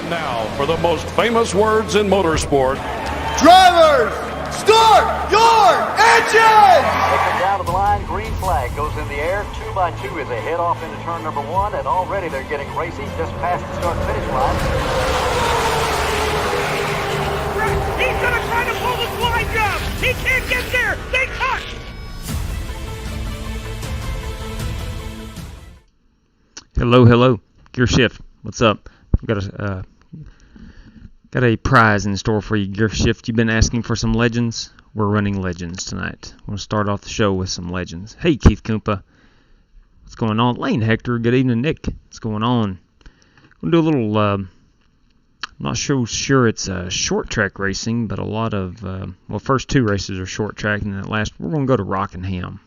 And now for the most famous words in motorsport. Drivers, start your engines! They come down to the line, green flag goes in the air, 2 by 2 as they head off into turn number 1, and already they're getting racy just past the start-finish line. He's gonna try to pull the slide job! He can't get there! They cut! Hello, Gear Shift. What's up? I've got a prize in store for you, Gear Shift. You've been asking for some legends. We're running legends tonight. We're going to start off the show with some legends. Hey, Keith Kumpa. What's going on? Lane Hector. Good evening, Nick. What's going on? We're going to do a little, I'm not sure it's short track racing, but a lot of, first 2 races are short track, and that last, we're going to go to Rockingham.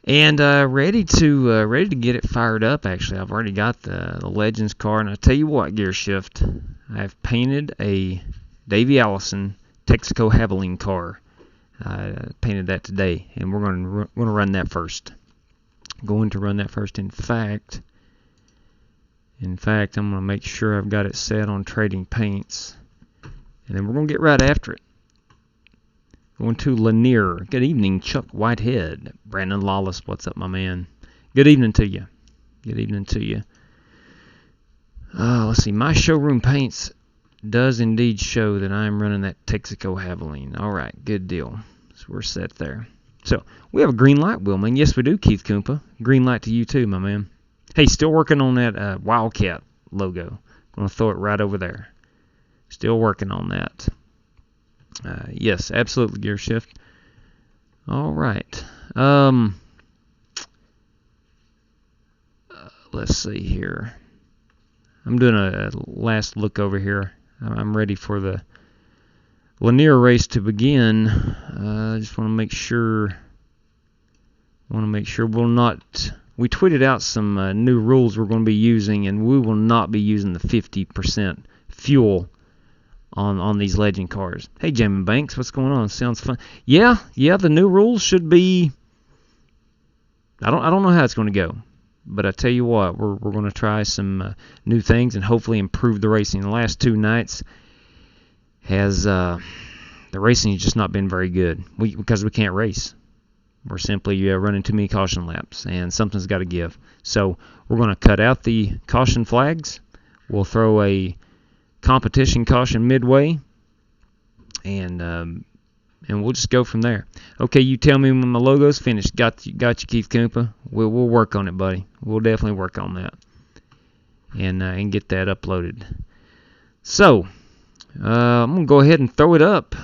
And ready to get it fired up. Actually, I've already got the Legends car, and I tell you what, Gear Shift, I've painted a Davey Allison Texaco Havoline car. I painted that today, and we're going to run that first. Going to run that first. In fact, I'm going to make sure I've got it set on trading paints, and then we're going to get right after it. Going to Lanier. Good evening, Chuck Whitehead. Brandon Lawless, what's up, my man? Good evening to you. Let's see. My showroom paints does indeed show that I'm running that Texaco Havoline. All right, good deal. So we're set there. So we have a green light, Willman. Yes, we do, Keith Kumpa. Green light to you too, my man. Hey, still working on that Wildcat logo. Going to throw it right over there. Still working on that. Yes, absolutely, Gear Shift. All right. Let's see here. I'm doing a last look over here. I'm ready for the Lanier race to begin. I just want to make sure. We tweeted out some new rules we're going to be using, and we will not be using the 50% fuel on these legend cars. Hey, Jamie Banks, what's going on? Sounds fun. Yeah, the new rules should be. I don't know how it's going to go, but I tell you what, we're going to try some new things and hopefully improve the racing. The last 2 nights has the racing has just not been very good because we can't race. We're simply running too many caution laps, and something's got to give. So we're going to cut out the caution flags. We'll throw a competition caution midway, and we'll just go from there. Okay, you tell me when my logo's finished. Got you, Keith Kumpa. We'll work on it, buddy. We'll definitely work on that, and get that uploaded. So I'm gonna go ahead and throw it up.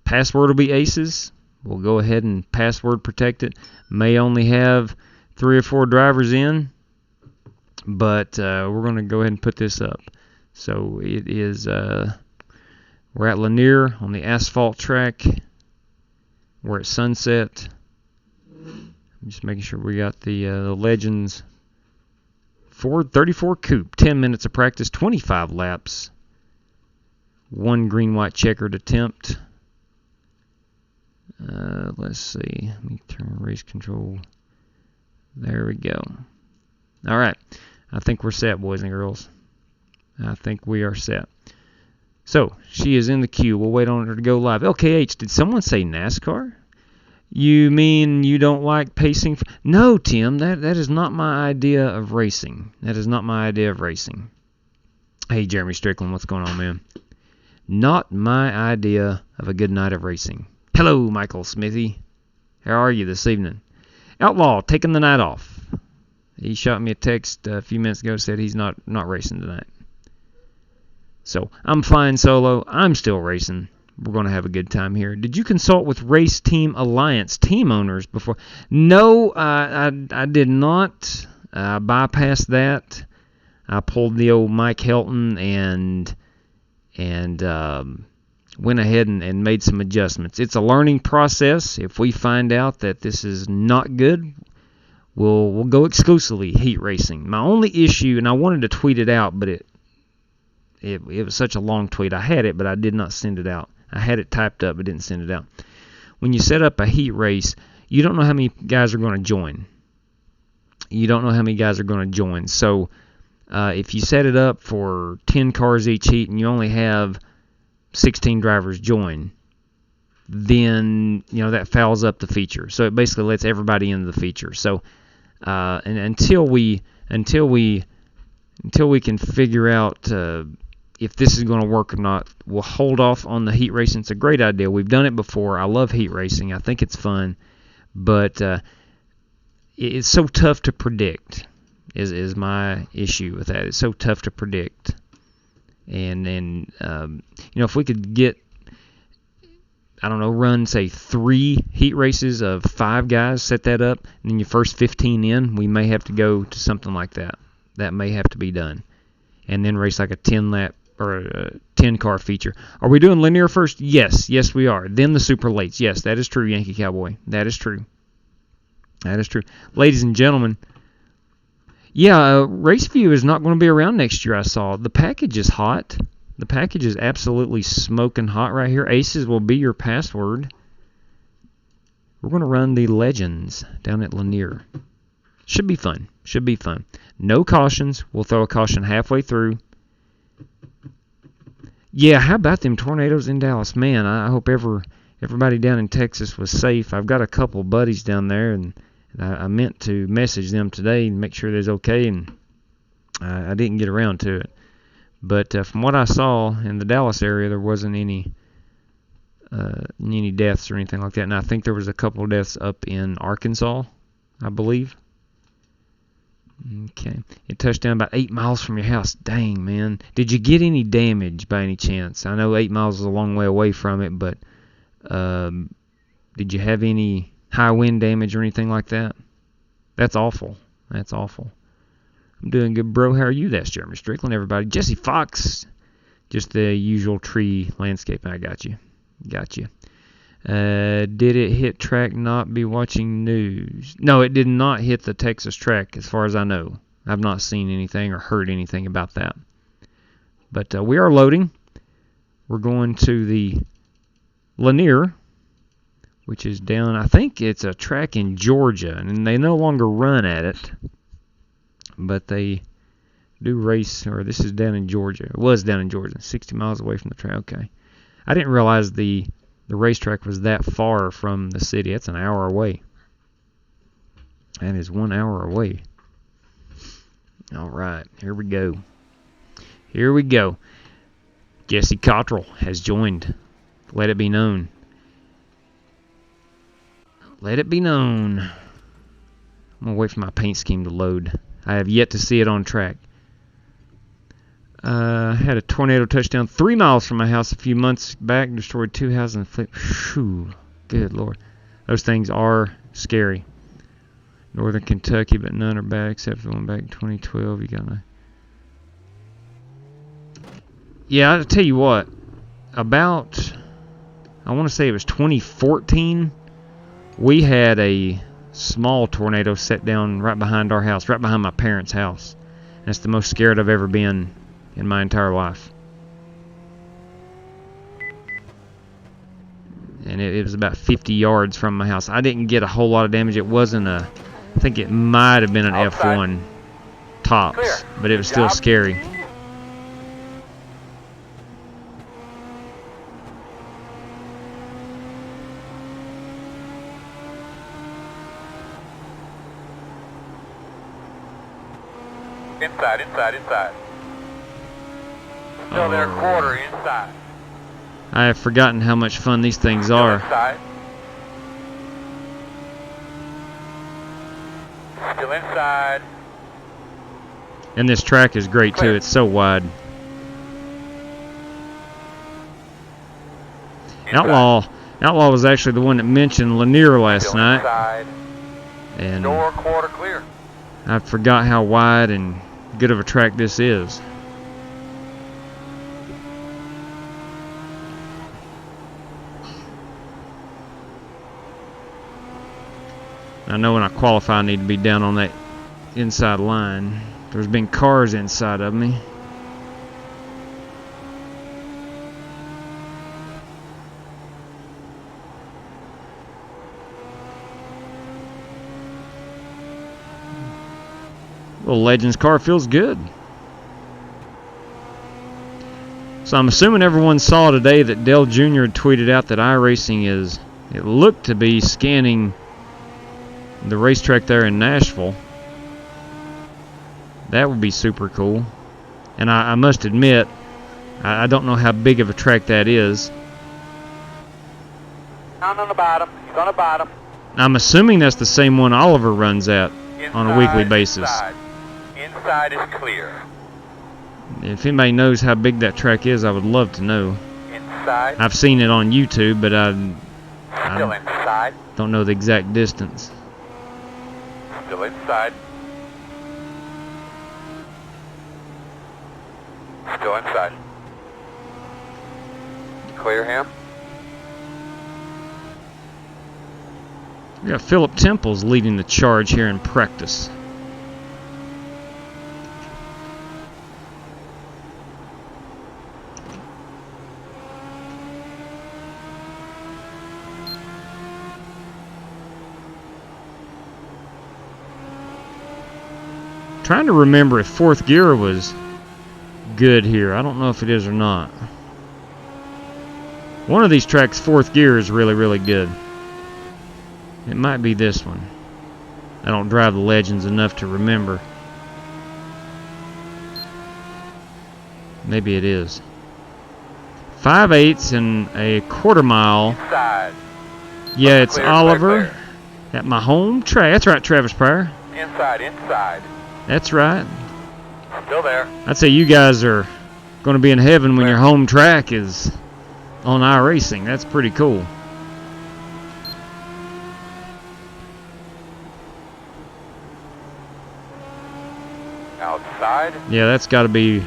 Password will be Aces. We'll go ahead and password protect it. May only have 3 or 4 drivers in, but we're gonna go ahead and put this up. So it is, we're at Lanier on the asphalt track. We're at Sunset. I'm just making sure we got the Legends Ford 34 Coupe. 10 minutes of practice, 25 laps. 1 green-white checkered attempt. Let's see. Let me turn race control. There we go. All right. I think we're set, boys and girls. I think we are set. So, she is in the queue. We'll wait on her to go live. LKH, did someone say NASCAR? You mean you don't like pacing? No, Tim, that is not my idea of racing. Hey, Jeremy Strickland, what's going on, man? Not my idea of a good night of racing. Hello, Michael Smithy. How are you this evening? Outlaw, taking the night off. He shot me a text a few minutes ago, said he's not racing tonight. So, I'm flying solo. I'm still racing. We're going to have a good time here. Did you consult with Race Team Alliance team owners before? No, I did not. I bypassed that. I pulled the old Mike Helton and went ahead and made some adjustments. It's a learning process. If we find out that this is not good, we'll go exclusively heat racing. My only issue, and I wanted to tweet it out, but it was such a long tweet. I had it, but I did not send it out. I had it typed up, but didn't send it out. When you set up a heat race, you don't know how many guys are going to join. So if you set it up for 10 cars each heat and you only have 16 drivers join, then that fouls up the feature. So it basically lets everybody into the feature. So and until we can figure out if this is going to work or not, we'll hold off on the heat racing. It's a great idea. We've done it before. I love heat racing. I think it's fun, but it's so tough to predict. Is my issue with that? It's so tough to predict. And if we could get, I don't know, run say 3 heat races of 5 guys, set that up, and then your first 15 in, we may have to go to something like that. That may have to be done, and then race like a 10 lap or a 10 car feature. Are we doing linear first? Yes, we are. Then the super lates. Yes, that is true, Yankee Cowboy. That is true. Ladies and gentlemen, yeah, RaceView is not going to be around next year, I saw. The package is hot. The package is absolutely smoking hot right here. Aces will be your password. We're going to run the Legends down at Lanier. Should be fun. No cautions. We'll throw a caution halfway through. Yeah, how about them tornadoes in Dallas? Man, I hope everybody down in Texas was safe. I've got a couple buddies down there, and I meant to message them today and make sure they're okay, and I didn't get around to it. But from what I saw in the Dallas area, there wasn't any deaths or anything like that. And I think there was a couple of deaths up in Arkansas, I believe. Okay. It touched down about 8 miles from your house. Dang, man. Did you get any damage by any chance? I know 8 miles is a long way away from it, but did you have any high wind damage or anything like that? That's awful. I'm doing good, bro. How are you? That's Jeremy Strickland, everybody. Jesse Fox. Just the usual tree landscape. I got you. Did it hit track not be watching news? No, it did not hit the Texas track as far as I know. I've not seen anything or heard anything about that. But we are loading. We're going to the Lanier, which is down, I think it's a track in Georgia, and they no longer run at it. But they do race, or this is down in Georgia. It was down in Georgia, 60 miles away from the track. Okay. I didn't realize the racetrack was that far from the city. That's an hour away. That is 1 hour away. All right, here we go. Jesse Cottrell has joined. Let it be known. I'm going to wait for my paint scheme to load. I have yet to see it on track. Had a tornado touchdown 3 miles from my house a few months back. Destroyed 2 houses and flipped. Whew, good Lord. Those things are scary. Northern Kentucky, but none are bad except for the one back in 2012. You got to... Yeah, I'll tell you what. About, I want to say it was 2014, we had a small tornado set down right behind our house, right behind my parents' house. That's the most scared I've ever been in my entire life. And it was about 50 yards from my house. I didn't get a whole lot of damage. It wasn't I think it might have been an F1 tops, but it was still scary. Inside. Still there, quarter inside. I have forgotten how much fun these things are. Still inside. And this track is great too. It's so wide. Outlaw was actually the one that mentioned Lanier last night. And door quarter clear. I forgot how wide and good of a track this is. I know when I qualify I need to be down on that inside line. There's been cars inside of me. Little Legends car feels good. So I'm assuming everyone saw today that Dale Jr. had tweeted out that iRacing it looked to be scanning the racetrack there in Nashville. That would be super cool. And I must admit, I don't know how big of a track that is. Down on the bottom. He's on the bottom. I'm assuming that's the same one Oliver runs at on a weekly basis. Inside is clear. If anybody knows how big that track is, I would love to know. Inside. I've seen it on YouTube, but Still inside. don't know the exact distance. Still inside. Still inside. Clear him. We got Philip Temples leading the charge here in practice. Trying to remember if fourth gear was good here. I don't know if it is or not. One of these tracks, fourth gear, is really, really good. It might be this one. I don't drive the Legends enough to remember. Maybe it is. 5/8 and a quarter mile. Inside. Yeah, it's Clear, Oliver clear. at my home track. That's right, Travis Pryor. Inside. That's right. Still there. I'd say you guys are going to be in heaven when your home track is on iRacing. That's pretty cool. Outside. Yeah, that's got to be.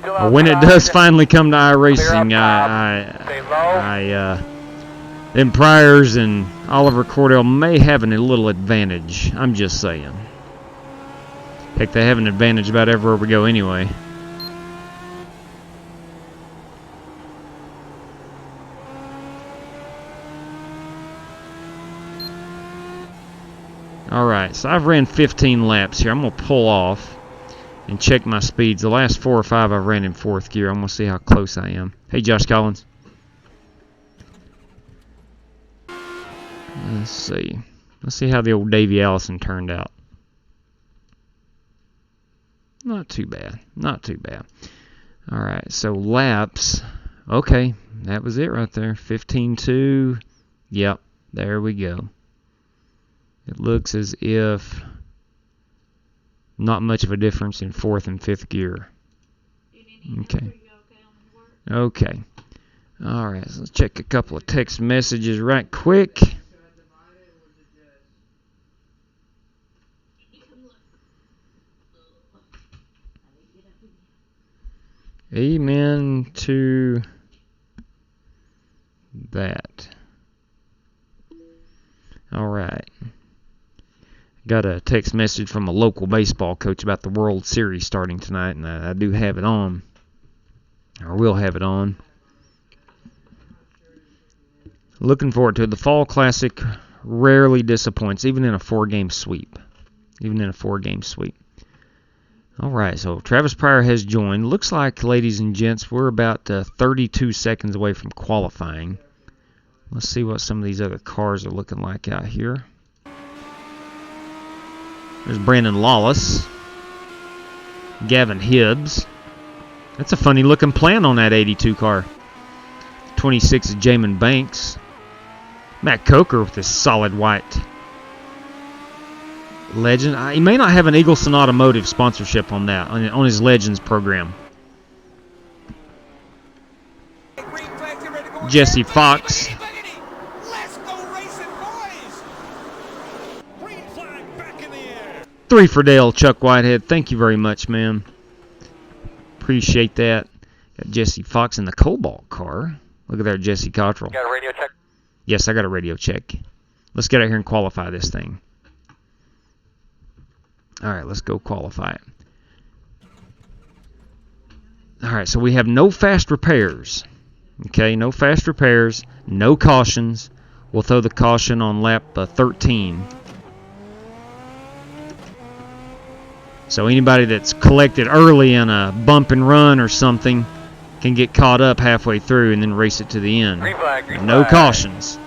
Still When it outside. does finally come to iRacing, Clear up top. Stay low. them Pryors and Oliver Cordell may have a little advantage. I'm just saying. Heck, they have an advantage about everywhere we go anyway. Alright, so I've ran 15 laps here. I'm going to pull off and check my speeds. The last 4 or 5 I've ran in fourth gear. I'm going to see how close I am. Hey, Josh Collins. Let's see. Let's see how the old Davey Allison turned out. Not too bad. Not too bad. Alright, so laps. Okay, that was it right there. 15.2. Yep, there we go. It looks as if not much of a difference in fourth and fifth gear. Okay. Okay. Alright, so let's check a couple of text messages right quick. Amen to that. Alright. Got a text message from a local baseball coach about the World Series starting tonight, and I do have it on. Or will have it on. Looking forward to it. The Fall Classic rarely disappoints, even in a 4-game sweep. Alright, so Travis Pryor has joined. Looks like, ladies and gents, we're about 32 seconds away from qualifying. Let's see what some of these other cars are looking like out here. There's Brandon Lawless. Gavin Hibbs. That's a funny looking plant on that 82 car. 26 is Jamin Banks. Matt Coker with this solid white Legend. He may not have an Eagleson Automotive sponsorship on that, on his Legends program. Jesse Fox. Let's go racing, boys! Green flag back in the air. 3 for Dale, Chuck Whitehead. Thank you very much, man. Appreciate that. Got Jesse Fox in the Cobalt car. Look at that, Jesse Cottrell. Got a radio check? Yes, I got a radio check. Let's get out here and qualify this thing. Alright, let's go qualify it. Alright, so we have no fast repairs. Okay, no fast repairs, no cautions. We'll throw the caution on lap 13. So anybody that's collected early in a bump and run or something can get caught up halfway through and then race it to the end. Green flag, green No flag. cautions.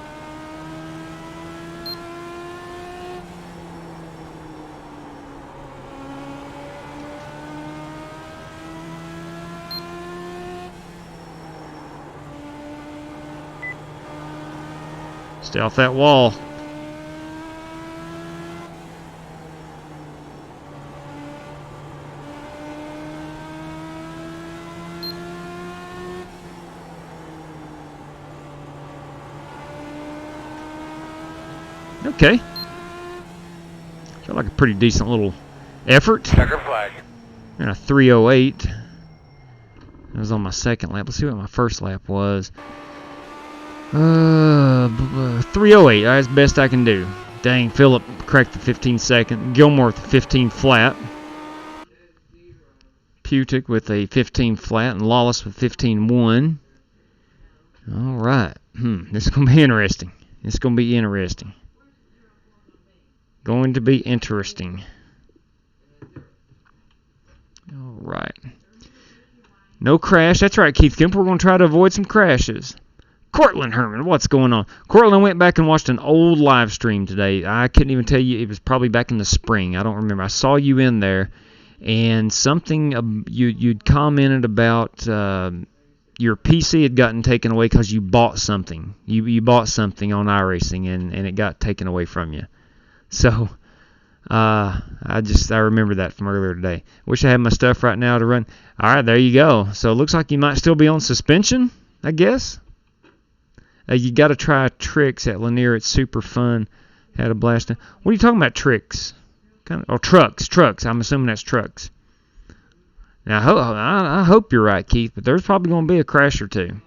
Stay off that wall. Okay. Felt like a pretty decent little effort. Checker flag. And a 3:08. That was on my second lap. Let's see what my first lap was. 3:08. That's best I can do. Dang, Phillip cracked the 15 second. Gilmore with the 15 flat. Putic with a 15 flat. And Lawless with 15-1. All right. This is going to be interesting. It's going to be interesting. Going to be interesting. All right. No crash. That's right, Keith Kemp. We're going to try to avoid some crashes. Cortland Herman, what's going on? Cortland went back and watched an old live stream today. I couldn't even tell you. It was probably back in the spring. I don't remember. I saw you in there, and something you'd commented about your PC had gotten taken away because you bought something. You bought something on iRacing, and it got taken away from you. So I remember that from earlier today. Wish I had my stuff right now to run. All right, there you go. So it looks like you might still be on suspension, I guess. You got to try tricks at Lanier. It's super fun. Had a blast. What are you talking about, tricks? Trucks. I'm assuming that's trucks. Now, I hope you're right, Keith, but there's probably going to be a crash or two.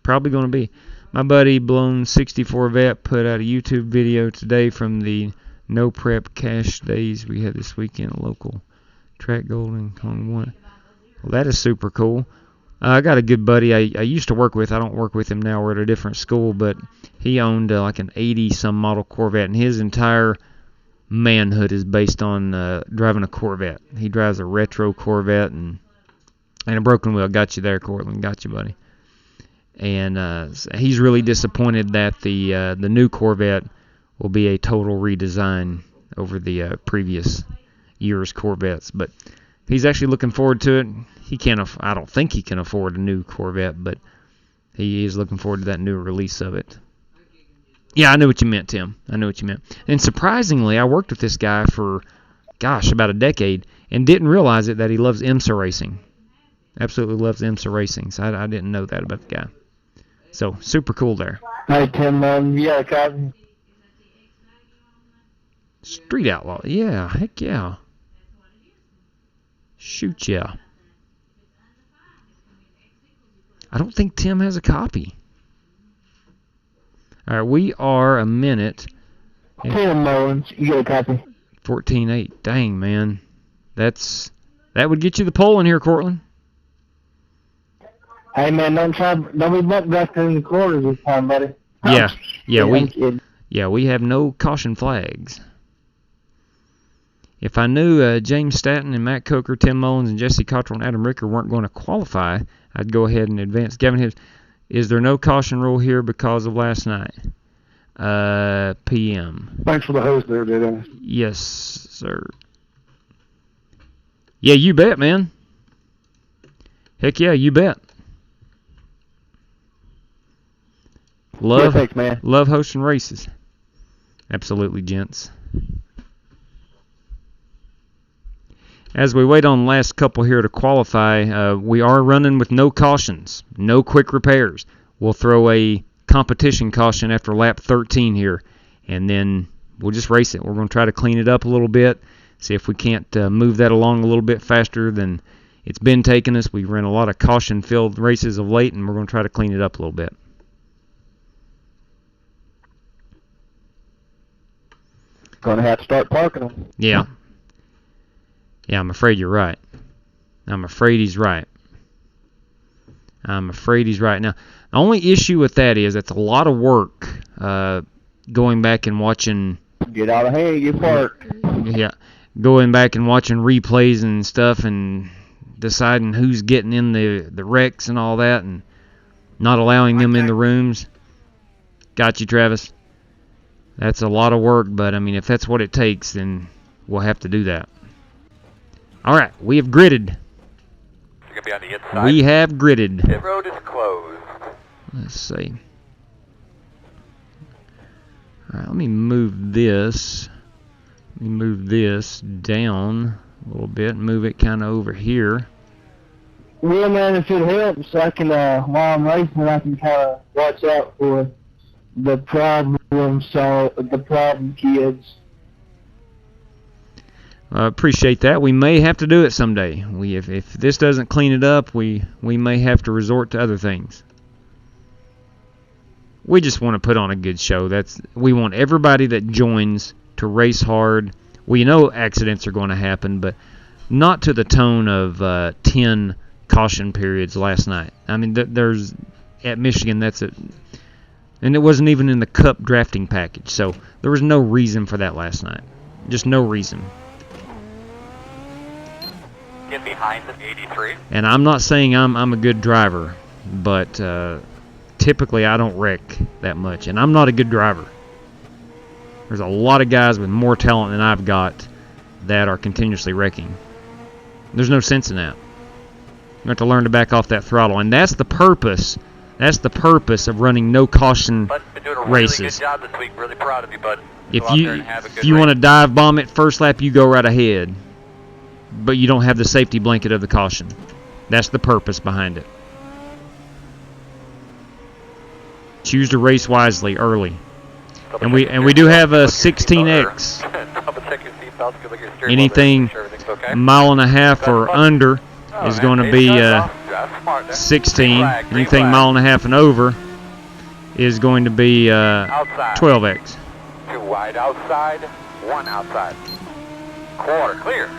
Probably going to be. My buddy Blown 64 Vet put out a YouTube video today from the No Prep Cash Days we had this weekend at local track Golden Kong 1. Well, that is super cool. I got a good buddy I used to work with. I don't work with him now. We're at a different school, but he owned like an 80-some model Corvette, and his entire manhood is based on driving a Corvette. He drives a retro Corvette and a broken wheel. Got you there, Cortland. Got you, buddy. And he's really disappointed that the new Corvette will be a total redesign over the previous year's Corvettes, but he's actually looking forward to it. I don't think he can afford a new Corvette, but he is looking forward to that new release of it. Yeah, I knew what you meant, Tim. I knew what you meant. And surprisingly, I worked with this guy for, about a decade and didn't realize it that he loves IMSA racing. Absolutely loves IMSA racing. So I didn't know that about the guy. So, super cool there. Hey, Tim, you got a copy? Street Outlaw. Yeah, heck yeah. Shoot, yeah. I don't think Tim has a copy. All right, we are a minute. Tim Mullins, you got a copy? 14-8. Dang, man. That would get you the pole in here, Cortland. Hey, man, don't be buck busting in the corners this time, buddy. Yeah, we have no caution flags. If I knew James Staton and Matt Coker, Tim Mullins, and Jesse Cottrell and Adam Ricker weren't going to qualify, I'd go ahead and advance. Gavin Hibbs, is there no caution rule here because of last night? PM. Thanks for the host there, Dennis. Yes, sir. Yeah, you bet, man. Heck yeah, you bet. Thanks, man. Love hosting races. Absolutely, gents. As we wait on the last couple here to qualify, we are running with no cautions, no quick repairs. We'll throw a competition caution after lap 13 here, and then we'll just race it. We're going to try to clean it up a little bit, see if we can't move that along a little bit faster than it's been taking us. We ran a lot of caution-filled races of late, and we're going to try to clean it up a little bit. Going to have to start parking them. Yeah. Yeah, I'm afraid you're right. I'm afraid he's right. Now, the only issue with that is it's a lot of work going back and watching. Get out of hand, you park. Yeah, going back and watching replays and stuff and deciding who's getting in the wrecks and all that, and not allowing them in the rooms. Got you, Travis. That's a lot of work, but I mean, if that's what it takes, then we'll have to do that. All right, we have gridded. You're gonna be on the inside. We have gridded. Pit road is closed. Let's see. All right, let me move this. Let me move this down a little bit. Move it kind of over here. Yeah, man, if it helps, I can, while I'm racing, I can kind of watch out for the problem kids. Appreciate that. We may have to do it someday. If this doesn't clean it up, we may have to resort to other things. We just want to put on a good show. We want everybody that joins to race hard. We know accidents are going to happen, but not to the tone of 10 caution periods last night. I mean, there's at Michigan, that's it. And it wasn't even in the Cup drafting package, so there was no reason for that last night. Just no reason. Get behind the 83. And I'm not saying I'm a good driver, but typically I don't wreck that much, and I'm not a good driver. There's a lot of guys with more talent than I've got that are continuously wrecking. There's no sense in that. You have to learn to back off that throttle, and that's the purpose. That's the purpose of running no caution Bud, been doing a really races. good job this week. Really proud of you, bud. If Go out there and have a good you want to race. dive bomb it first lap, you go right ahead. But you don't have the safety blanket of the caution. That's the purpose behind it. Choose to race wisely early. And we do have a 16X. Double check your seatbelts, good look at your steering wheel Anything there, make sure everything's okay. a mile and a half or under is going to be 16. Anything mile and a half and over is going to be Outside. 12X. 2 wide outside, 1 outside. Quarter clear.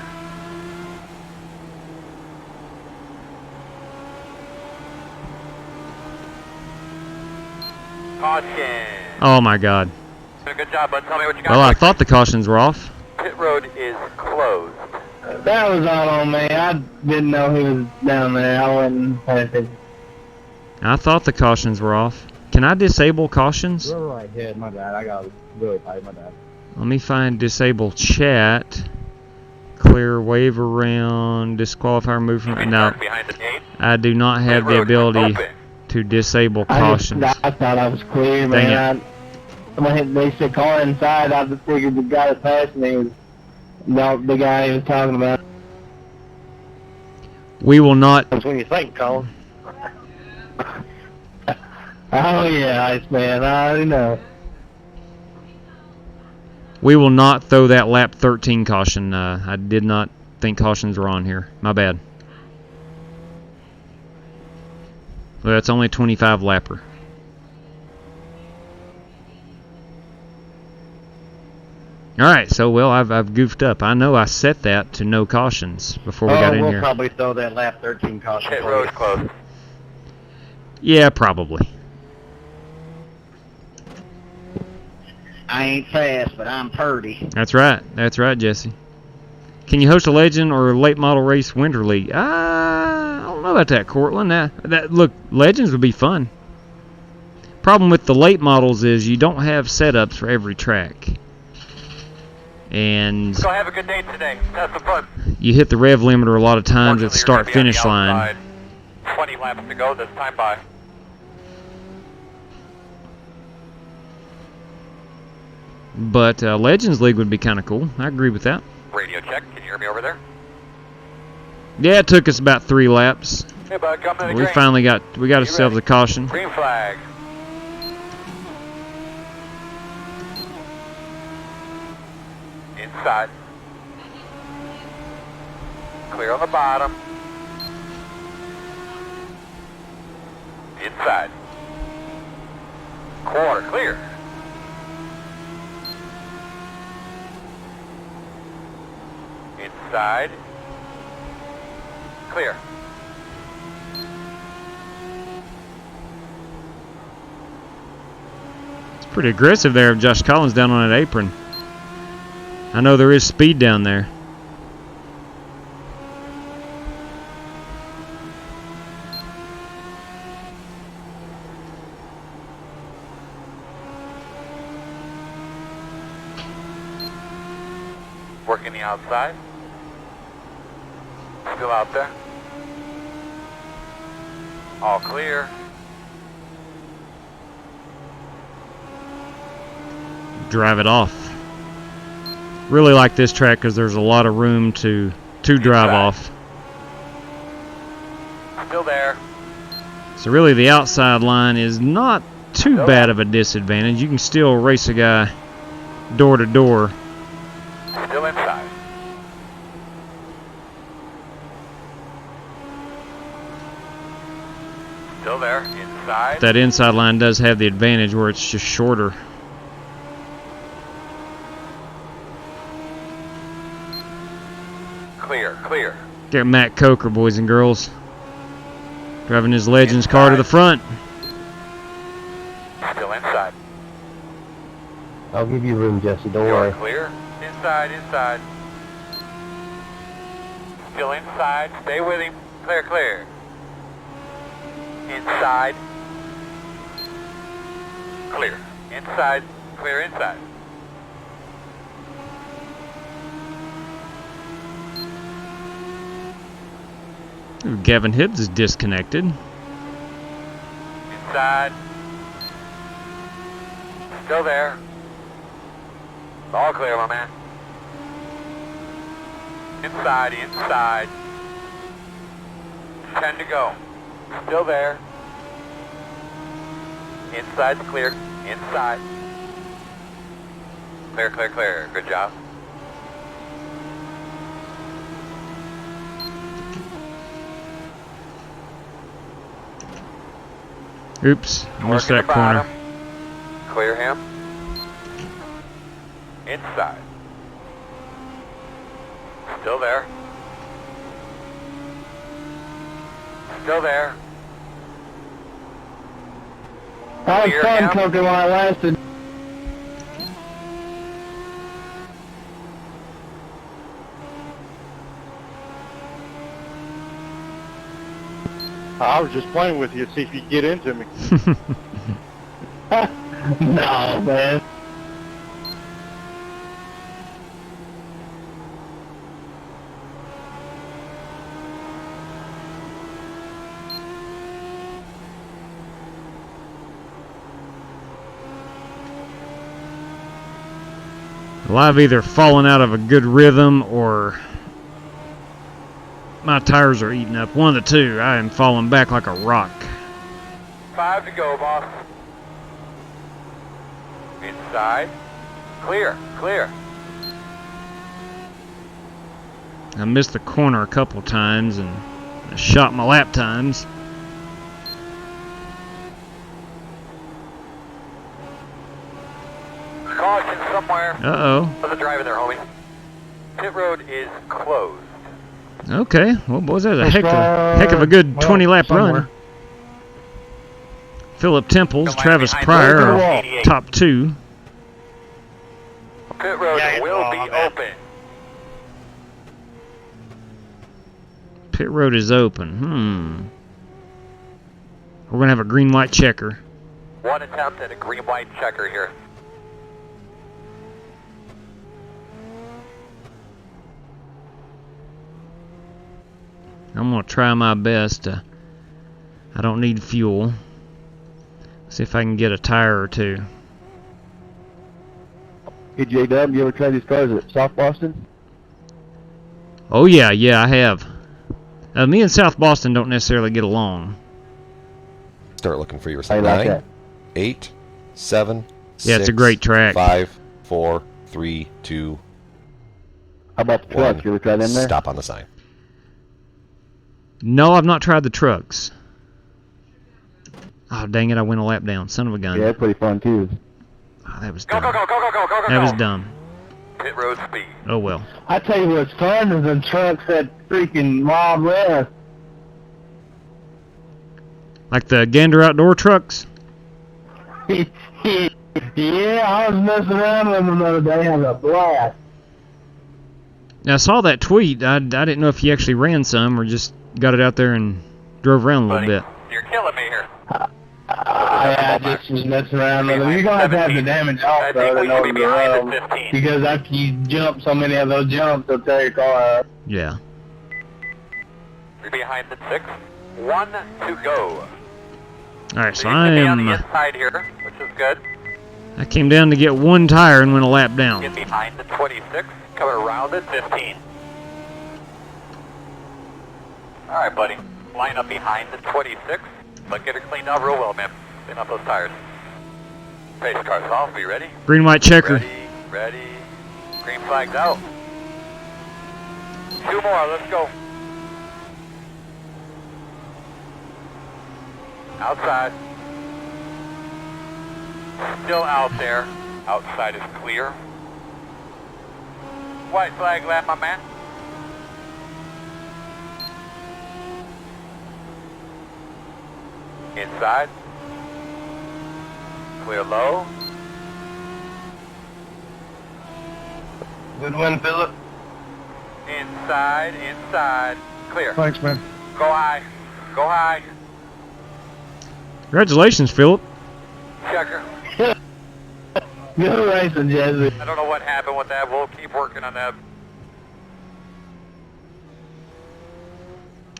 Caution. Oh my God. Doing a good job, bud. Tell me what you got. Well, I quick. thought the cautions were off. Pit road is closed. That was all on me. I didn't know he was down there. I wasn't paying attention. I thought the cautions were off. Can I disable cautions? You're right here. My bad. I got really tight. My bad. Let me find disable chat. Clear wave around. Disqualify remove from. No, Park behind the gate. I do not have Pit the road is ability open. to disable cautions. I thought I was clear, man. When they said car inside, I just figured the guy that passed me was the guy he was talking about. We will not. That's what you think, Colin. Oh yeah, Iceman. I already know. We will not throw that lap 13 caution. I did not think cautions were on here. My bad. Well, that's only 25 lapper. Alright, so well, I've goofed up. I know I set that to no cautions before we got in we'll here. probably throw that lap 13 caution. Pit for road you. is closed. Yeah, probably. I ain't fast, but I'm purty. That's right. That's right, Jesse. Can you host a legend or late model race winter league? I don't know about that, Cortland. Look, legends would be fun. Problem with the late models is you don't have setups for every track. And Go have a good day today. Have some fun. you hit the rev limiter a lot of times at the Fortunately, you're gonna be start-finish on the line. outside. 20 laps to go. That's time by. But Legends League would be kind of cool. I agree with that. Radio check. Can you hear me over there? Yeah, it took us about 3 laps. Hey, bud, come to the We green. finally got ourselves a caution. Green flag. Inside. Clear on the bottom. Inside. Quarter clear. Inside. Clear. It's pretty aggressive there of Josh Collins down on that apron. I know there is speed down there. Working the outside. Still out there. All clear. Drive it off. Really like this track because there's a lot of room to drive off. Still there. So really the outside line is not too bad of a disadvantage. You can still race a guy door to door. Still inside. Still there. Inside. That inside line does have the advantage where it's just shorter. Clear, clear. Got Matt Coker, boys and girls, driving his Legends car to the front. Still inside. I'll give you room, Jesse. Don't You are worry. clear. Inside, inside. Still inside. Stay with him. Clear, clear. Inside. Clear. Inside. Clear inside. Ooh, Gavin Hibbs is disconnected. Inside. Still there. All clear, my man. Inside, inside. 10 to go. Still there. Inside's clear. Inside. Clear, clear, clear. Good job. Oops, missed Working that the corner. bottom. Clear him. Inside. Still there. Still there. I was Clear fun him. cooking while I lasted. I was just playing with you to see if you could get into me. No, man. Well, I've either fallen out of a good rhythm or my tires are eating up. One of the two. I am falling back like a rock. 5 to go, boss. Inside. Clear, clear. I missed the corner a couple times and I shot my lap times. Caution somewhere. Uh-oh. How's the driving there, homie? Pit road is closed. Okay. Well, boys, that was a heck of a good 20-lap run. Philip Temples, Come on, Travis behind Pryor the wall. are 88. top two. Pit road will be open. Pit road is open. We're going to have a green-white checker. One attempt at a green-white checker here. I'm going to try my best. I don't need fuel. See if I can get a tire or two. Hey, J-Dub, you ever tried these cars at South Boston? Oh, yeah, I have. Me and South Boston don't necessarily get along. Start looking for your I like 9, that. 8, 7, Yeah, it's a 6, great track. 5, 4, 3, 2, How about the 1. truck? You ever tried in there? Stop on the sign. No, I've not tried the trucks. Oh, dang it, I went a lap down. Son of a gun. Yeah, it's pretty fun, too. Oh, that was Go, dumb. go, go, go, go, go, go, go. That was dumb. Pit road speed. Oh, well. I tell you what's fun is the trucks at freaking Wild West. Like the Gander Outdoor trucks? Yeah, I was messing around with them the other day, having a blast. Now, I saw that tweet. I didn't know if you actually ran some or just got it out there and drove around a little Buddy, bit. you're killing me here. I just was messing around with them. You're going to have the damage off, though, to know the road. Because after you jump so many of those jumps, they'll tear your car up. Yeah. You're behind the 6. 1 to go. Alright, so You I should be on am... the inside here, which is good. I came down to get one tire and went a lap down. Get behind the 26, coming around at 15. Alright, buddy. Line up behind the 26, but get her cleaned out real well, man. Clean up those tires. Pace car's off, be ready? Green, white, checker. Ready. Green flag's out. 2 more, let's go. Outside. Still out there. Outside is clear. White flag lap, my man. Inside. Clear low. Good win, Philip. Inside. Clear. Thanks, man. Go high. Congratulations, Philip. Checker. Good racing, Jesse. I don't know what happened with that. We'll keep working on that.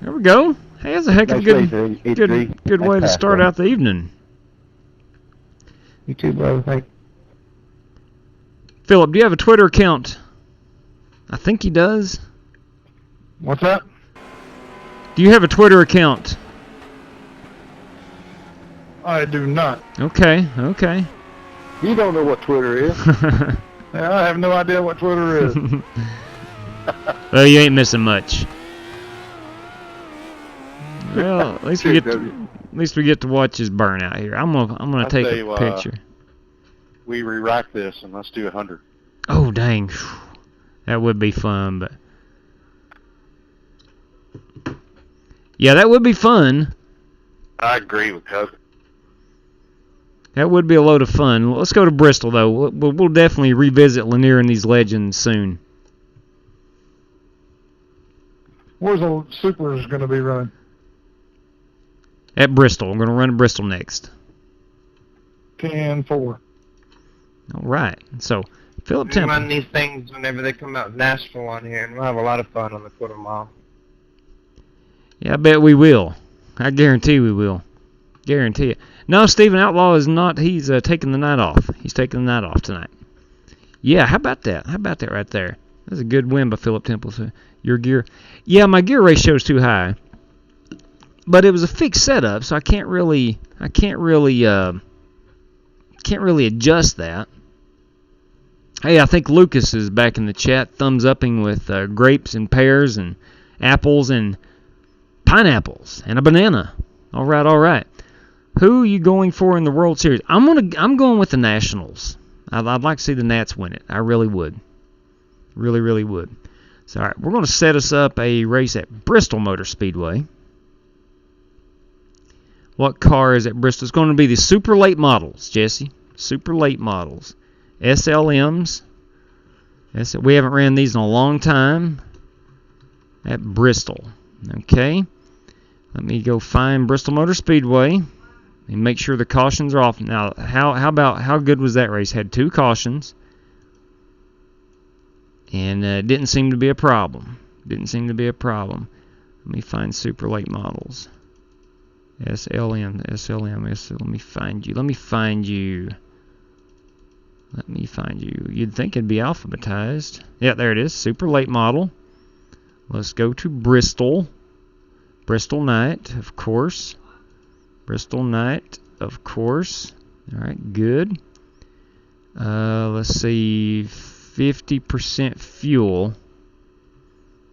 There we go. Hey, that's a heck of a good way to start out the evening. You too, brother. Thank you. Philip, do you have a Twitter account? I think he does. What's that? Do you have a Twitter account? I do not. Okay. You don't know what Twitter is. I have no idea what Twitter is. Well, you ain't missing much. Well, at least we get to watch his burnout here. I'm gonna take a picture. We rewrite this and let's do 100. Oh dang, that would be fun. But yeah, that would be fun. I agree with Coke. That would be a load of fun. Let's go to Bristol though. We'll definitely revisit Lanier and these legends soon. Where's the Supers going to be running? At Bristol. I'm going to run to Bristol next. 10-4. All right. So, Philip We Temple. run these things whenever they come out Nashville on here, and we'll have a lot of fun on the quarter mile. Yeah, I bet we will. I guarantee we will. Guarantee it. No, Stephen Outlaw is not. He's taking the night off. He's taking the night off tonight. Yeah, how about that? How about that right there? That's a good win by Philip Temple. So your gear. Yeah, my gear ratio is too high. But it was a fixed setup, so I can't really adjust that. Hey, I think Lucas is back in the chat, thumbs upping with grapes and pears and apples and pineapples and a banana. All right. Who are you going for in the World Series? I'm going with the Nationals. I'd like to see the Nats win it. I really would. Really would. So, all right, we're going to set us up a race at Bristol Motor Speedway. What car is at Bristol? It's going to be the super late models, Jesse. Super late models. SLMs. We haven't ran these in a long time at Bristol. Okay. Let me go find Bristol Motor Speedway and make sure the cautions are off. Now, how good was that race? Had 2 cautions. And it didn't seem to be a problem. Let me find super late models. SLM. Let me find you. You'd think it'd be alphabetized. Yeah, there it is. Super late model. Let's go to Bristol. Bristol Night, of course. All right, good. Let's see. 50% fuel.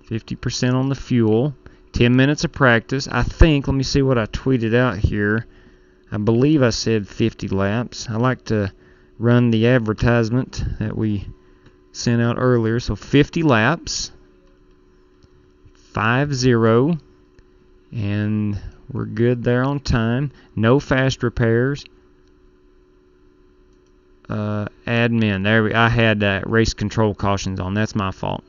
50% on the fuel. 10 minutes of practice. I think, let me see what I tweeted out here. I believe I said 50 laps. I like to run the advertisement that we sent out earlier. So 50 laps. 50. And we're good there on time. No fast repairs. Admin. I had race control cautions on. That's my fault.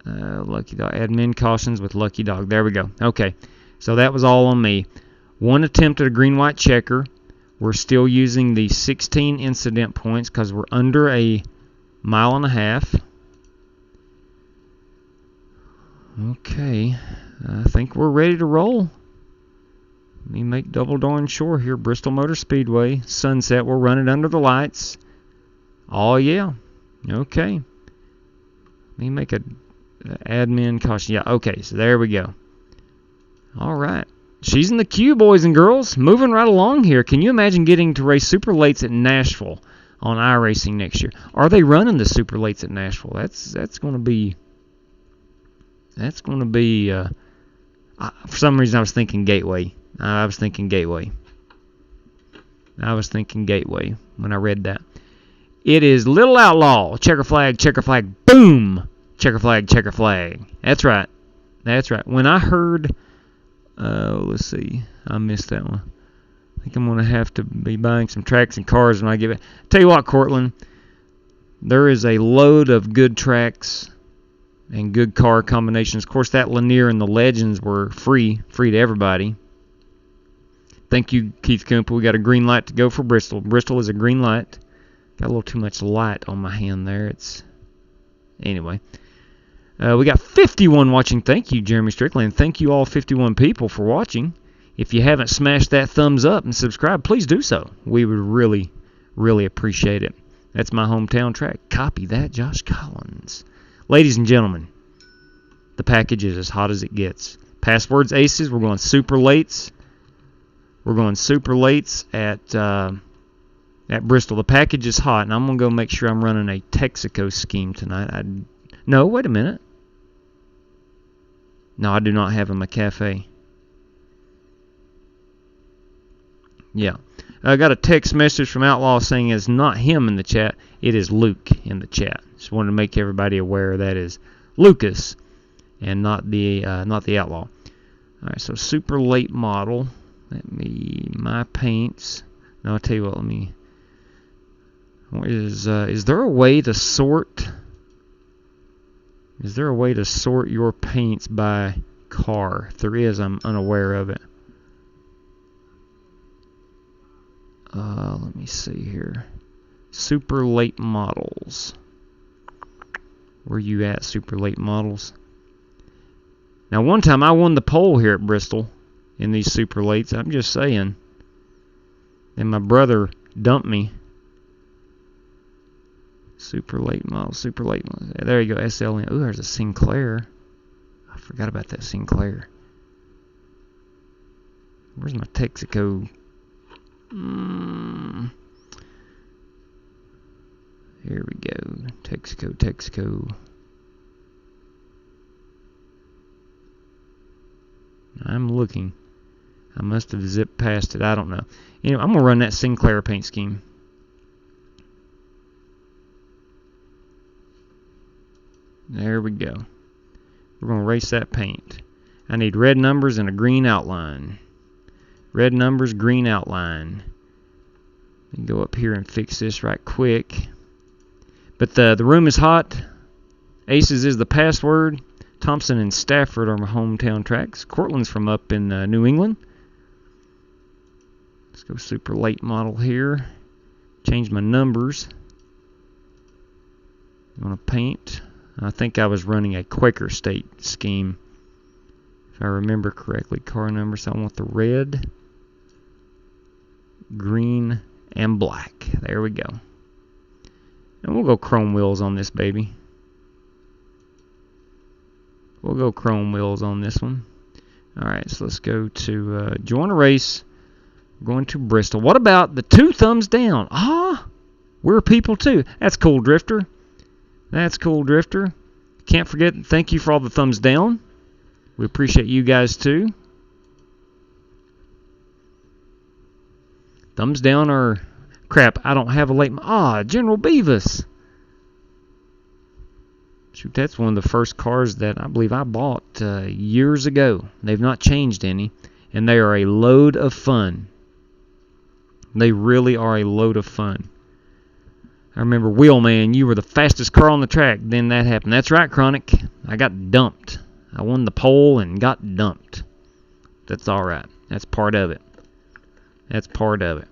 Lucky Dog. Admin cautions with Lucky Dog. There we go. Okay. So that was all on me. 1 attempt at a green-white checker. We're still using the 16 incident points because we're under a mile and a half. Okay, I think we're ready to roll. Let me make double darn sure here. Bristol Motor Speedway, sunset. We'll run it under the lights. Oh, yeah. Okay. Let me make a admin caution. Yeah, okay, so there we go. All right. She's in the queue, boys and girls. Moving right along here. Can you imagine getting to race super lates at Nashville on iRacing next year? Are they running the super lates at Nashville? That's going to be... for some reason I was thinking Gateway. I was thinking Gateway when I read that. It is Little Outlaw. Checker flag, boom! Checker flag. That's right. When I heard... let's see. I missed that one. I think I'm going to have to be buying some tracks and cars when I get it. Tell you what, Cortland. There is a load of good tracks and good car combinations. Of course, that Lanier and the Legends were free to everybody. Thank you, Keith Cooper. We got a green light to go for Bristol. Bristol is a green light. Got a little too much light on my hand there. Anyway. We got 51 watching. Thank you, Jeremy Strickland. Thank you all 51 people for watching. If you haven't smashed that thumbs up and subscribe, please do so. We would really, really appreciate it. That's my hometown track. Copy that, Josh Collins. Ladies and gentlemen, the package is as hot as it gets. Passwords Aces. We're going super lates. At Bristol. The package is hot, and I'm going to go make sure I'm running a Texaco scheme tonight. No, wait a minute. No, I do not have a McCafe. Yeah. I got a text message from Outlaw saying it's not him in the chat. It is Luke in the chat. Just wanted to make everybody aware that is Lucas and not the Outlaw. All right, so super late model. My paints. No, I'll tell you what. Is there a way to sort? Is there a way to sort your paints by car? If there is, I'm unaware of it. Let me see here. Super late models. Where you at, super late models? Now, one time I won the pole here at Bristol in these super lates. I'm just saying. And my brother dumped me. Super late model. There you go, SLN. Ooh, there's a Sinclair. I forgot about that Sinclair. Where's my Texaco? Here we go. Texaco. I'm looking. I must have zipped past it. I don't know. Anyway, I'm going to run that Sinclair paint scheme. There we go. We're going to erase that paint. I need red numbers and a green outline. Red numbers, green outline. Let me go up here and fix this right quick. But the room is hot. Aces is the password. Thompson and Stafford are my hometown tracks. Cortland's from up in New England. Let's go super late model here. Change my numbers. You want to paint? I think I was running a Quaker State scheme, if I remember correctly. Car number, so I want the red, green, and black. There we go. And we'll go chrome wheels on this baby. We'll go chrome wheels on this one. Alright, so let's go to join a race. We're going to Bristol. What about the 2 thumbs down? We're people too. That's cool, Drifter. That's cool, Drifter. Can't forget, thank you for all the thumbs down. We appreciate you guys too. Thumbs down or... Crap, I don't have a late... General Beavis. Shoot, that's one of the first cars that I believe I bought years ago. They've not changed any. And they are a load of fun. They really are a load of fun. I remember, Wheelman, you were the fastest car on the track. Then that happened. That's right, Chronic. I got dumped. I won the pole and got dumped. That's all right. That's part of it. That's part of it.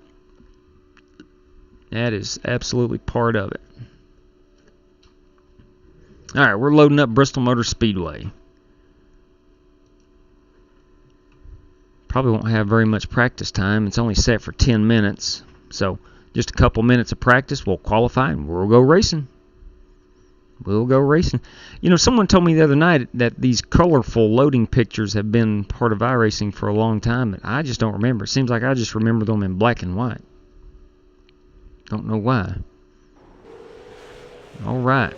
That is absolutely part of it. All right, we're loading up Bristol Motor Speedway. Probably won't have very much practice time. It's only set for 10 minutes. So just a couple minutes of practice, we'll qualify, and we'll go racing. We'll go racing. You know, someone told me the other night that these colorful loading pictures have been part of iRacing for a long time, and I just don't remember. It seems like I just remember them in black and white. Don't know why. All right.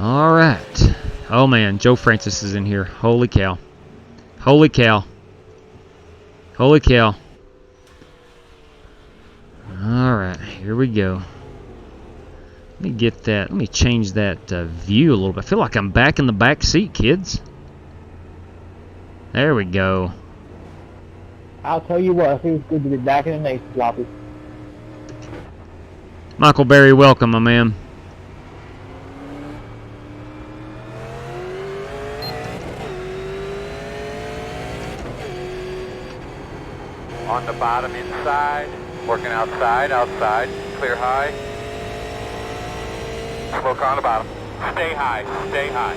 All right. Oh, man. Joe Francis is in here. Holy cow. Holy cow. Holy cow. All right. Here we go. Let me get that. Let me change that view a little bit. I feel like I'm back in the back seat, kids. There we go. I'll tell you what, it feels good to be back in the next floppy. Michael Berry, welcome, my man. On the bottom inside, working outside, clear high. Slow car on the bottom. Stay high, stay high.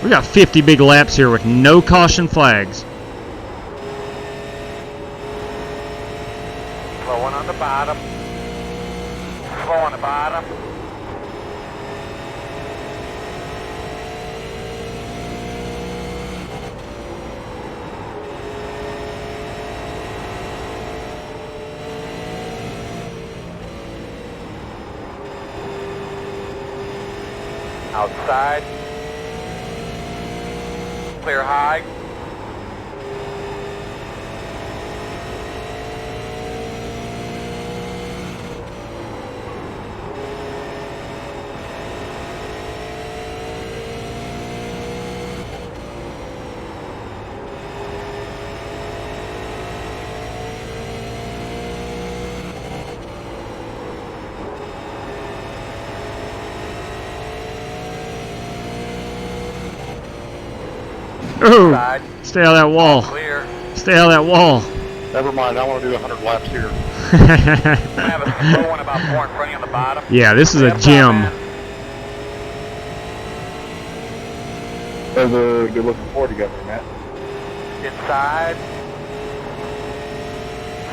We got 50 big laps here with no caution flags. Slow one on the bottom. Slow on the bottom. Outside. Clear high. Oh, stay out of that wall. Clear. Stay out of that wall. Never mind, I want to do 100 laps here. We have a slow one about 4 in front of you on the bottom. Yeah, this is a gym. There's a good looking Ford together, Matt. Inside.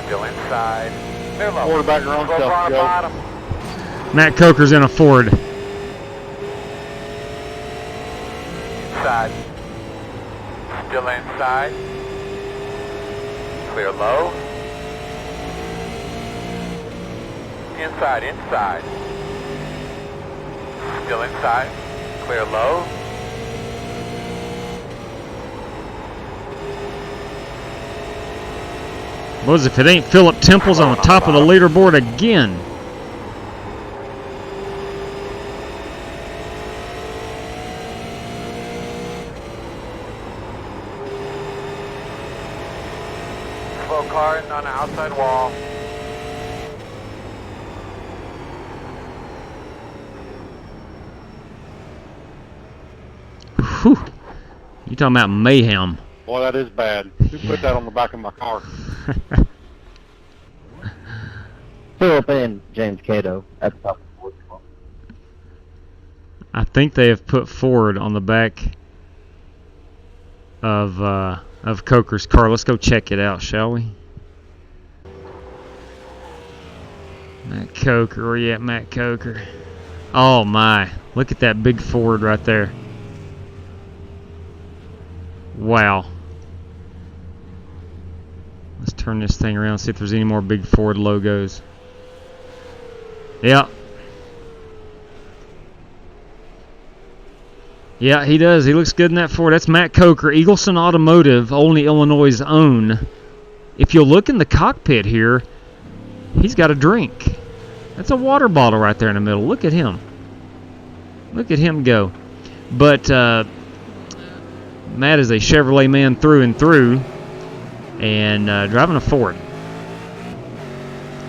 Still inside. Clear low. Ford back your own Slow stuff, car on the Joe. bottom. Matt Coker's in a Ford. Inside. Still inside. Clear low. Inside, inside. Still inside. Clear low. What is it, if it ain't Philip Temples on the top of the leaderboard again? Slow car in on the outside wall. Whew. You talking about mayhem. Boy, that is bad. Who put that on the back of my car? Philip and James Cato at the top of the board. I think they have put Ford on the back of Coker's car. Let's go check it out, shall we? Matt Coker, where you at, Matt Coker? Oh my, look at that big Ford right there. Wow. Let's turn this thing around, see if there's any more big Ford logos. Yeah. Yeah, he does. He looks good in that Ford. That's Matt Coker, Eagleson Automotive, Olney, Illinois' own. If you'll look in the cockpit here, he's got a drink. That's a water bottle right there in the middle. Look at him. Look at him go. But Matt is a Chevrolet man through and through, and driving a Ford.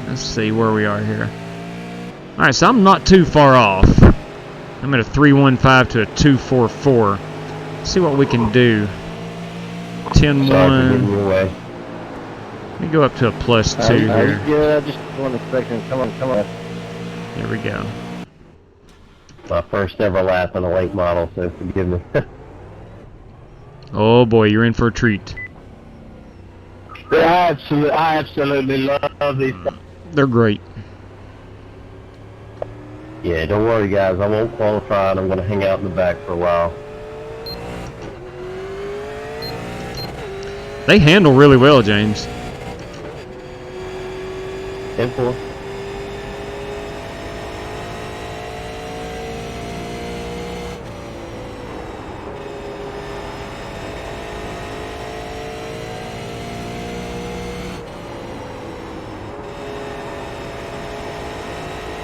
Let's see where we are here. All right, so I'm not too far off. I'm at a 315 to a 244. Let's see what we can do Sorry for getting 10-1. your way. Let me go up to a +2 here. Yeah, just wasn't expecting. Come on. There we go. My first ever lap on a late model, so forgive me. Oh boy, you're in for a treat. I absolutely love these. They're great. Yeah, don't worry, guys. I won't qualify, and I'm going to hang out in the back for a while. They handle really well, James. 10-4.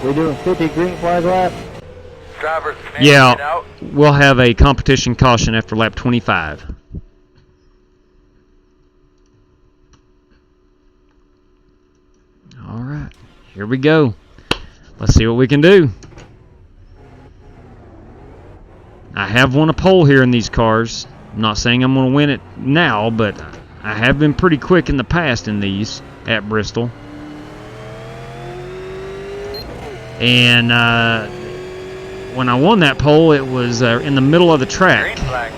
We doing 50 green flag lap? Drivers, Yeah, out. we'll have a competition caution after lap 25. All right, here we go. Let's see what we can do. I have won a pole here in these cars. I'm not saying I'm going to win it now, but I have been pretty quick in the past in these at Bristol. And when I won that pole, it was in the middle of the track. Green flag.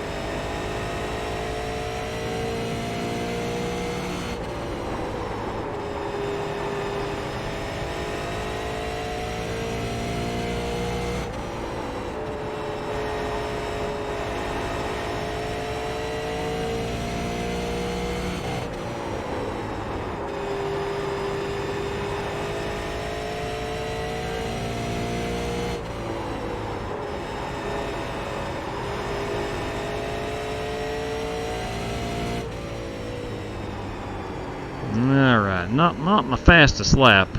Alright, not my fastest lap.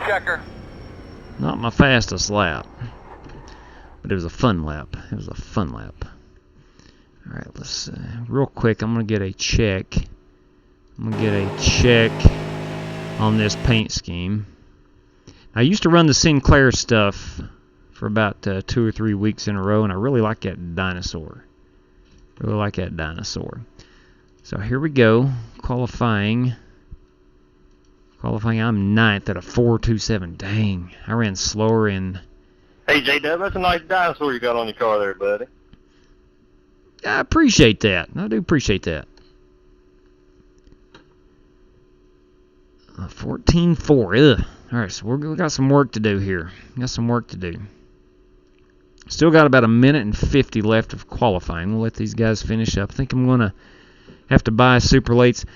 Checker. Not my fastest lap. But it was a fun lap. It was a fun lap. Alright, let's real quick, I'm going to get a check. I'm going to get a check on this paint scheme. I used to run the Sinclair stuff for about 2 or 3 weeks in a row, and I really like that dinosaur. Really like that dinosaur. So here we go. Qualifying, I'm 9th at a 4.27. Dang, I ran slower in. Hey, J-Dub, that's a nice dinosaur you got on your car there, buddy. I appreciate that. I do appreciate that. 14.4. Ugh. All right, so we got some work to do here. Got some work to do. Still got about 1:50 left of qualifying. We'll let these guys finish up. I think I'm going to have to buy super lates.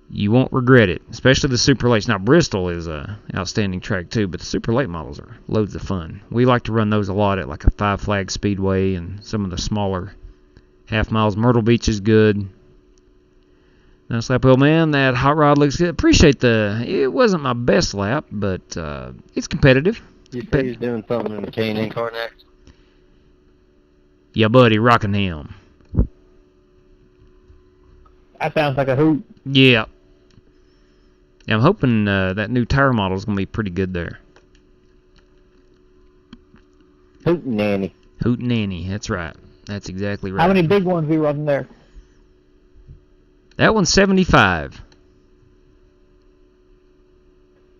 You won't regret it, especially the super lates. Now, Bristol is a outstanding track too, but the super late models are loads of fun. We like to run those a lot at like a 5 Flag Speedway and some of the smaller half miles. Myrtle Beach is good. Nice lap, well, man. That hot rod looks good. Appreciate it wasn't my best lap, but it's competitive. You say he's doing something in the K&N car next? Yeah, buddy, Rockingham. That sounds like a hoot. Yeah. Yeah, I'm hoping that new tire model is going to be pretty good there. Hootenanny. Hootenanny, that's right. That's exactly right. How many big ones we running there? That one's 75.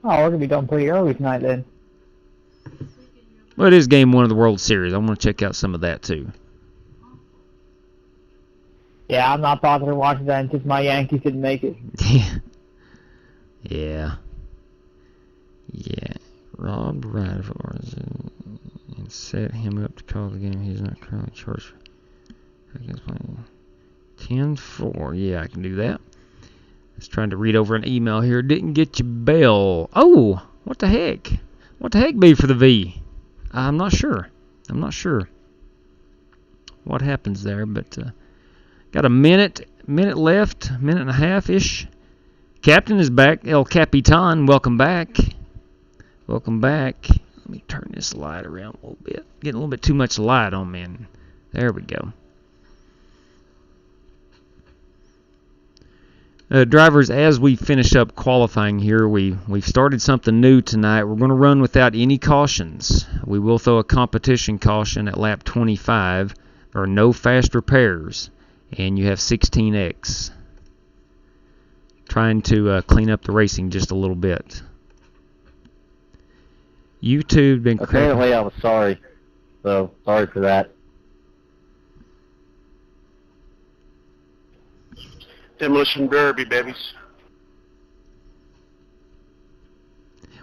Oh, we're going to be done pretty early tonight then. Well, it is Game 1 of the World Series. I want to check out some of that too. Yeah, I'm not bothering watching that since my Yankees didn't make it. Yeah. Robbed right of ours and set him up to call the game. He's not currently charged. 10-4. Yeah, I can do that. Just trying to read over an email here. Didn't get your bell. Oh, what the heck? What the heck be for the V? I'm not sure. What happens there, but got a minute left, minute and a half-ish. Captain is back. El Capitan, welcome back. Welcome back. Let me turn this light around a little bit. Getting a little bit too much light on me. There we go. Drivers, as we finish up qualifying here, we've started something new tonight. We're going to run without any cautions. We will throw a competition caution at lap 25. There are no fast repairs. and you have 16X. Trying to clean up the racing just a little bit. YouTube been Apparently I was sorry. So, sorry for that. Demolition Derby, babies.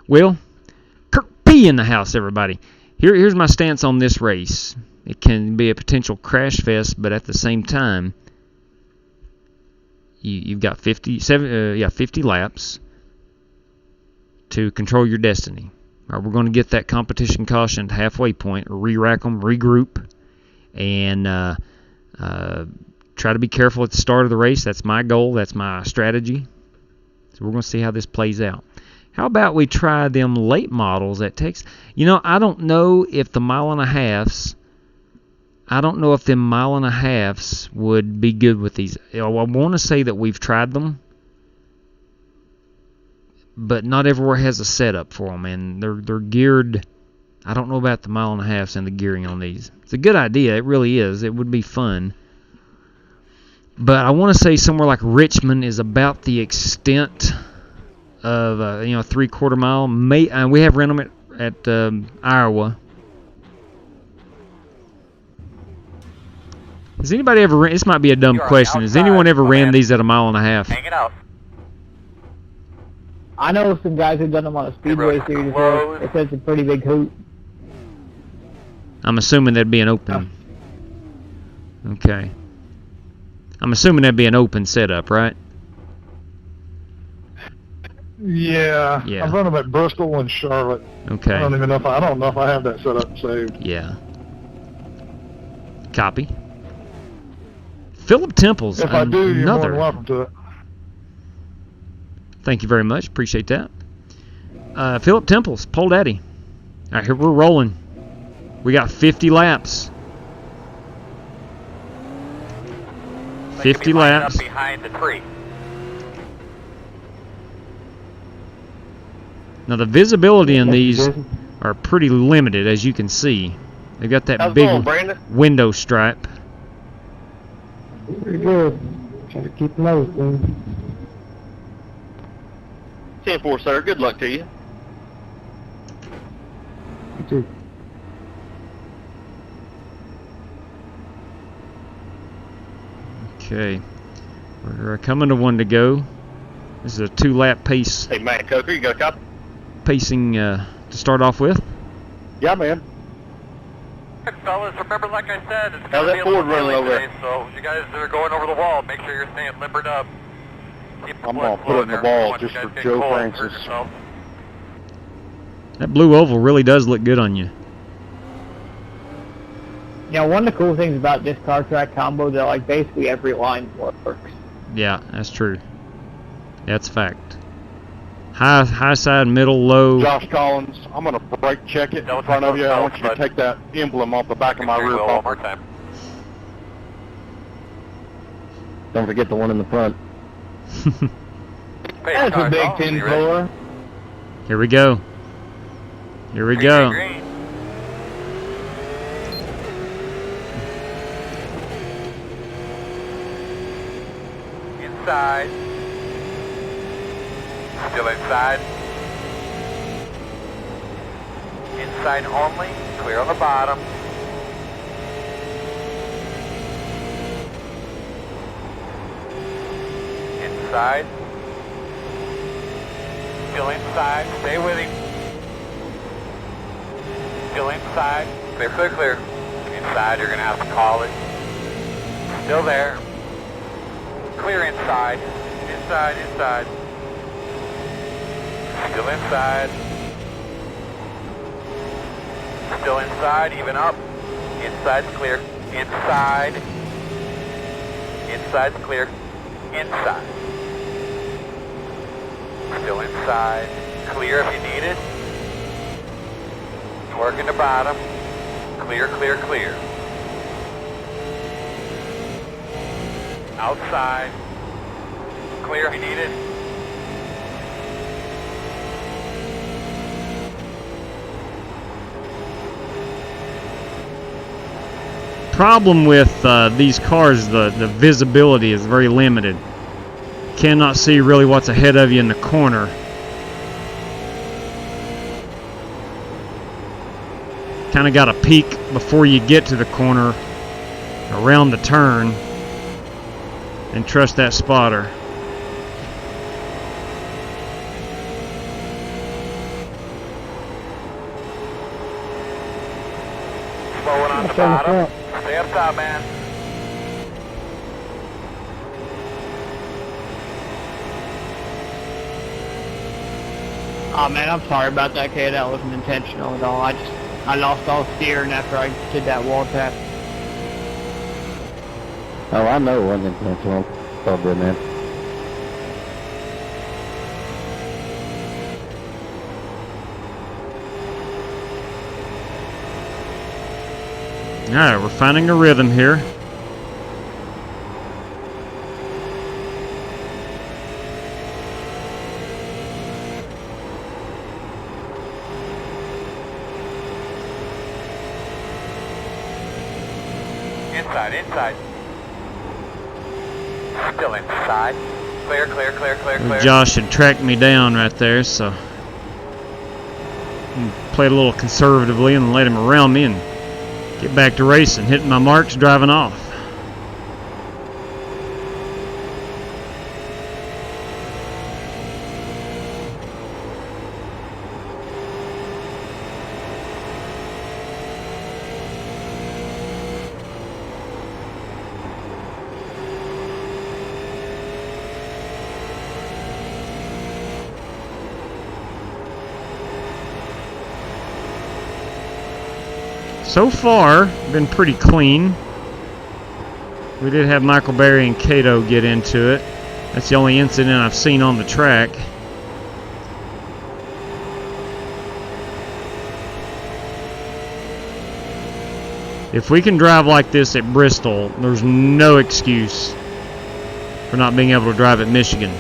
Well, Kirk P in the house, everybody. Here's my stance on this race. It can be a potential crash fest, but at the same time, you've got 50 laps to control your destiny. All right, we're going to get that competition caution halfway point, re-rack them, regroup, and try to be careful at the start of the race. That's my goal. That's my strategy. So we're going to see how this plays out. How about we try them late models that takes... I don't know if the mile and a halves... I don't know if them mile and a halves would be good with these. I want to say that we've tried them, but not everywhere has a setup for them, and they're geared. I don't know about the mile and a halves and the gearing on these. It's a good idea. It really is. It would be fun. But I want to say somewhere like Richmond is about the extent of a 3/4 mile. We have rented them at Iowa. Has anybody ever ran? This might be a dumb question. Has anyone ever ran these at a mile and a half? Hang it out. I know some guys who've done them on a speedway series. It says it's a pretty big hoot. I'm assuming that'd be an open. Okay. I'm assuming that'd be an open setup, right? Yeah. I've run them at Bristol and Charlotte. Okay. I don't know if I have that setup saved. Yeah. Copy. Philip Temples. If I do, you're more than welcome to it. Thank you very much. Appreciate that. Philip Temples, Pole Daddy. All right, here we're rolling. We got 50 laps. 50 laps. Up behind the tree. Now the visibility in these are pretty limited, as you can see. They've got that big window stripe. Pretty good. Try to keep them open. 10-4, sir. Good luck to you. You too. Okay. We're coming to one to go. This is a 2-lap pace. Hey, Matt Coker, you got a copy? Pacing to start off with. Yeah, man. Fellas, remember, like I said, it's How's that Ford running over today, so you guys that are going over the wall, make sure you're staying limbered up. I'm going to put it in the ball just for Joe Francis. That blue oval really does look good on you. One of the cool things about this car track combo is that like basically every line works. Yeah, that's true. That's a fact. High side, middle, low. Josh Collins, I'm going to brake check it in front of you. I want you to take that emblem off the back of my rear bumper. Don't forget the one in the front. That's a big 10-4. Here we go. Here we go. Inside. Still inside. Inside only. Clear on the bottom. Inside. Still inside. Stay with him. Still inside. Clear, clear, clear. Inside, you're going to have to call it. Still there. Clear inside. Inside, inside. Still inside. Still inside, even up. Inside's clear. Inside. Inside's clear. Inside. Still inside. Clear if you need it. Working the bottom. Clear, clear, clear. Outside. Clear if you need it. problem with these cars, the visibility is very limited. Cannot see really what's ahead of you in the corner. Kind of got to peek before you get to the corner, around the turn, and trust that spotter. Slowing on the bottom. Stay up top, man. Oh man, I'm sorry about that, kid. That wasn't intentional at all. I lost all steering after I did that wall tap. Oh, I know it wasn't intentional. Oh, good, man. Alright, we're finding a rhythm here. Inside. Still inside. Clear. Josh had tracked me down right there, so played a little conservatively and let him around me and get back to racing, hitting my marks, driving off. So far, been pretty clean. We did have Michael Berry and Cato get into it. That's the only incident I've seen on the track. If we can drive like this at Bristol, there's no excuse for not being able to drive at Michigan.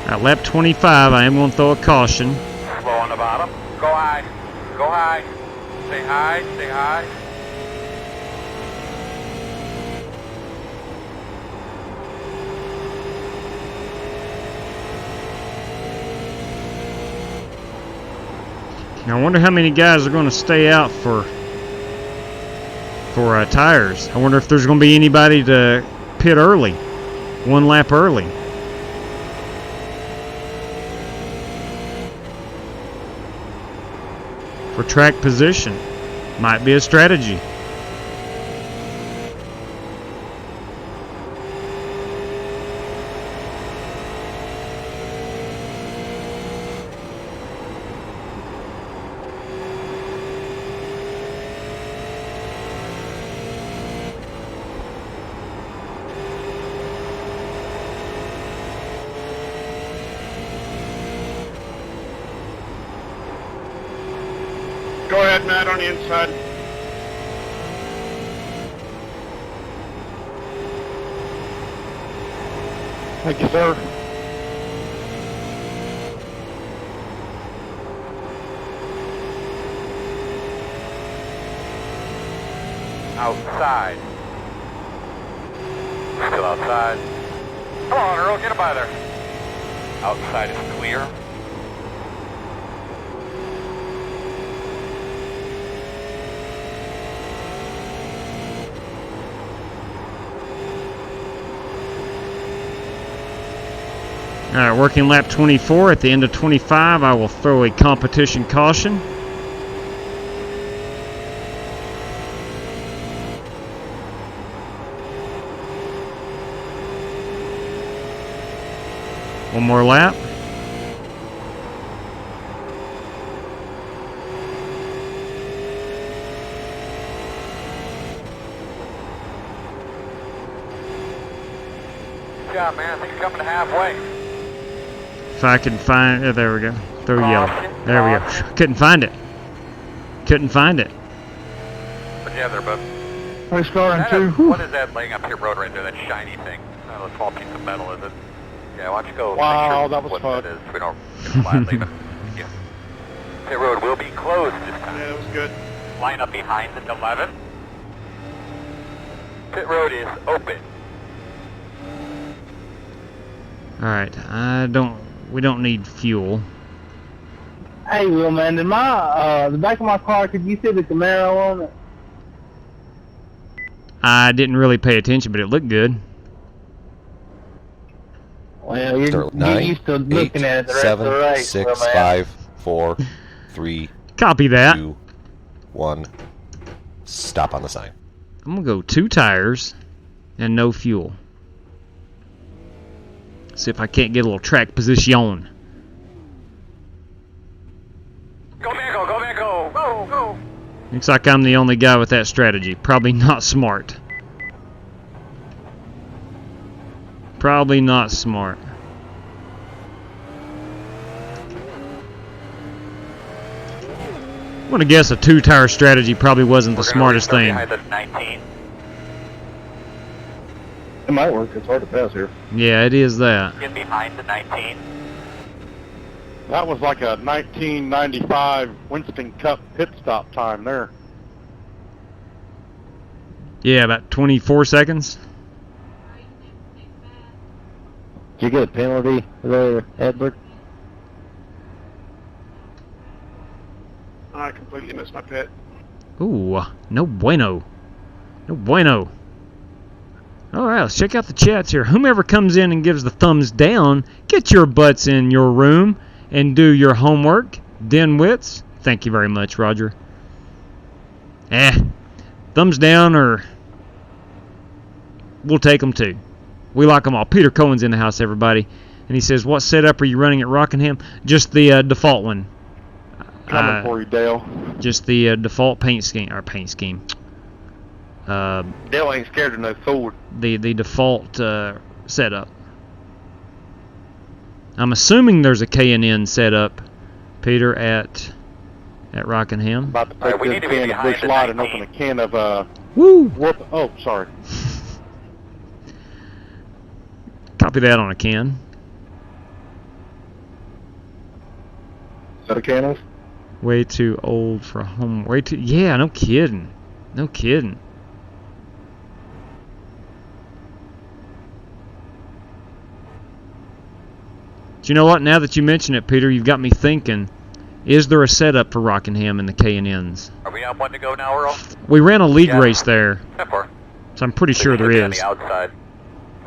At lap 25, I am going to throw a caution. Slow on the bottom. Go high. Stay high. Now I wonder how many guys are going to stay out for tires. I wonder if there's going to be anybody to pit early, one lap early. For track position. Might be a strategy. Go ahead, Matt, on the inside. Thank you, sir. Outside. Still outside. Come on, Earl, get him by there. Outside is clear. Alright, working lap 24. At the end of 25, I will throw a competition caution. One more lap. Good job, man. I think you're coming to halfway. If I can find... Oh, there we go. Throw yellow. There we go. Couldn't find it. Couldn't find it. But yeah, they're both. Race car in That two. is- what is that laying up your road right there? That shiny thing? Not a small piece of metal, is it? Yeah, why don't you go? Wow, make sure that was what fun. that is. We don't flat leave it. Yeah. Pit road will be closed this time. Yeah, it was good. Line up behind the 11. Pit road is open. Alright, we don't need fuel. Hey, Will, man, did the back of my car, could you see the Camaro on it? I didn't really pay attention, but it looked good. Well, you're Start get 9, used to 8, looking at it the rest of the 7, race, 6, Will, man. 5, 4, 3, Copy that. 2, 1. Stop on the sign. I'm gonna go 2 tires and no fuel. See if I can't get a little track position. Go, Mango, go, Mango! Go, go! Looks like I'm the only guy with that strategy. Probably not smart. Probably not smart. I'm gonna guess a 2-tire strategy probably wasn't the smartest thing. Behind the 19. It might work. It's hard to pass here. Yeah, it is that. Get behind the 19. That was like a 1995 Winston Cup pit stop time there. Yeah, about 24 seconds. Did you get a penalty there, Edward? I completely missed my pit. Ooh, no bueno. No bueno. Alright, let's check out the chats here. Whomever comes in and gives the thumbs down, get your butts in your room and do your homework. Denwits. Thank you very much, Roger. Thumbs down or we'll take them too. We like them all. Peter Cohen's in the house, everybody. And he says, what setup are you running at Rockingham? Just the default one. Coming for you, Dale. Just the default paint scheme. Dale ain't scared of no sword. The default setup. I'm assuming there's a K&N setup, Peter, at Rockingham. About to All right, take we this need to be can of behind Bush the Light and 19. open a can of Woo! whoop. Oh, sorry. Copy that on a can. Is that a can of? Way too old for home. Way too. Yeah, no kidding. No kidding. Do you know what? Now that you mention it, Peter, you've got me thinking. Is there a setup for Rockingham in the K&Ns? Are we on one to go now, Earl? We ran a league Yeah. race there, 10-4. so I'm pretty sure there On is. the outside.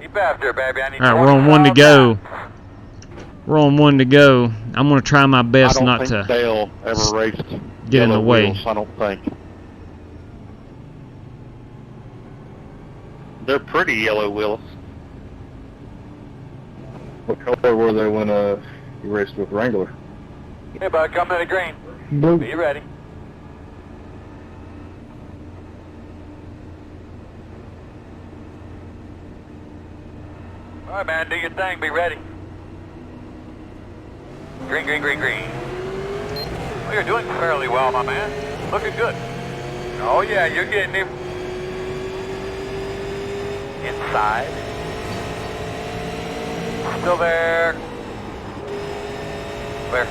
Keep after, baby. I need All right, we're on 1 to go. We're on 1 to go. I'm going to try my I best don't not think to Dale ever raced get in the yellow way. wheels, I don't think. They're pretty yellow wheels. What color were they when you raced with Wrangler? Hey, bud, come to the green. Blue. Be ready. All right, man, do your thing. Be ready. Green, green, green, green. Well, you're doing fairly well, my man. Looking good. Oh, yeah, you're getting him. Inside. Still there. Clear.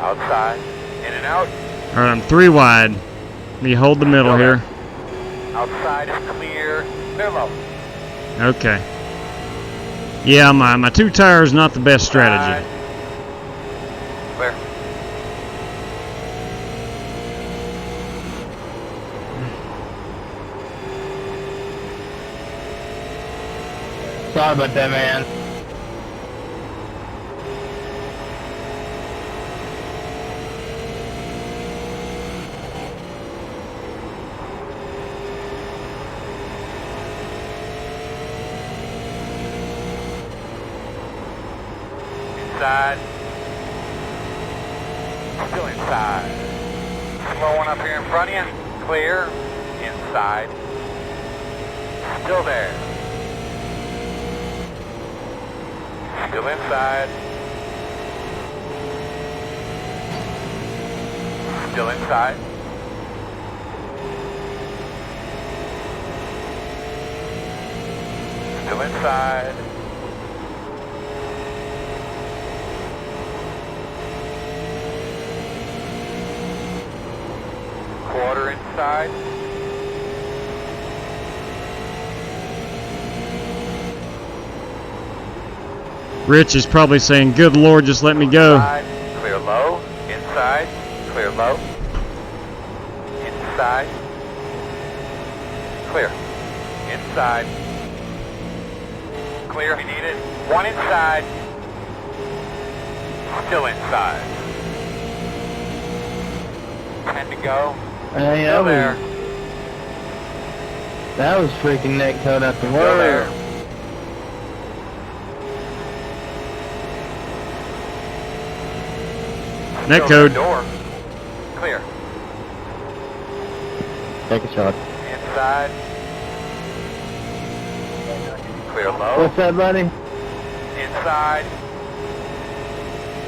Outside. In and out. All right, I'm 3 wide. You hold the middle here. Outside is clear. Clear low. Okay. Yeah, my 2 tires not the best strategy. Clear. Sorry about that, man. Inside. Still inside. Slow one up here in front of you. Clear. Inside. Still there. Still inside. Still inside. Still inside. Quarter inside. Rich is probably saying, "Good Lord, just let me go." Inside. Clear low. Inside. Clear low. Inside. Clear. Inside. Clear if you need it. One inside. Still inside. 10 to go. Hey, Still there. That was freaking neck towed out the Still there. world. Net Still code. Door. Clear. Take a shot. Inside. Clear low. What's that, buddy? Inside.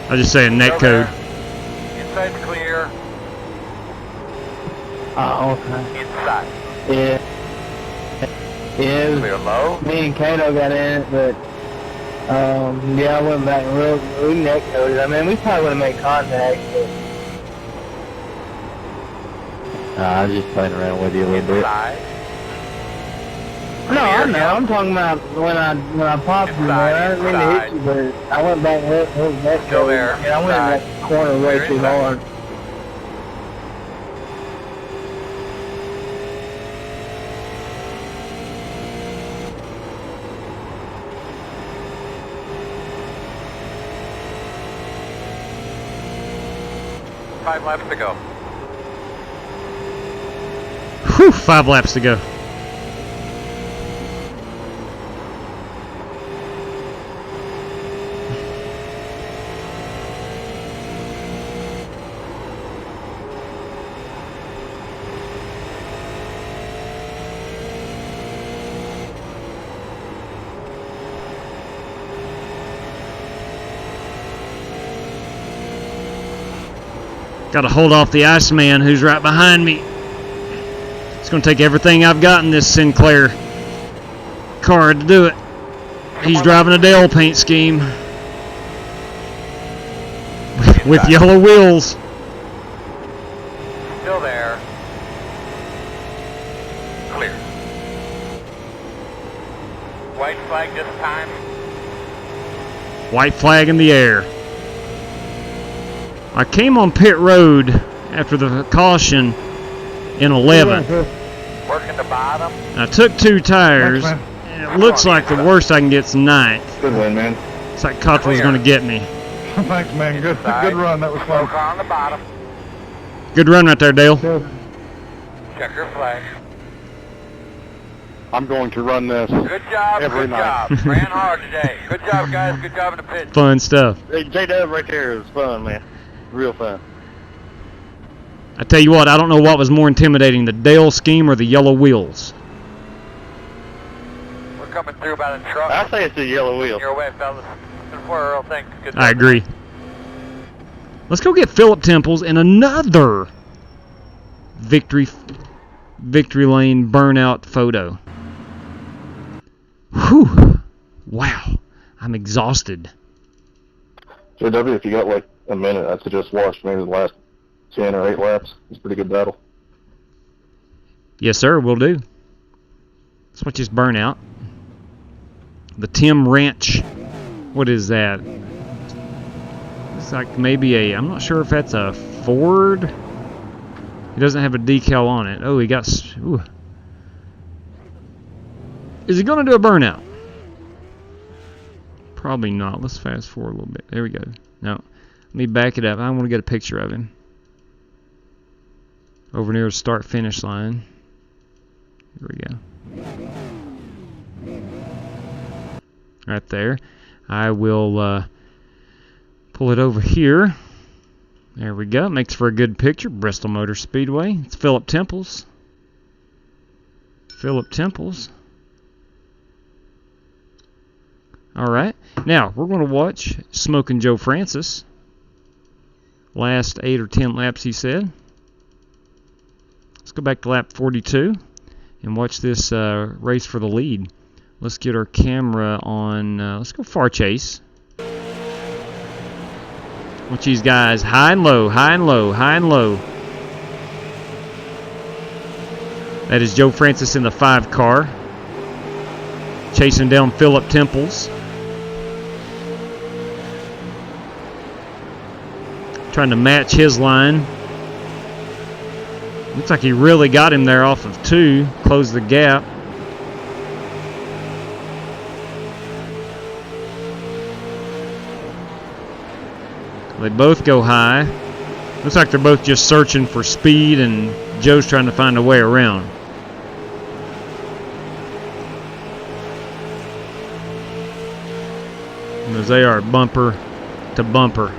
I just saying net Still code. there. Inside's clear. Oh, okay. Inside. Yeah. Yeah, it Clear was, low. me and Kato got in it, but, yeah, I went back and we neck coded. I mean, we probably would have made contact, but... I was just playing around with you a little bit. Inside. No, I know. I'm talking about when I popped you, man. I didn't mean to hit you, but I went back and hit neck Still coded. there. And I went in that corner way Clear too inside. hard. Five laps to go. Whew, 5 laps to go. Got to hold off the Iceman who's right behind me. It's going to take everything I've got in this Sinclair car to do it. He's driving a Dale paint scheme with yellow wheels. Still there. Clear. White flag this time. White flag in the air. I came on pit road after the caution in 11th. Working the bottom. I took 2 tires. And it looks like the worst I can get's 9th. Good win, man. It's like Cottrell's going to get me. Thanks, man. Good run. That was Slow fun. car on the bottom. Good run right there, Dale. Checker flag. I'm going to run this. Good job, Every good night. job. Ran hard today. Good job, guys. Good job in the pit. Fun stuff. Hey, J-Dub right there is fun, man. Real fun. I tell you what, I don't know what was more intimidating, the Dale scheme or the yellow wheels. We're coming through by the truck. I say it's the yellow wheel. Your way, fellas. Before Earl, thanks. Good I job. agree. Let's go get Philip Temples in another victory lane burnout photo. Whew. Wow. I'm exhausted. JW, if you got like a minute, I'd suggest watch maybe the last 10 or 8 laps. It's a pretty good battle. Yes, sir, will do. Let's watch this burnout. The Tim Ranch. What is that? It's like maybe I'm not sure if that's a Ford. He doesn't have a decal on it. Oh, he got... Ooh. Is he going to do a burnout? Probably not. Let's fast forward a little bit. There we go. No. Let me back it up. I want to get a picture of him. Over near the start-finish line. Here we go. Right there. I will pull it over here. There we go. Makes for a good picture. Bristol Motor Speedway. It's Philip Temples. Philip Temples. Alright. Now, we're going to watch Smoking Joe Francis. Last 8 or 10 laps, he said. Let's go back to lap 42 and watch this race for the lead. Let's get our camera on. Let's go far chase. Watch these guys. High and low, high and low, high and low. That is Joe Francis in the 5 car. Chasing down Philip Temples. Trying to match his line. Looks like he really got him there off of 2. Closed the gap. They both go high. Looks like they're both just searching for speed, and Joe's trying to find a way around. And as they are bumper to bumper.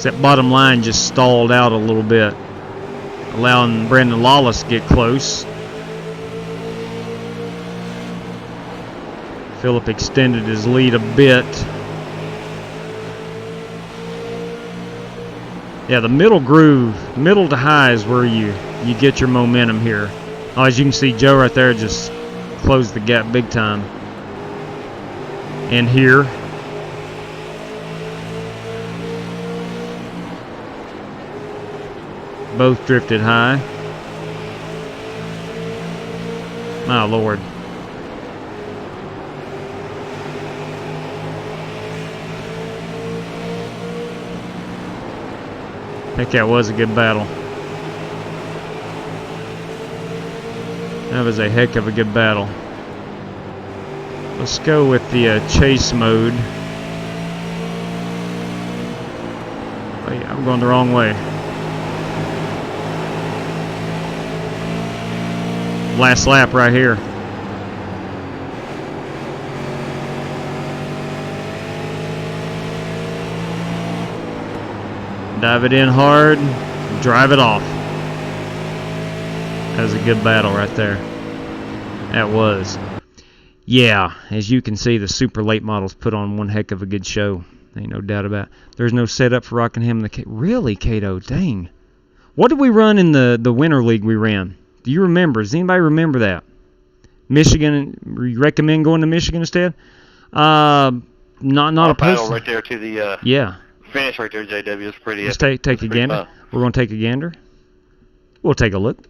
That bottom line just stalled out a little bit, allowing Brandon Lawless to get close. Philip extended his lead a bit. Yeah, the middle groove, middle to high is where you get your momentum here. Oh, as you can see, Joe right there just closed the gap big time. And here, both drifted high. My Lord. Heck, that was a good battle. That was a heck of a good battle. Let's go with the chase mode. Oh yeah, I'm going the wrong way. Last lap right here. Dive it in hard, drive it off. That was a good battle right there. That was. Yeah, as you can see, the super late models put on one heck of a good show. Ain't no doubt about it. There's no setup for Rockingham. Really, Cato? Dang. What did we run in the Winter League we ran? Do you remember? Does anybody remember that? Michigan, you recommend going to Michigan instead? Not a battle right there to the yeah. Finish right there, JW. It's pretty. Let's take a gander. We're going to take a gander. We'll take a look.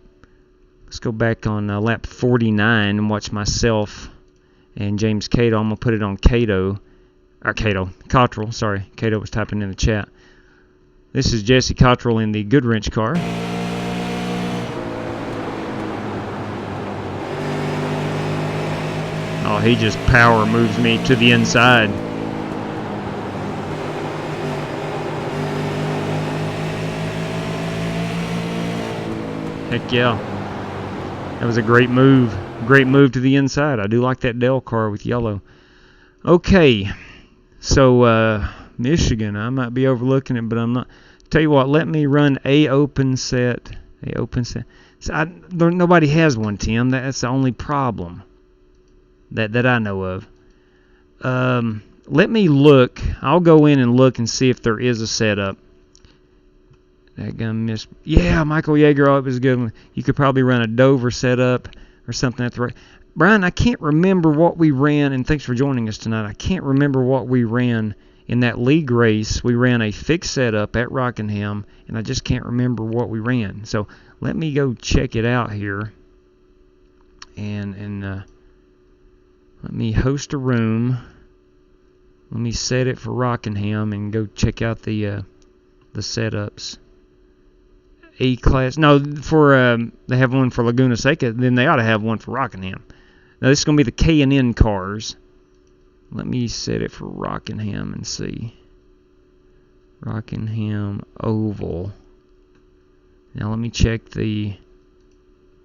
Let's go back on lap 49 and watch myself and James Cato. I'm going to put it on Cottrell. Sorry, Cato was typing in the chat. This is Jesse Cottrell in the Goodwrench car. Oh, he just power moves me to the inside. Heck yeah. That was a great move. Great move to the inside. I do like that Dell car with yellow. Okay. So, Michigan. I might be overlooking it, but I'm not. Tell you what, let me run a open set. So nobody has one, Tim. That's the only problem that I know of. Let me look. I'll go in and look and see if there is a setup. That gun missed. Yeah, Michael Yeager. Oh, it was a good one. You could probably run a Dover setup or something at the right. Brian, I can't remember what we ran, and thanks for joining us tonight. I can't remember what we ran in that league race. We ran a fixed setup at Rockingham, and I just can't remember what we ran. So let me go check it out here, and let me host a room. Let me set it for Rockingham and go check out the setups. A-class. No, for they have one for Laguna Seca. Then they ought to have one for Rockingham. Now this is going to be the K&N cars. Let me set it for Rockingham and see. Rockingham Oval. Now let me check the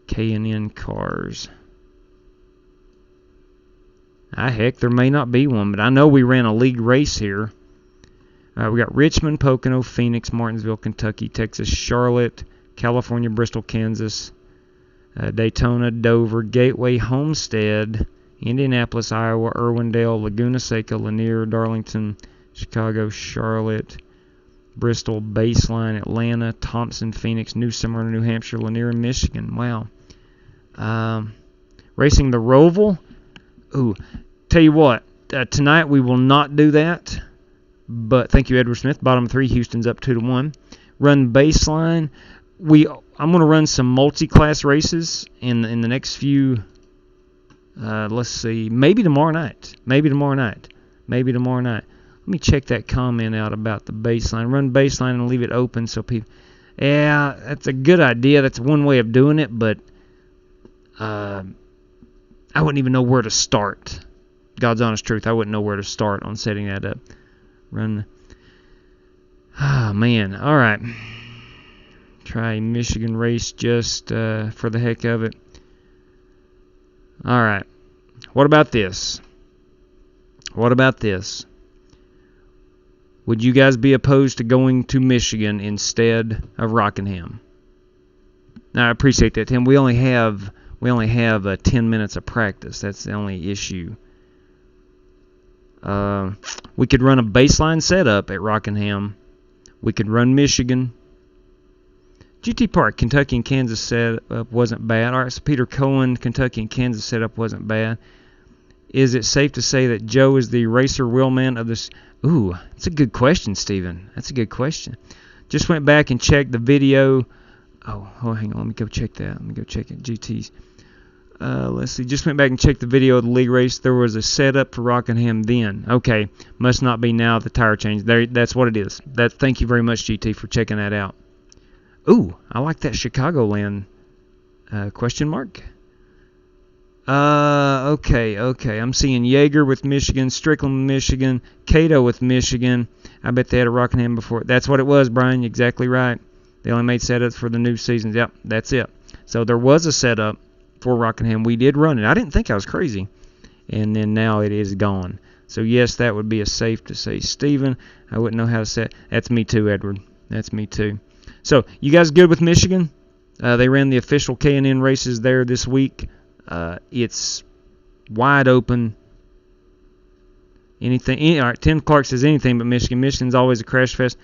K&N cars. Heck, there may not be one, but I know we ran a league race here. We got Richmond, Pocono, Phoenix, Martinsville, Kentucky, Texas, Charlotte, California, Bristol, Kansas, Daytona, Dover, Gateway, Homestead, Indianapolis, Iowa, Irwindale, Laguna Seca, Lanier, Darlington, Chicago, Charlotte, Bristol, Baseline, Atlanta, Thompson, Phoenix, New Smyrna, New Hampshire, Lanier, Michigan. Wow. Racing the Roval. Ooh, tell you what, tonight we will not do that. But thank you, Edward Smith. Bottom 3, Houston's up 2-1. Run Baseline. I'm going to run some multi-class races in the next few. Let's see, maybe tomorrow night. Maybe tomorrow night. Let me check that comment out about the Baseline. Run Baseline and leave it open so people. Yeah, that's a good idea. That's one way of doing it, but I wouldn't even know where to start. God's honest truth, I wouldn't know where to start on setting that up. Run. Oh, man. All right. Try Michigan race just for the heck of it. All right. What about this? Would you guys be opposed to going to Michigan instead of Rockingham? Now, I appreciate that, Tim. We only have 10 minutes of practice. That's the only issue. We could run a baseline setup at Rockingham. We could run Michigan. GT Park, Kentucky and Kansas setup wasn't bad. All right, so Peter Cohen, Kentucky and Kansas setup wasn't bad. Is it safe to say that Joe is the racer wheelman of this? Ooh, that's a good question, Steven. That's a good question. Just went back and checked the video. Oh, hang on. Let me go check that. Let me go check it. GT's. Let's see. Just went back and checked the video of the league race. There was a setup for Rockingham then. Okay. Must not be now the tire change. That's what it is. Thank you very much, GT, for checking that out. Ooh, I like that Chicagoland question mark. Okay. I'm seeing Yeager with Michigan, Strickland with Michigan, Cato with Michigan. I bet they had a Rockingham before. That's what it was, Brian. Exactly right. They only made setups for the new seasons. Yep, that's it. So there was a setup for Rockingham. We did run it. I didn't think I was crazy. And then now it is gone. So, yes, that would be a safe to say. Steven, I wouldn't know how to set. That's me too, Edward. That's me too. So, you guys good with Michigan? They ran the official K&N races there this week. It's wide open. All right, Tim Clark says anything but Michigan. Michigan's always a crash fest.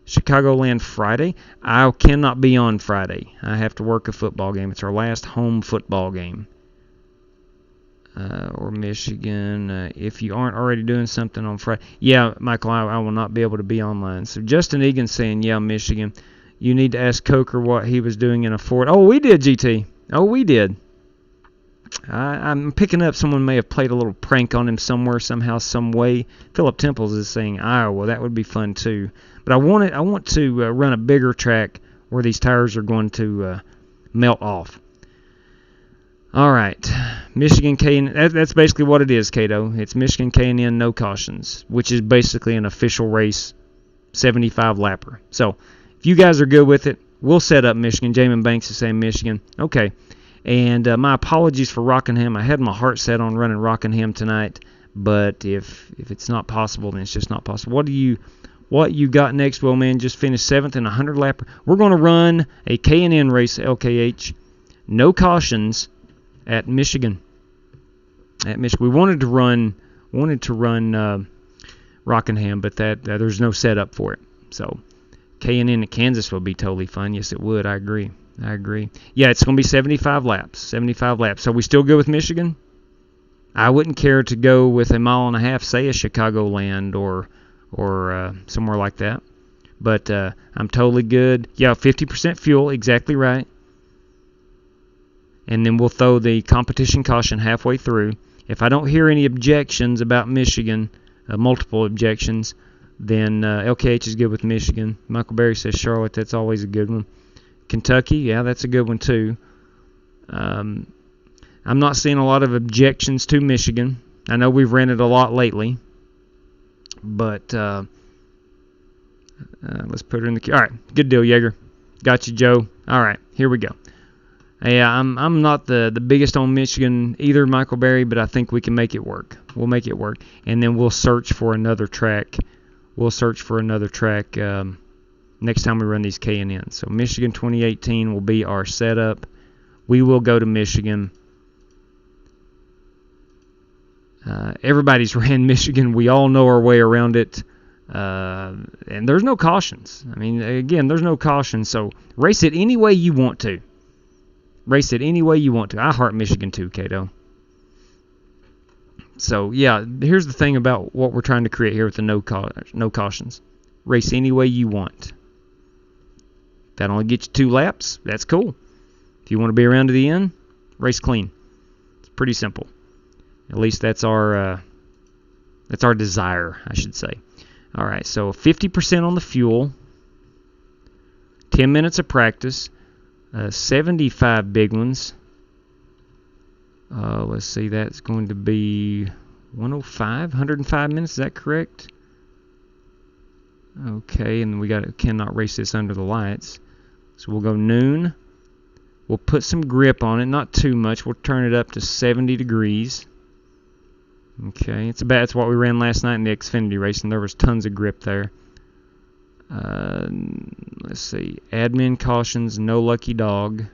Chicagoland Friday. I cannot be on Friday. I have to work a football game. It's our last home football game. Or Michigan. If you aren't already doing something on Friday. Yeah, Michael, I will not be able to be online. So Justin Egan's saying, yeah, Michigan. You need to ask Coker what he was doing in a Ford. Oh, we did, GT. Oh, we did. I'm picking up someone may have played a little prank on him somewhere, somehow, some way. Philip Temples is saying Iowa. That would be fun, too. But I want to run a bigger track where these tires are going to melt off. All right. Michigan K&N. That's basically what it is, Cato. It's Michigan K&N, no cautions, which is basically an official race 75-lapper. So if you guys are good with it, we'll set up Michigan. Jamin Banks is saying Michigan. Okay. And my apologies for Rockingham. I had my heart set on running Rockingham tonight, but if it's not possible, then it's just not possible. What you got next, well, man? Just finished 7th in a 100-lapper. We're going to run a K&N race, LKH, no cautions at Michigan. We wanted to run Rockingham, but there's no setup for it. So K&N at Kansas would be totally fun. Yes, it would. I agree. Yeah, it's going to be 75 laps. So we still good with Michigan? I wouldn't care to go with a mile and a half, say a Chicagoland or somewhere like that. But I'm totally good. Yeah, 50% fuel, exactly right. And then we'll throw the competition caution halfway through. If I don't hear any objections about Michigan, multiple objections, then LKH is good with Michigan. Michael Berry says Charlotte. That's always a good one. Kentucky, yeah, that's a good one too. I'm not seeing a lot of objections to Michigan. I know we've ran it a lot lately, but let's put her in the queue. All right, good deal, Yeager. Got you, Joe. All right, here we go. Yeah, I'm not the biggest on Michigan either, Michael Berry, but I think we can make it work. We'll make it work, and then we'll search for another track. Next time we run these K&N. So Michigan 2018 will be our setup. We will go to Michigan. Everybody's ran Michigan. We all know our way around it. And there's no cautions. I mean, again, there's no cautions. So race it any way you want to. Race it any way you want to. I heart Michigan too, Cato. So, yeah, here's the thing about what we're trying to create here with the no cautions. Race any way you want. If that only gets you 2 laps, that's cool. If you want to be around to the end, race clean. It's pretty simple. At least that's our desire, I should say. All right, so 50% on the fuel, 10 minutes of practice, 75 big ones. Let's see, that's going to be 105 minutes. Is that correct? Okay, and we cannot race this under the lights. So we'll go noon. We'll put some grip on it, not too much. We'll turn it up to 70 degrees. Okay, it's what we ran last night in the Xfinity race, and there was tons of grip there. Let's see, admin cautions, no lucky dog.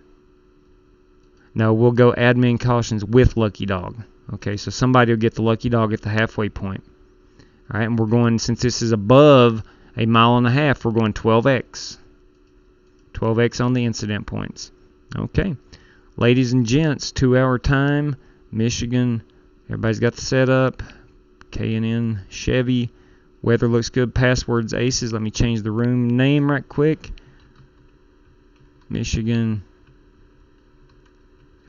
No, we'll go admin cautions with lucky dog. Okay, so somebody will get the lucky dog at the halfway point. All right, and we're going, since this is above a mile and a half, we're going 12x. 12x on the incident points. Okay, ladies and gents, 2-hour time, Michigan. Everybody's got the setup. K&N Chevy. Weather looks good. Passwords aces. Let me change the room name right quick. Michigan.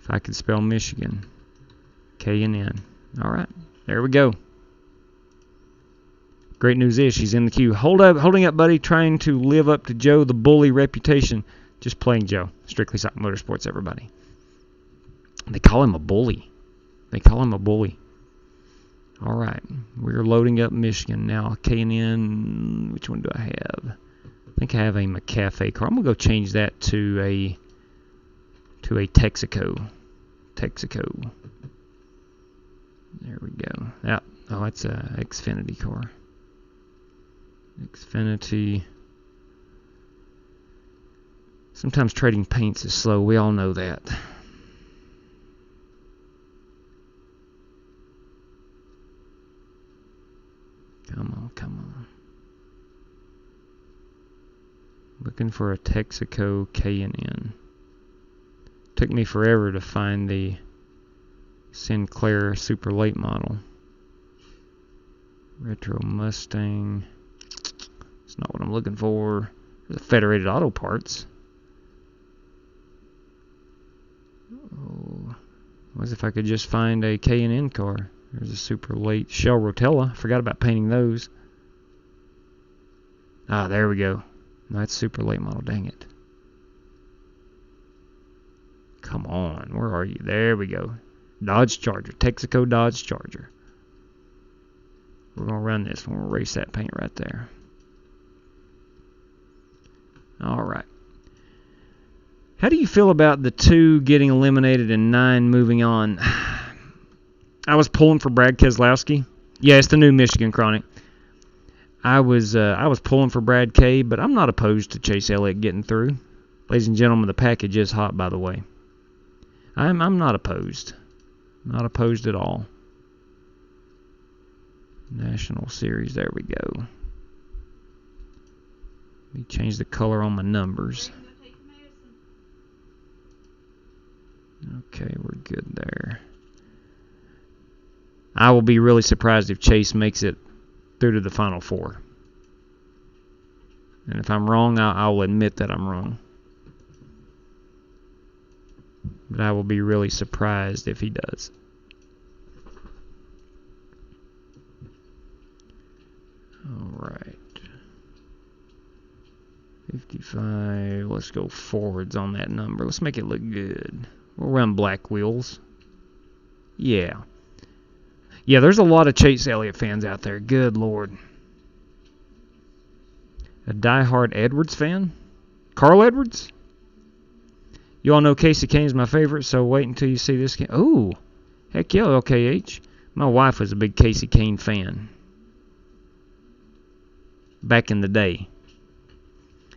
If I could spell Michigan. K&N. All right. There we go. Great news is she's in the queue. Holding up, buddy. Trying to live up to Joe the Bully reputation. Just playing Joe. Strictly Cycle Motorsports, everybody. They call him a bully. All right, we're loading up Michigan now. K&N, which one do I have? I think I have a McCafe car. I'm gonna go change that to a Texaco. There we go. Yeah. Oh, that's a Xfinity car. Xfinity. Sometimes trading paints is slow. We all know that. Come on. Looking for a Texaco K&N. Took me forever to find the Sinclair Super Late model. Retro Mustang. It's not what I'm looking for. There's a Federated Auto Parts. Oh, what if I could just find a K&N car? There's a Super Late Shell Rotella. Forgot about painting those. Ah, there we go. No, that's Super Late model. Dang it. Come on. Where are you? There we go. Dodge Charger. Texaco Dodge Charger. We're going to run this one. We'll race that paint right there. All right. How do you feel about the 2 getting eliminated and 9 moving on? I was pulling for Brad Keselowski. Yeah, it's the new Michigan Chronic. I was pulling for Brad K, but I'm not opposed to Chase Elliott getting through. Ladies and gentlemen, the package is hot, by the way. I'm not opposed. Not opposed at all. National Series, there we go. Let me change the color on my numbers. Okay, we're good there. I will be really surprised if Chase makes it through to the Final 4. And if I'm wrong, I'll admit that I'm wrong. But I will be really surprised if he does. Alright. 55. Let's go forwards on that number. Let's make it look good. We'll run black wheels. Yeah. Yeah, there's a lot of Chase Elliott fans out there. Good Lord. A diehard Edwards fan? Carl Edwards? You all know Casey Kane's my favorite, so wait until you see this game. Ooh, heck yeah, LKH. My wife was a big Casey Kane fan back in the day.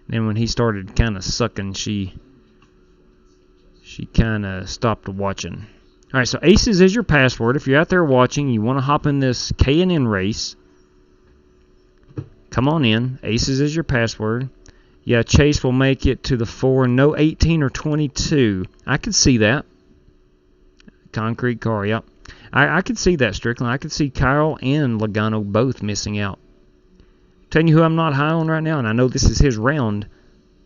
Then when he started kind of sucking, she kind of stopped watching. All right, so Aces is your password. If you're out there watching, you want to hop in this K&N race, come on in. Aces is your password. Yeah, Chase will make it to the 4. No 18 or 22. I could see that. Concrete car, yep. I could see that, Strickland. I could see Kyle and Logano both missing out. Telling you who I'm not high on right now, and I know this is his round,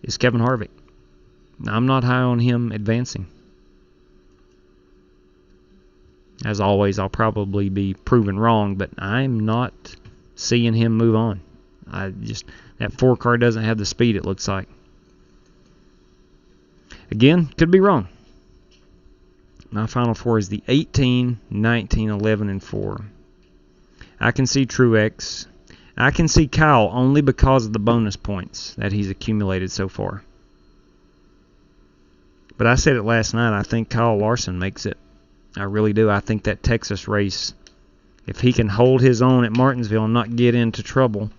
is Kevin Harvick. I'm not high on him advancing. As always, I'll probably be proven wrong, but I'm not seeing him move on. That 4 car doesn't have the speed, it looks like. Again, could be wrong. My final 4 is the 18, 19, 11, and 4. I can see Truex. I can see Kyle only because of the bonus points that he's accumulated so far. But I said it last night, I think Kyle Larson makes it. I really do. I think that Texas race, if he can hold his own at Martinsville and not get into trouble.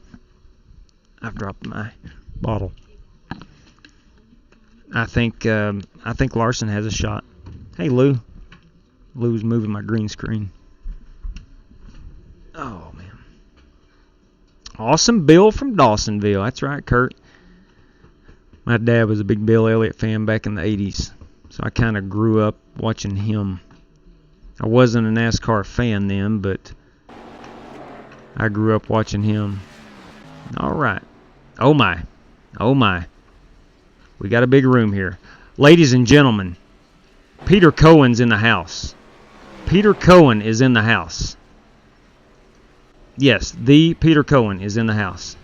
I've dropped my bottle. I think Larson has a shot. Hey, Lou. Lou's moving my green screen. Oh, man. Awesome Bill from Dawsonville. That's right, Kurt. My dad was a big Bill Elliott fan back in the 80s, so I kind of grew up watching him. I wasn't a NASCAR fan then, but I grew up watching him. All right. Oh, my. Oh, my. We got a big room here. Ladies and gentlemen, Peter Cohen's in the house. Peter Cohen is in the house. Yes, the Peter Cohen is in the house.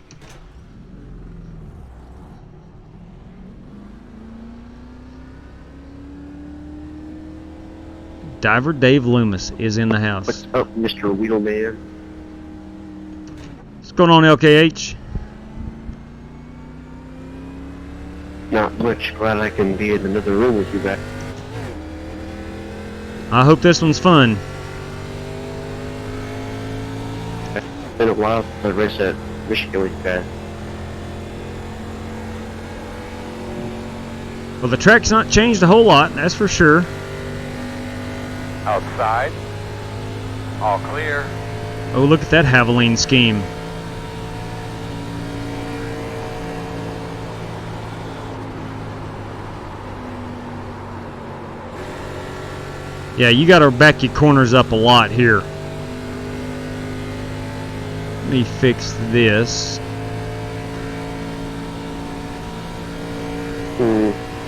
Diver Dave Loomis is in the house. What's up, Mr. Wheelman? What's going on, LKH? Not much. Glad I can be in another room with you guys. I hope this one's fun. It's been a while since I raced at Michigan with you guys. Well, the track's not changed a whole lot, that's for sure. Outside. All clear. Oh, look at that Havoline scheme. Yeah, you got to back your corners up a lot here. Let me fix this.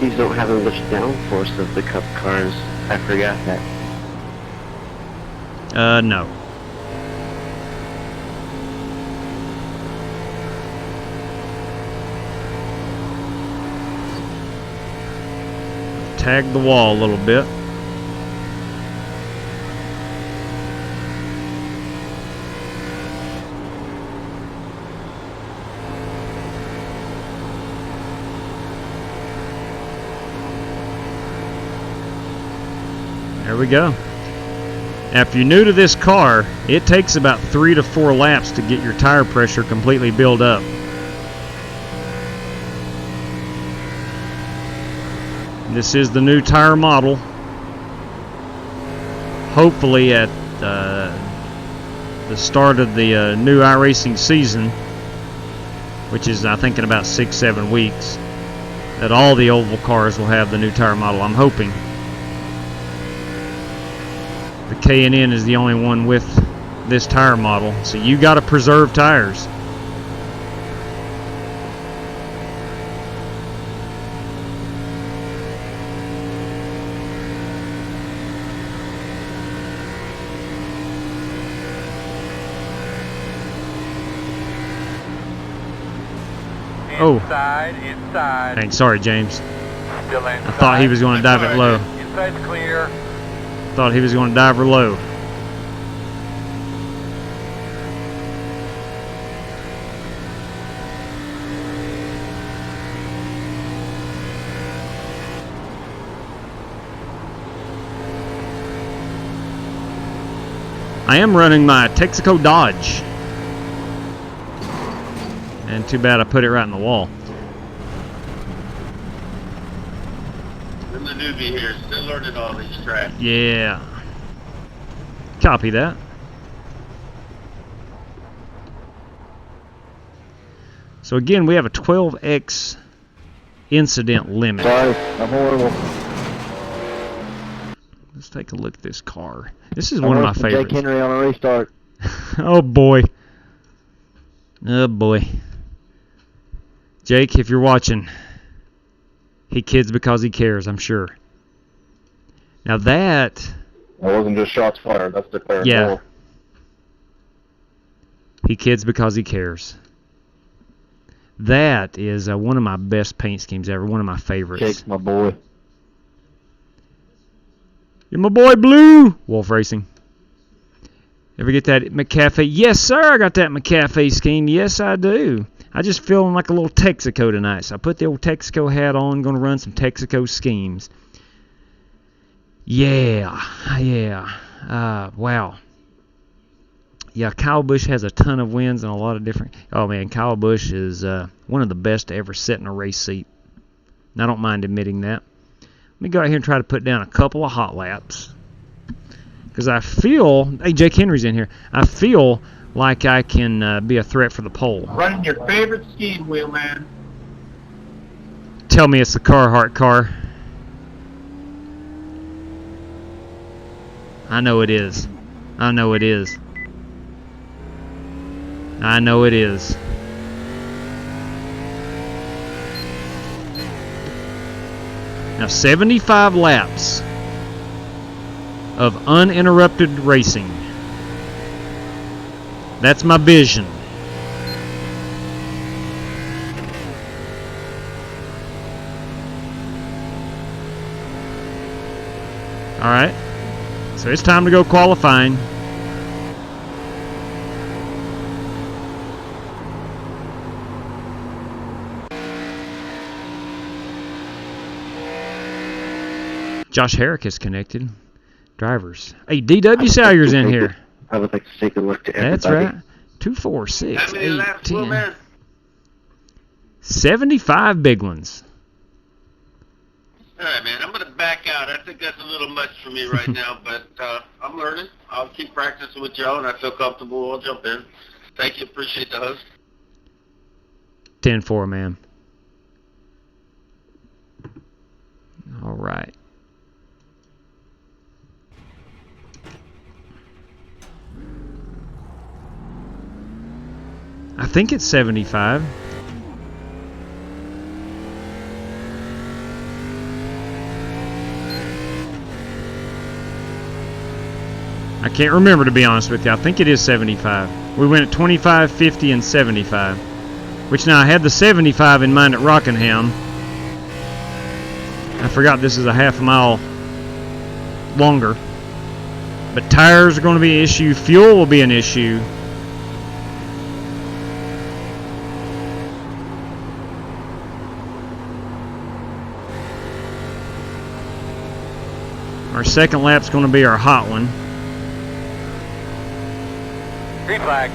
These don't have much downforce of the Cup cars. I forgot that. No. Tag the wall a little bit. There we go. Now, if you're new to this car, it takes about 3 to 4 laps to get your tire pressure completely built up. This is the new tire model. Hopefully at the start of the new iRacing season, which is I think in about 6-7 weeks, that all the oval cars will have the new tire model. I'm hoping. The K&N is the only one with this tire model, so you got to preserve tires. Inside. Thanks, sorry, James. Still inside. I thought he was going to dive it low. Inside's clear. Thought he was going to dive her low. I am running my Texaco Dodge. And too bad I put it right in the wall. I'm the newbie here, still learning all these tracks. Yeah. Copy that. So again, we have a 12x incident limit. Sorry, I'm horrible. Let's take a look at this car. This is one of my favorites. Jake Henry on a restart. Oh boy. Oh boy. Jake, if you're watching, he kids because he cares, I'm sure. Now that... It wasn't just shots fired, that's declared yeah. war. He kids because he cares. That is one of my best paint schemes ever, one of my favorites. Jake's my boy. You're my boy, Blue! Wolf Racing. Ever get that McCafe? Yes, sir, I got that McCafe scheme. Yes, I do. I just feeling like a little Texaco tonight, so I put the old Texaco hat on. Going to run some Texaco schemes. Yeah. Wow. Yeah, Kyle Busch has a ton of wins and a lot of different... Oh, man, Kyle Busch is one of the best to ever sit in a race seat. And I don't mind admitting that. Let me go out here and try to put down a couple of hot laps. Because I feel... Hey, Jake Henry's in here. I feel like I can be a threat for the pole. Running your favorite scheme, Wheelman. Tell me it's the Carhartt car. I know it is. I know it is. I know it is. Now 75 laps of uninterrupted racing. That's my vision. Alright. So it's time to go qualifying. Josh Herrick is connected. Drivers. Hey, DW Salyer's in here. I would like to take a look to everybody. That's right. 2, 4, 6, How many 8, laps, 10. Wheelman? 75 big ones. All right, man. I'm going to back out. I think that's a little much for me right now, but I'm learning. I'll keep practicing with y'all, and I feel comfortable. I'll jump in. Thank you. Appreciate the host. 10-4, man. All right. I think it's 75. I can't remember, to be honest with you. I think it is 75. We went at 25, 50, and 75. Which now I had the 75 in mind at Rockingham. I forgot this is a half mile longer. But tires are going to be an issue. Fuel will be an issue. Our second lap's going to be our hot one. Green flag.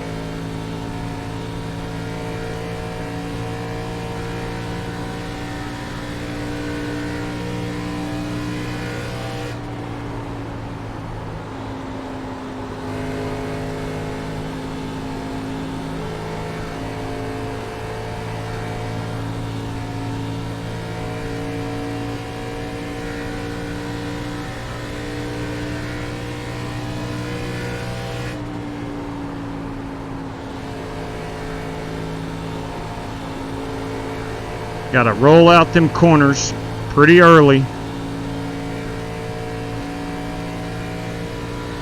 Got to roll out them corners pretty early.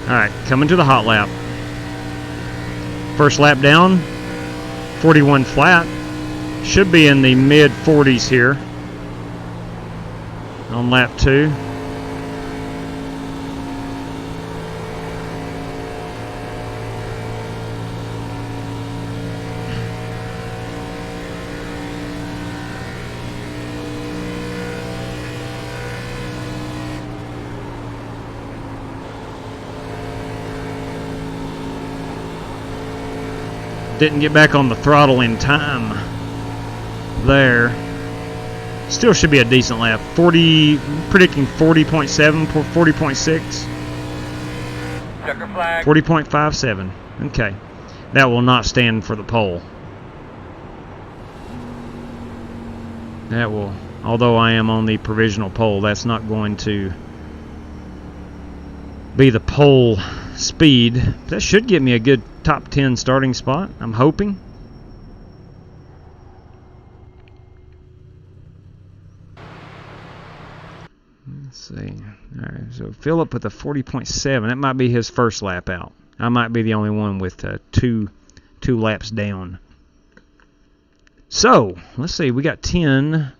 Alright, coming to the hot lap. First lap down, 41 flat. Should be in the mid 40s here on lap 2. Didn't get back on the throttle in time there. Still should be a decent lap. 40, predicting 40.7, 40.6. Checker flag. 40.57. Okay. That will not stand for the pole. That will, although I am on the provisional pole, that's not going to be the pole speed. That should get me a good top 10 starting spot, I'm hoping. Let's see. Alright, so Philip with a 40.7. That might be his first lap out. I might be the only one with two laps down. So, let's see. We got 10,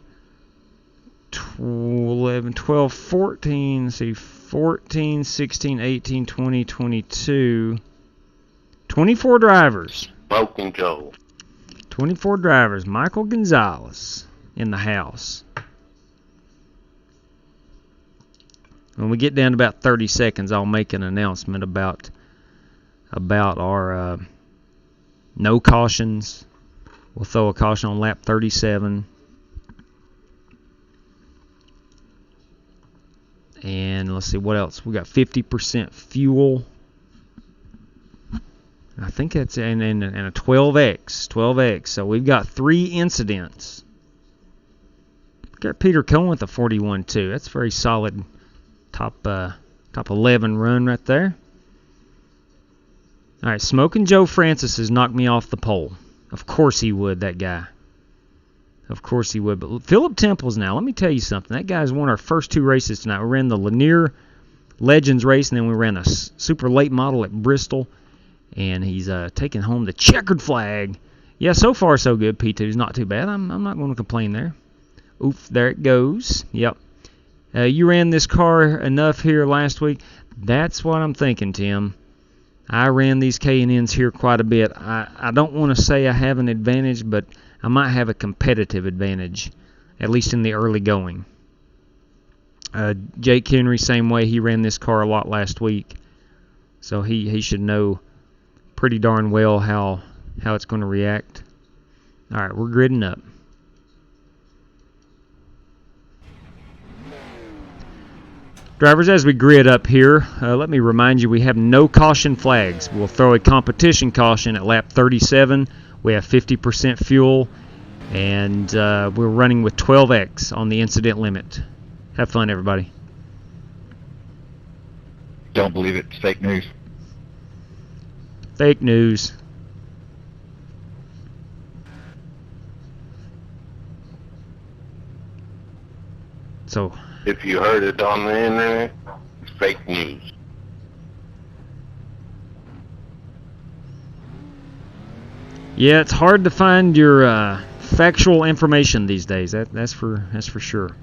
11, 12, 14. Let's see. 14, 16, 18, 20, 22. 24 drivers. Smoking Joe. 24 drivers. Michael Gonzalez in the house. When we get down to about 30 seconds, I'll make an announcement about our no cautions. We'll throw a caution on lap 37. And let's see what else. We got 50% fuel. I think that's and a 12X. So we've got 3 incidents. Got Peter Cohen with a 41.2. That's very solid. Top 11 run right there. All right, Smoking Joe Francis has knocked me off the pole. Of course he would, that guy. Of course he would. But Philip Temples now, let me tell you something. That guy's won our first 2 races tonight. We ran the Lanier Legends race, and then we ran a super late model at Bristol. And he's taking home the checkered flag. Yeah, so far so good. P2's not too bad. I'm not going to complain there. Oof, there it goes. Yep. You ran this car enough here last week. That's what I'm thinking, Tim. I ran these K&Ns here quite a bit. I don't want to say I have an advantage, but I might have a competitive advantage, at least in the early going. Jake Henry, same way. He ran this car a lot last week, so he should know pretty darn well how it's going to react. All right, we're gridding up. Drivers, as we grid up here, let me remind you we have no caution flags. We'll throw a competition caution at lap 37. We have 50% fuel, and we're running with 12X on the incident limit. Have fun, everybody. Don't believe it. It's fake news. Fake news. So, If you heard it on the internet, it's fake news. yeah, it's hard to find your factual information these days. That's for sure.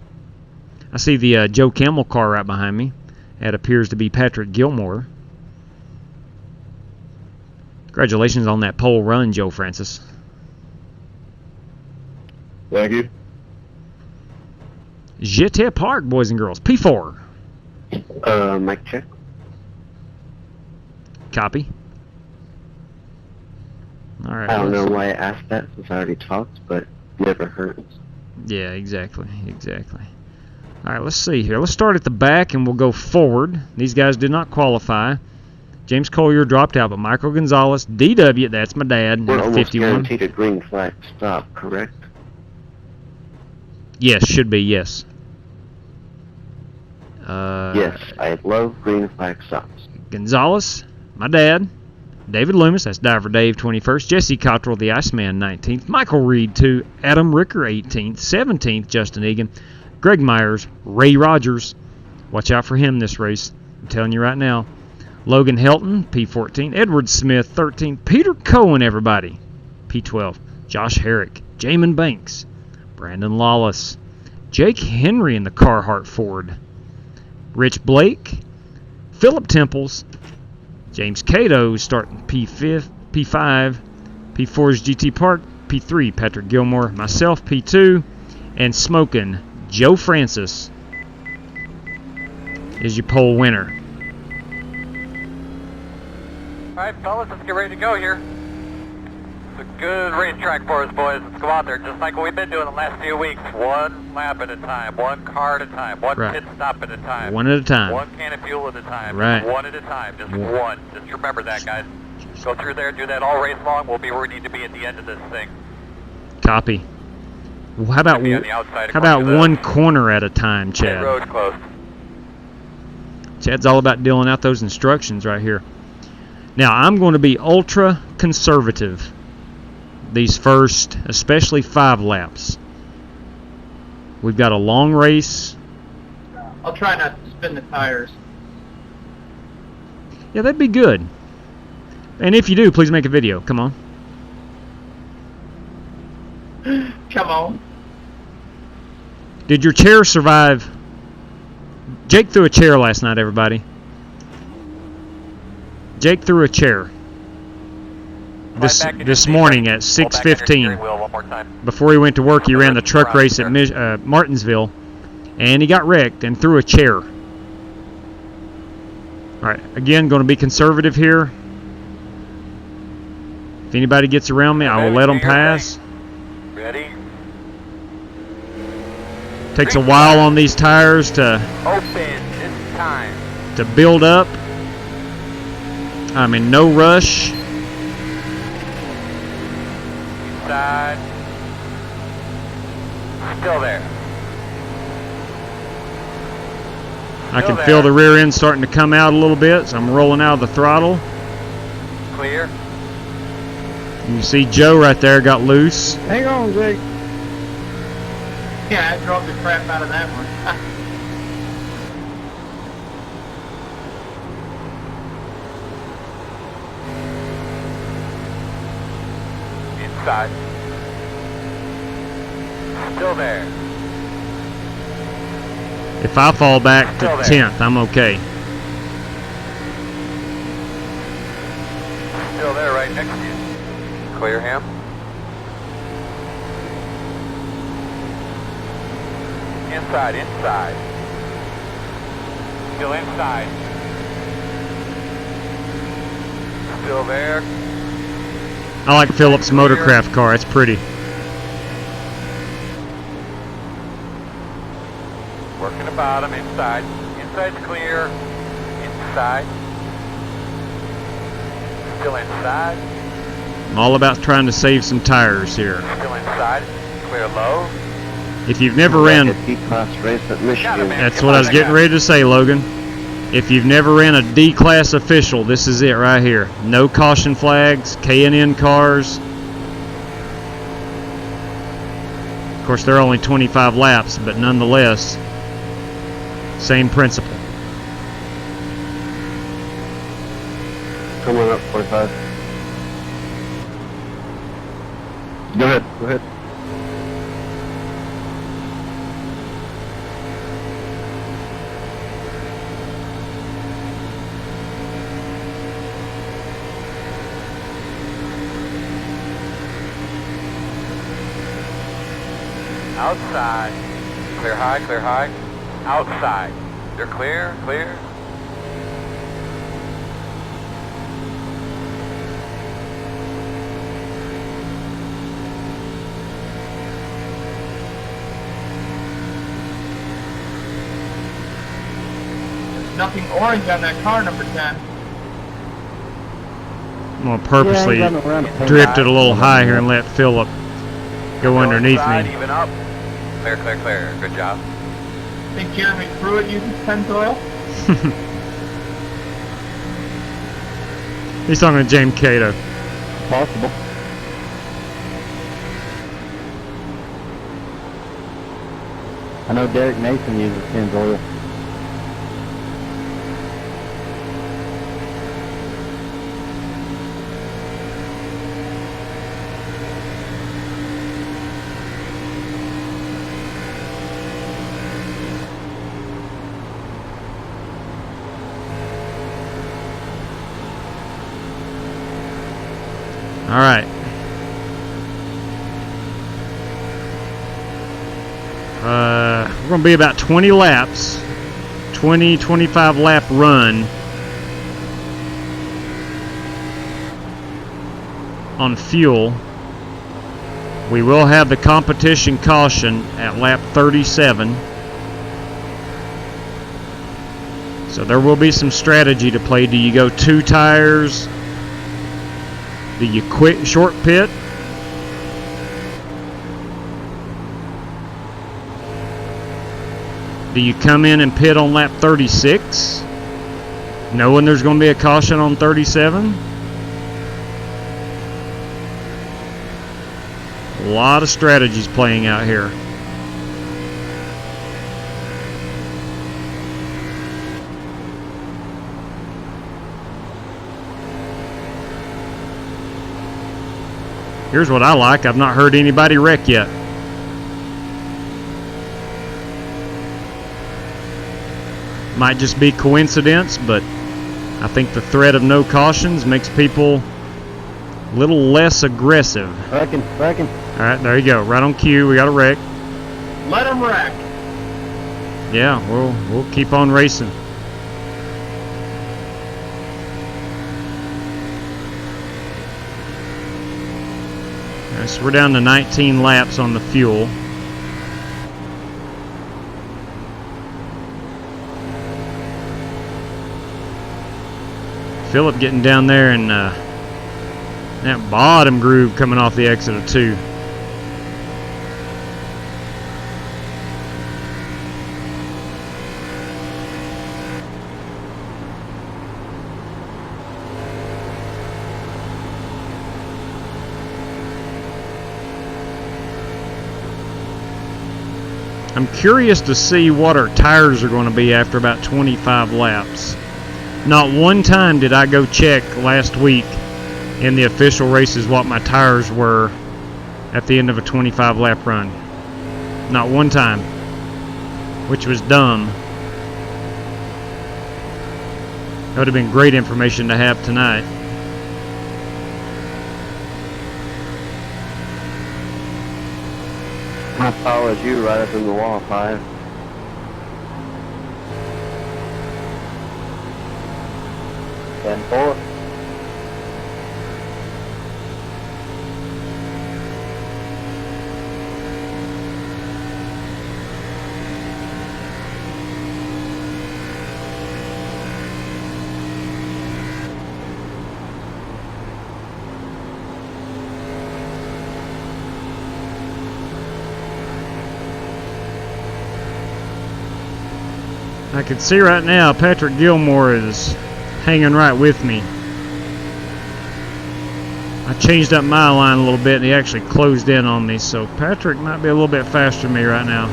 I see the Joe Camel car right behind me. That appears to be Patrick Gilmore. Congratulations on that pole run, Joe Francis. Thank you. J'étais Park, boys and girls. P4. Mic check. Copy. All right. I don't know why I asked that since I already talked, but never hurts. Yeah, exactly. All right, let's see here. Let's start at the back and we'll go forward. These guys did not qualify. James Collier dropped out, but Michael Gonzalez, DW, that's my dad, We're almost 51. guaranteed a green flag stop, correct? Yes, should be, yes. Yes, I love green flag stops. Gonzalez, my dad. David Loomis, that's Diver Dave, 21st. Jesse Cottrell, the Iceman, 19th. Michael Reed, 2. Adam Ricker, 18th. 17th, Justin Egan. Greg Myers, Ray Rogers. Watch out for him this race. I'm telling you right now. Logan Helton, P14. Edward Smith, 13th. Peter Cohen, everybody, P12. Josh Herrick. Jamin Banks. Brandon Lawless. Jake Henry in the Carhartt Ford. Rich Blake. Philip Temples. James Cato starting P5. P4's GT Park. P3, Patrick Gilmore. Myself, P2. And Smokin' Joe Francis is your pole winner. All right, fellas, let's get ready to go here. It's a good racetrack for us, boys. Let's go out there just like we've been doing the last few weeks. One lap at a time, one car at a time, one pit stop at a time. One at a time. One can of fuel at a time. Right. One at a time. Just one. Just remember that, guys. Go through there, do that all race long. We'll be where we need to be at the end of this thing. Copy. Well, how about one corner at a time, Chad? Road closed. Chad's all about dealing out those instructions right here. Now, I'm going to be ultra conservative these first, especially 5 laps. We've got a long race. I'll try not to spin the tires. Yeah, that'd be good. And if you do, please make a video. Come on. Come on. Did your chair survive? Jake threw a chair last night, everybody. Jake threw a chair. This morning at 6:15. Before he went to work, he ran the truck race at Martinsville, and he got wrecked and threw a chair. All right, again, going to be conservative here. If anybody gets around me, I will let them pass. Ready? Takes a while on these tires to build up. I'm in no rush. Side. Still there. I can feel the rear end starting to come out a little bit, so I'm rolling out of the throttle. Clear. You see Joe right there got loose. Hang on, Jake. Yeah, I drove the crap out of that one. Inside. Still there. If I fall back to 10th, I'm okay. Still there, right next to you. Clear him. Inside, inside. Still inside. Still there. I like Phillips' Motorcraft car. It's pretty. Working the bottom, inside. Inside's clear. Inside. Still inside. I'm all about trying to save some tires here. Still inside. Clear low. If you've never ran... D-class race at Michigan. That's what I was getting ready to say, Logan. If you've never ran a D-class official, this is it right here. No caution flags, K&N cars. Of course, they're only 25 laps, but nonetheless, same principle. Come on up, 45. Go ahead, go ahead. Outside. Clear high, clear high. Outside. You're clear, clear. There's nothing orange on that car, number 10. I'm going to purposely drift it a little high here and let Phillip go underneath me. Even up. Clear, clear, clear. Good job. Think Jeremy Pruitt uses Pennzoil? He's talking to James Cato. Possible. I know Derek Mason uses Pennzoil. All right. We're going to be about 20 laps. 20, 25 lap run. on fuel. We will have the competition caution at lap 37. So there will be some strategy to play. Do you go 2 tires? Do you quit short pit? Do you come in and pit on lap 36, knowing there's going to be a caution on 37? A lot of strategies playing out here. Here's what I like. I've not heard anybody wreck yet. Might just be coincidence, but I think the threat of no cautions makes people a little less aggressive. Wrecking. All right, there you go. Right on cue. We got a wreck. Let them wreck. Yeah, we'll keep on racing. All right, so we're down to 19 laps on the fuel. Phillip getting down there in that bottom groove coming off the exit of 2. I'm curious to see what our tires are going to be after about 25 laps. Not one time did I go check last week in the official races what my tires were at the end of a 25 lap run. Not one time, which was dumb. That would have been great information to have tonight. I followed you right up in the wall, 5. And 4. I can see right now Patrick Gilmore is hanging right with me. I changed up my line a little bit and he actually closed in on me, so Patrick might be a little bit faster than me right now.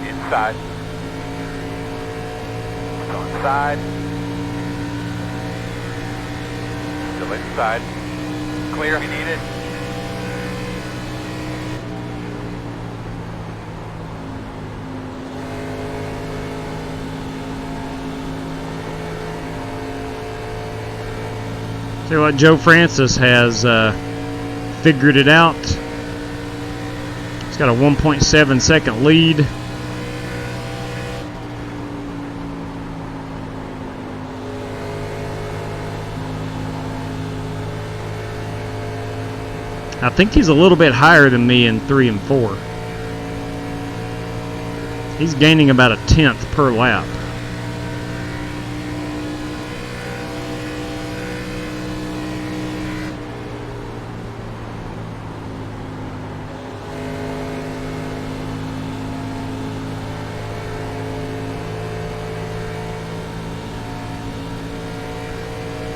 Inside. Go inside. Still inside. Clear if you need it. See what Joe Francis has figured it out. He's got a 1.7 second lead. I think he's a little bit higher than me in 3 and 4. He's gaining about a 1/10 per lap.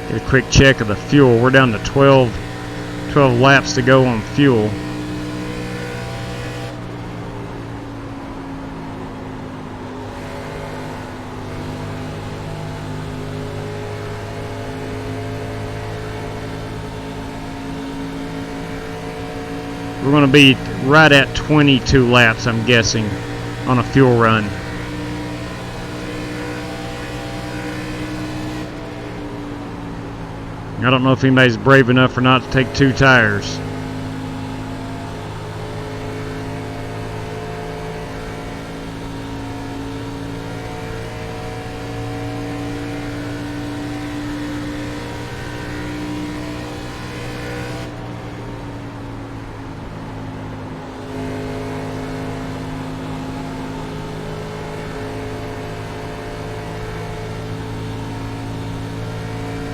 Get a quick check of the fuel. We're down to 12 laps to go on fuel. We're going to be right at 22 laps, I'm guessing, on a fuel run. I don't know if anybody's brave enough or not to take 2 tires.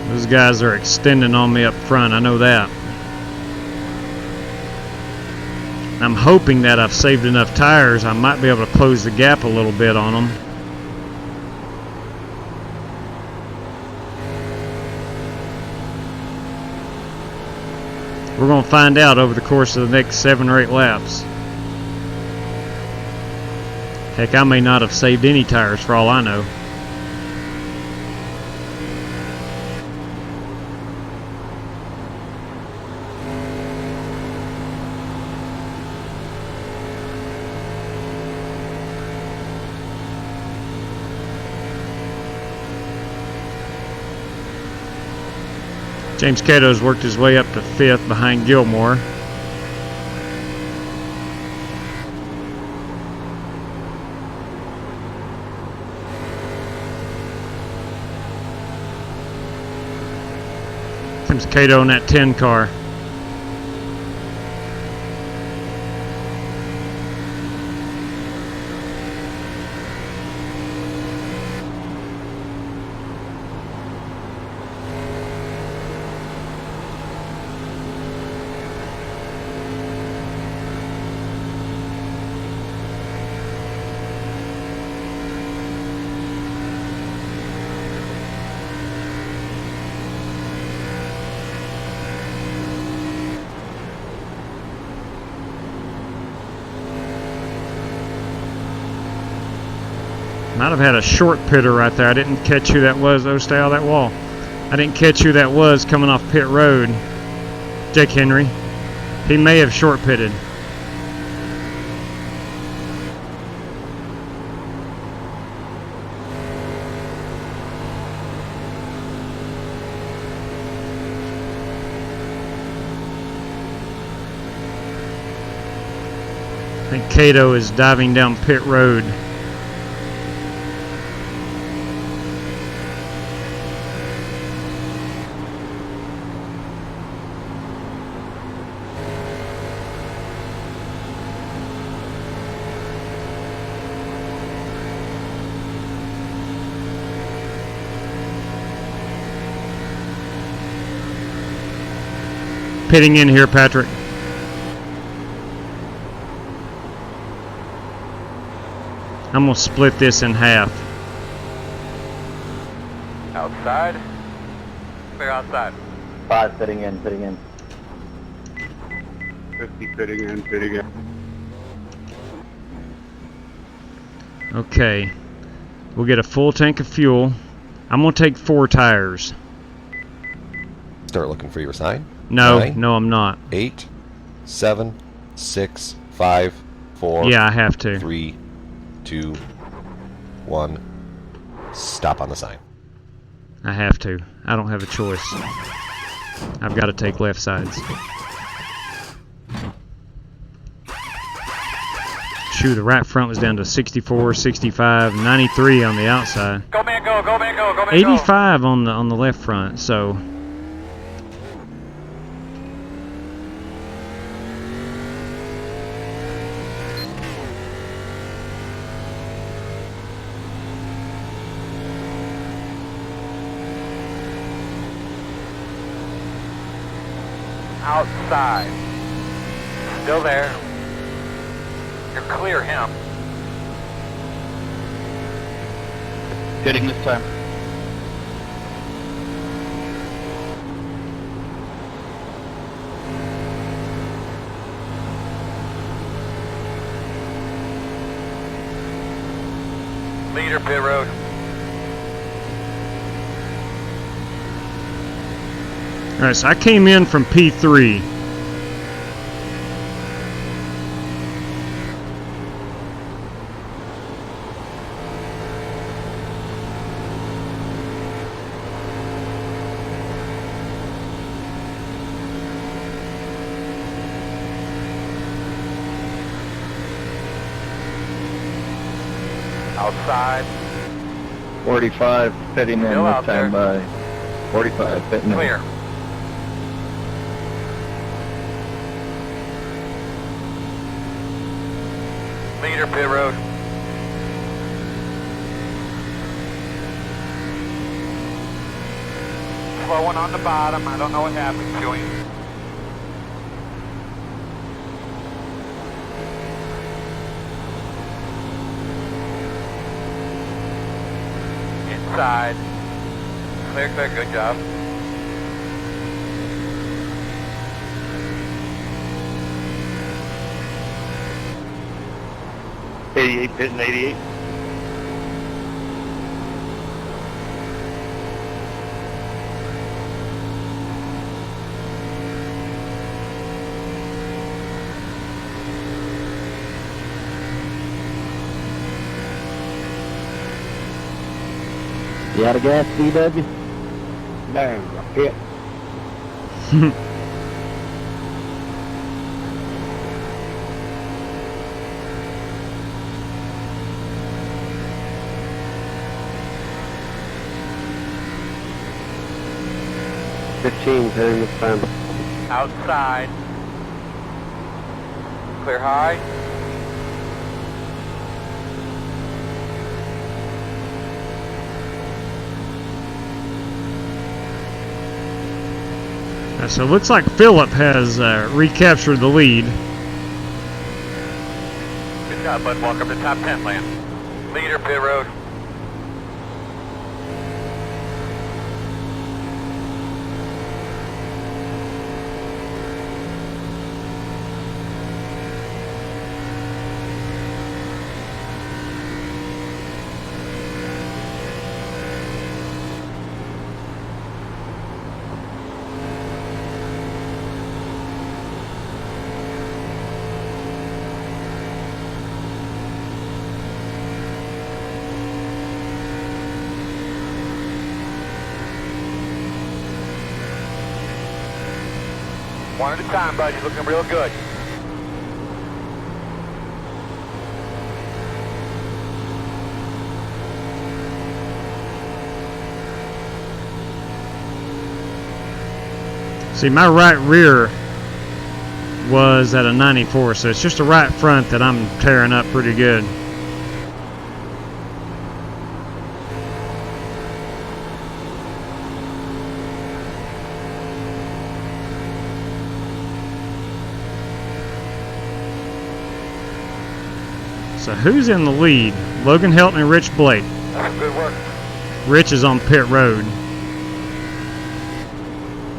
Those guys are extending on me up front, I know that. I'm hoping that I've saved enough tires, I might be able to close the gap a little bit on them. We're going to find out over the course of the next 7 or 8 laps. Heck, I may not have saved any tires for all I know. James Cato's worked his way up to 5th behind Gilmore. Comes Cato in that 10 car. Might have had a short pitter right there. I didn't catch who that was. Oh, stay out of that wall. I didn't catch who that was coming off pit road. Jake Henry. He may have short pitted. I think Cato is diving down pit road. Pitting in here, Patrick. I'm going to split this in half. Outside. Clear outside. 5 fitting in, fitting in. 50 fitting in, fitting in. Okay. We'll get a full tank of fuel. I'm going to take 4 tires. Start looking for your sign. No, 9, no, I'm not. 8, 7, 6, 5, 4. Yeah, I have to. 3, 2, 1. Stop on the sign. I have to. I don't have a choice. I've got to take left sides. Shoot, the right front was down to 64, 65, 93 on the outside. Go man, go, go man, go, go man, 85 on the left front. So. Outside. Still there. You're clear him. Getting this time. Leader pit road. Alright, so I came in from P3. Outside. 45 fitting in Still this out time there. by 45 fitting in. Clear. Leader pit road. slow one on the bottom. I don't know what happened to him. Inside. Clear, clear, good job. Pitting 88. You out of gas, CW? Bang, hit. 15, heading this time. Outside. Clear high. So it looks like Phillip has recaptured the lead. Good job, bud. Welcome to top 10 land. Leader, pit road. One at a time, bud. You're looking real good. See, my right rear was at a 94, so it's just the right front that I'm tearing up pretty good. So who's in the lead? Logan Helton and Rich Blake. That's some good work. Rich is on pit road.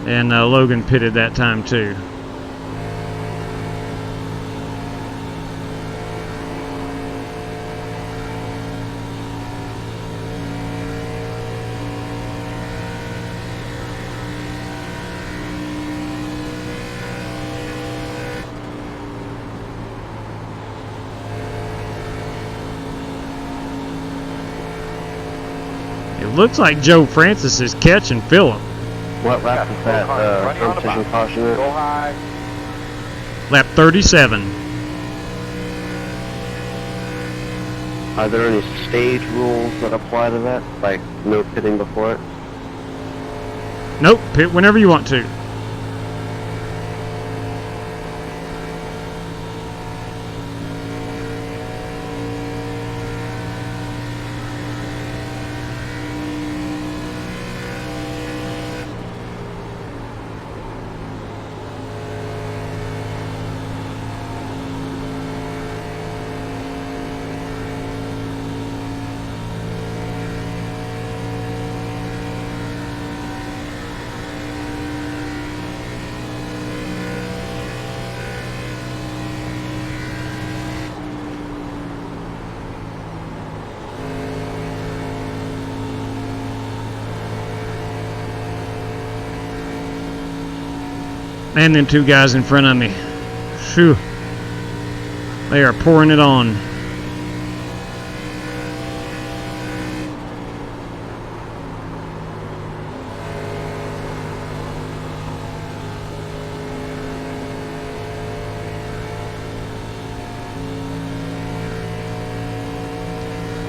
And Logan pitted that time too. It looks like Joe Francis is catching Phillip. What lap is that? Competition caution at? Go high. Lap 37. Are there any stage rules that apply to that? Like no pitting before it? Nope, pit whenever you want to. And then two guys in front of me. Phew. They are pouring it on.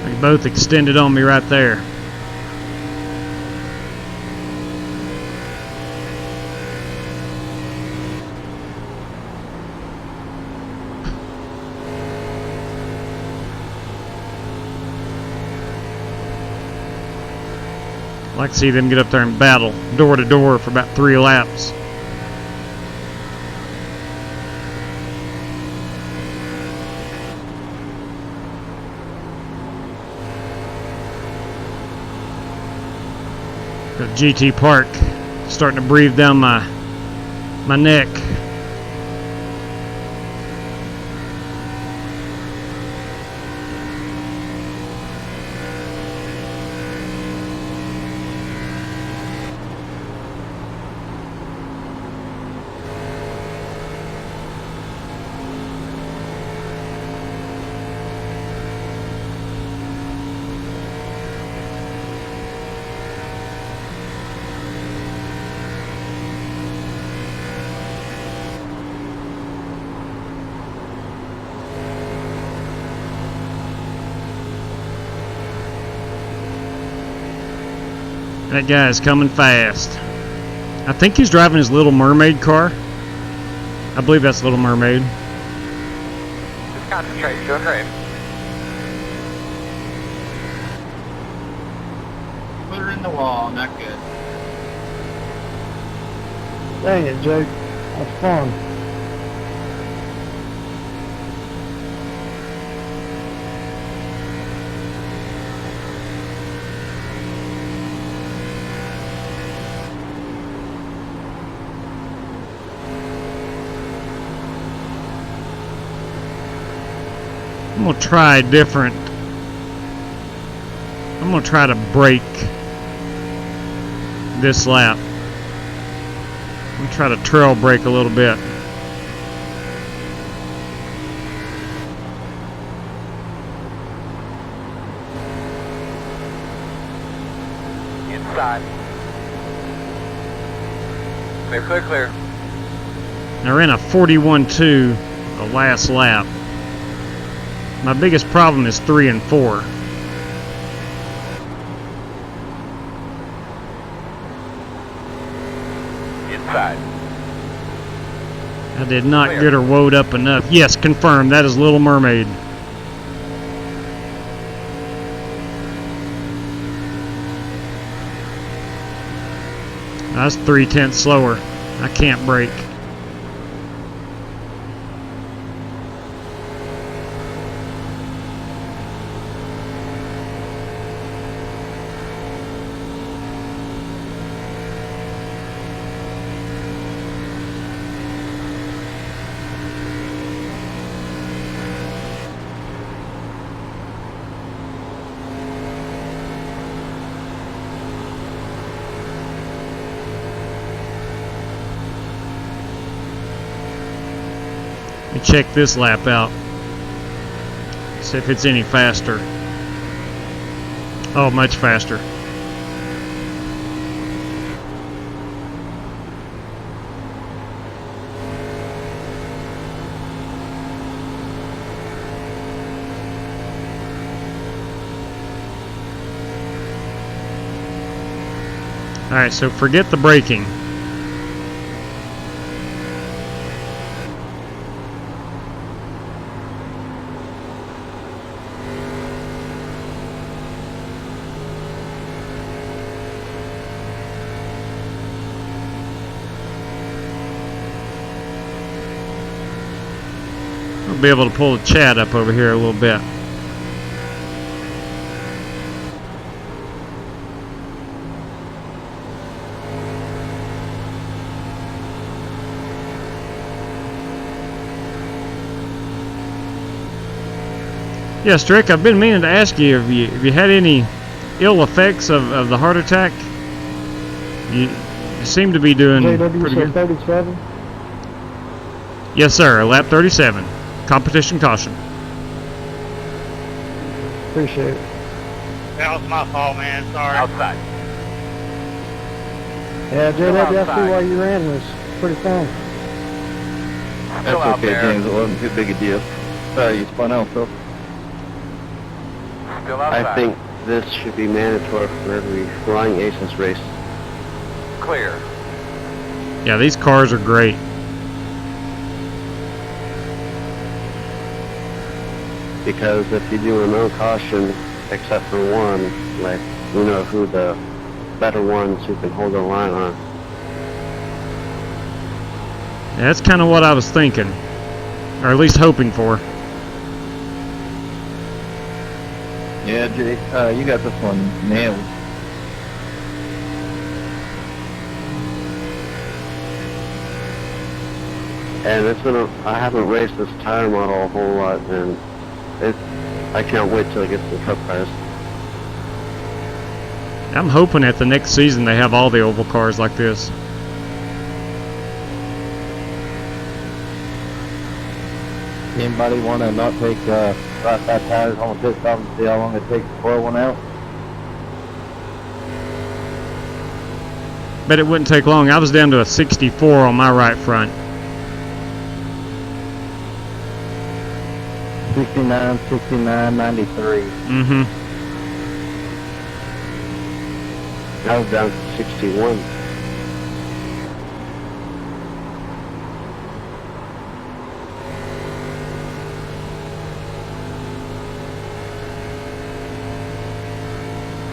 They both extended on me right there. like to see them get up there and battle door to door for about 3 laps. The GT Park starting to breathe down my neck. That guy is coming fast. I think he's driving his Little Mermaid car. I believe that's Little Mermaid. Just concentrate, doing great. Put her in the wall, not good. Dang it, Jake. That's fun. I'm going to try different. I'm going to try to brake this lap. I'm going to try to trail brake a little bit. Inside. Clear, clear, clear. I ran a 41.2 the last lap. My biggest problem is 3 and 4. Inside. I did not get her woed up enough. Yes, confirmed. That is Little Mermaid. That's 3/10 slower. I can't brake. Let me check this lap out. See if it's any faster. Oh, much faster. Alright, so forget the braking. Be able to pull the chat up over here a little bit. Yes, Rick, I've been meaning to ask you, have you had any ill effects of the heart attack? You seem to be doing pretty good. 37? Yes, sir, lap 37. Competition caution. Appreciate it. That was my fault, man. Sorry. Outside. Yeah, JW, I see why you ran was pretty fun. Still out there. James. It wasn't too big a deal. You spun out, Phil. Still outside. I think this should be mandatory for every flying aces race. Clear. Yeah, these cars are great. Because if you do a no caution, except for one, like, you know who the better ones who can hold the line on. Yeah, that's kind of what I was thinking, or at least hoping for. Yeah, Jake, you got this one nailed. And I haven't raced this tire model a whole lot, and I can't wait till it gets to the Cup cars. I'm hoping at the next season they have all the oval cars like this. Anybody want to not take flat tires on the pit stop and see how long it takes to pour one out? Bet it wouldn't take long. I was down to a 64 on my right front. 69, 69, 93. Mm-hmm. I was down to 61.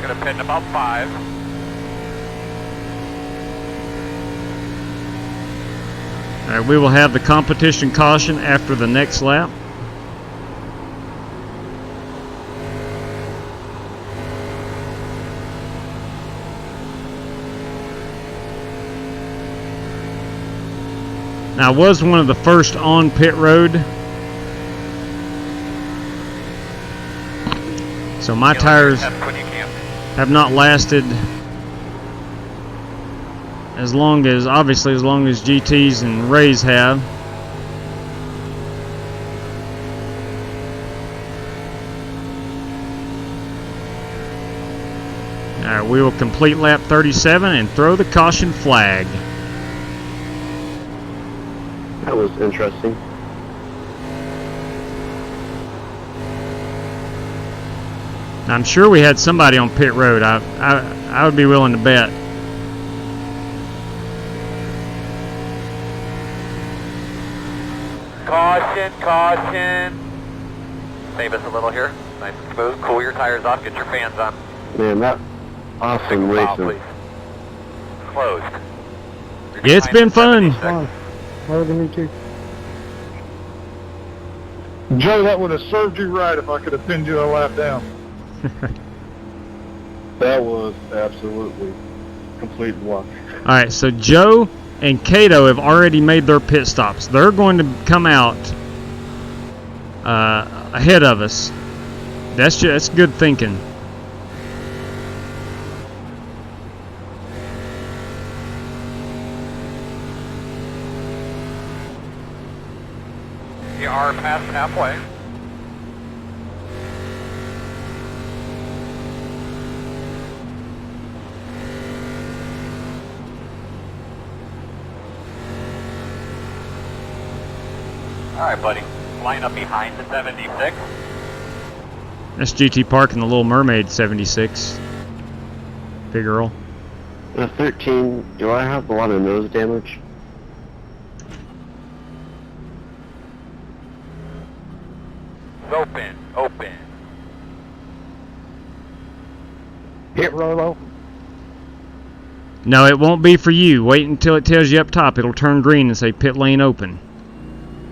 Gonna pit in about 5. All right, we will have the competition caution after the next lap. Now, I was one of the first on pit road, so my tires have not lasted as long as, obviously, as long as GTs and Rays have. All right, we will complete lap 37 and throw the caution flag. That was interesting. I'm sure we had somebody on pit road. I would be willing to bet. Caution, caution. Save us a little here. Nice and smooth. Cool your tires off. Get your fans on. Man, that awesome racing. Closed. Yeah, it's been fun. Joe, that would have served you right if I could have pinned you a lap down. That was absolutely complete luck. Alright, so Joe and Cato have already made their pit stops. They're going to come out ahead of us. That's good thinking. You are past halfway. Alright, buddy. Line up behind the 76. That's GT Park and the Little Mermaid 76. Big Earl. 13, do I have a lot of nose damage? Open, open. Pit Rolo. No, it won't be for you. Wait until it tells you up top. It'll turn green and say pit lane open.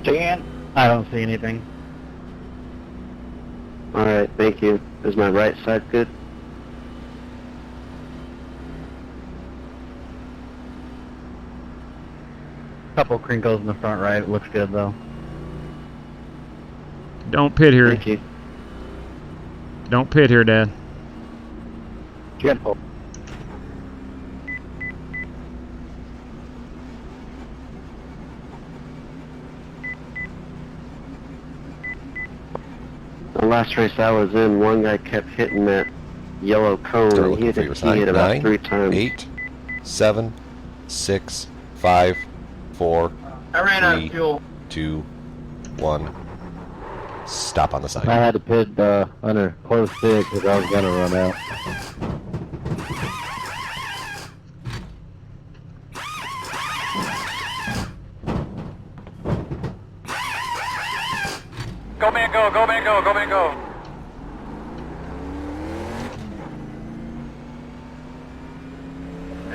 10. I don't see anything. Alright, thank you. Is my right side good? Couple crinkles in the front right. It looks good though. Don't pit here. Thank you. Don't pit here, Dad. Gentle. The last race I was in, one guy kept hitting that yellow cone, and he hit it about 3 times. 8, 7, 6, 5, 4, I ran out of 3, fuel. 2, 1. Stop on the side. I had to pit under close 6 because I was gonna run out. Go man go, go man go, go man go.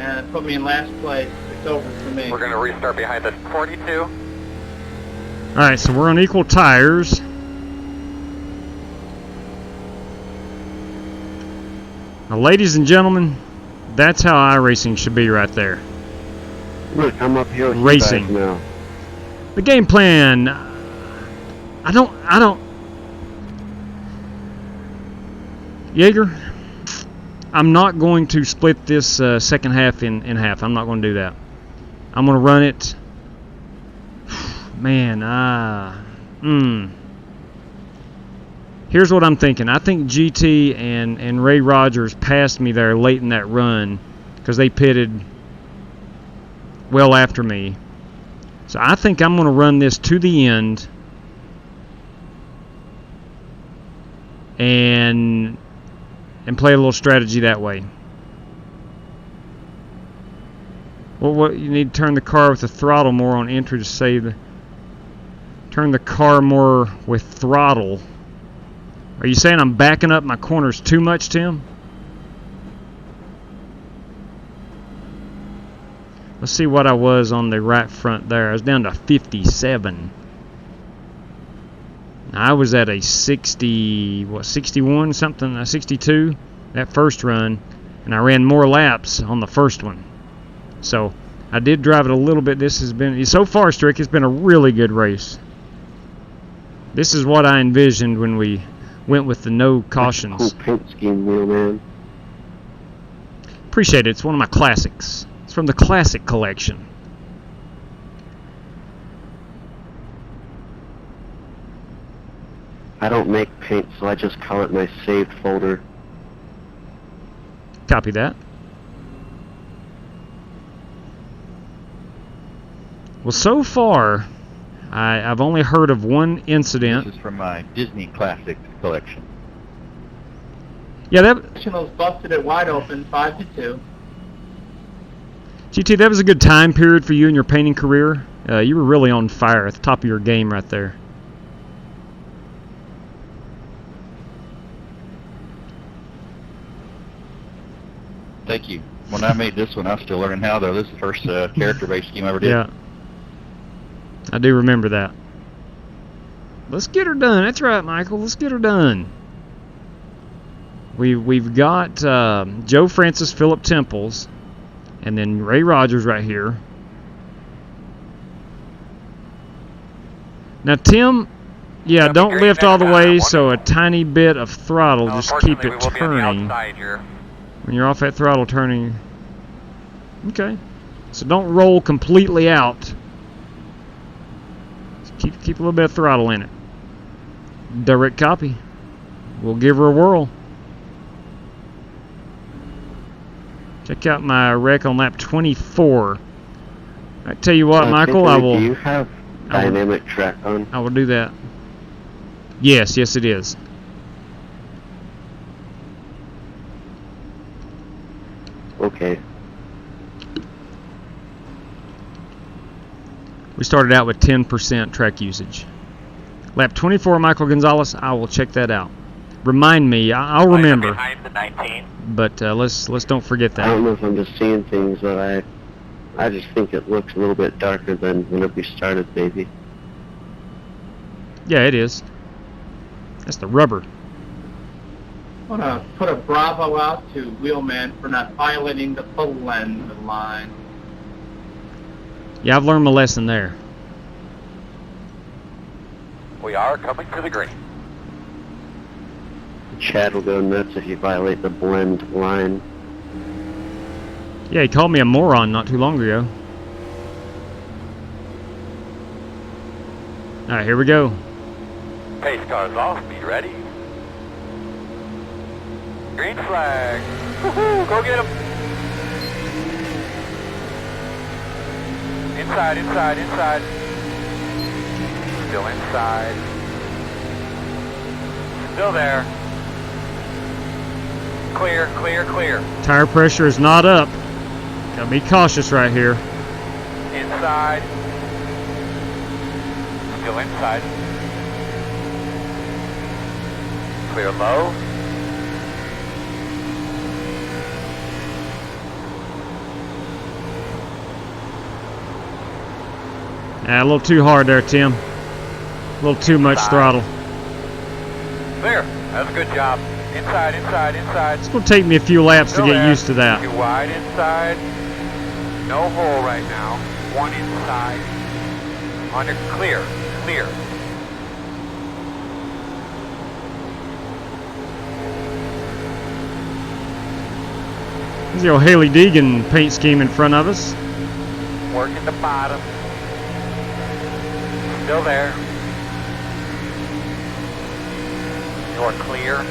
man. It put me in last place. It's over for me. We're going to restart behind the 42. Alright, so we're on equal tires. Now, ladies and gentlemen, that's how iRacing should be right there. Look, I'm up here with you Racing. guys now. The game plan, I don't, Jaeger, I'm not going to split this second half in half. I'm not going to do that. I'm going to run it, man, Here's what I'm thinking. I think GT and Ray Rogers passed me there late in that run because they pitted well after me. So I think I'm going to run this to the end and play a little strategy that way. Well, what you need to turn the car with the throttle more on entry to save. Turn the car more with throttle. Are you saying I'm backing up my corners too much, Tim? Let's see what I was on the right front there. I was down to 57. I was at a 61 something, a 62 that first run, and I ran more laps on the first one. So I did drive it a little bit. This has been, so far, Strick, it's been a really good race. This is what I envisioned when we went with the no cautions. Cool paint scheme, Neil, man. Appreciate it. It's one of my classics. It's from the classic collection. I don't make paint, so I just call it my saved folder. Copy that. Well, so far, I've only heard of one incident. This is from my Disney Classics collection. Yeah, that Nationals busted it wide open, 5-2. GT, that was a good time period for you in your painting career. You were really on fire at the top of your game right there. Thank you. When I made this one, I was still learning how, though. This is the first character-based game I ever did. Yeah. I do remember that. Let's get her done. That's right, Michael. Let's get her done. We've got Joe Francis, Philip Temples, and then Ray Rogers right here. Now, Tim, yeah, don't lift all the way, so a tiny bit of throttle. Just keep it turning. When you're off at throttle turning. Okay. So don't roll completely out. Keep a little bit of throttle in it. Direct copy. We'll give her a whirl. Check out my wreck on lap 24. I tell you what, Michael, I will. Do you have dynamic track on? I will do that. Yes, it is. Okay. We started out with 10% track usage. Lap 24, Michael Gonzalez. I will check that out. Remind me. I'll remember. But let's don't forget that. I don't know if I'm just seeing things, but I just think it looks a little bit darker than whenever we started, maybe. Yeah, it is. That's the rubber. I want to put a bravo out to Wheelman for not violating the full lens line. Yeah, I've learned my lesson there. We are coming to the green. Chad will go nuts if you violate the blend line. Yeah, he called me a moron not too long ago. Alright, here we go. Pace cars off, be ready. Green flag. Woohoo, go get him. Inside. Still inside. Still there. Clear. Tire pressure is not up. Gotta be cautious right here. Inside. Still inside. Clear low. A little too hard there, Tim. A little too much throttle. Clear. That's a good job. Inside, inside, inside. It's going to take me a few laps to get used to that. Too wide inside. No hole right now. One inside. Under clear. Clear. There's the old Haley Deegan paint scheme in front of us. Work at the bottom. Still there. You're clear.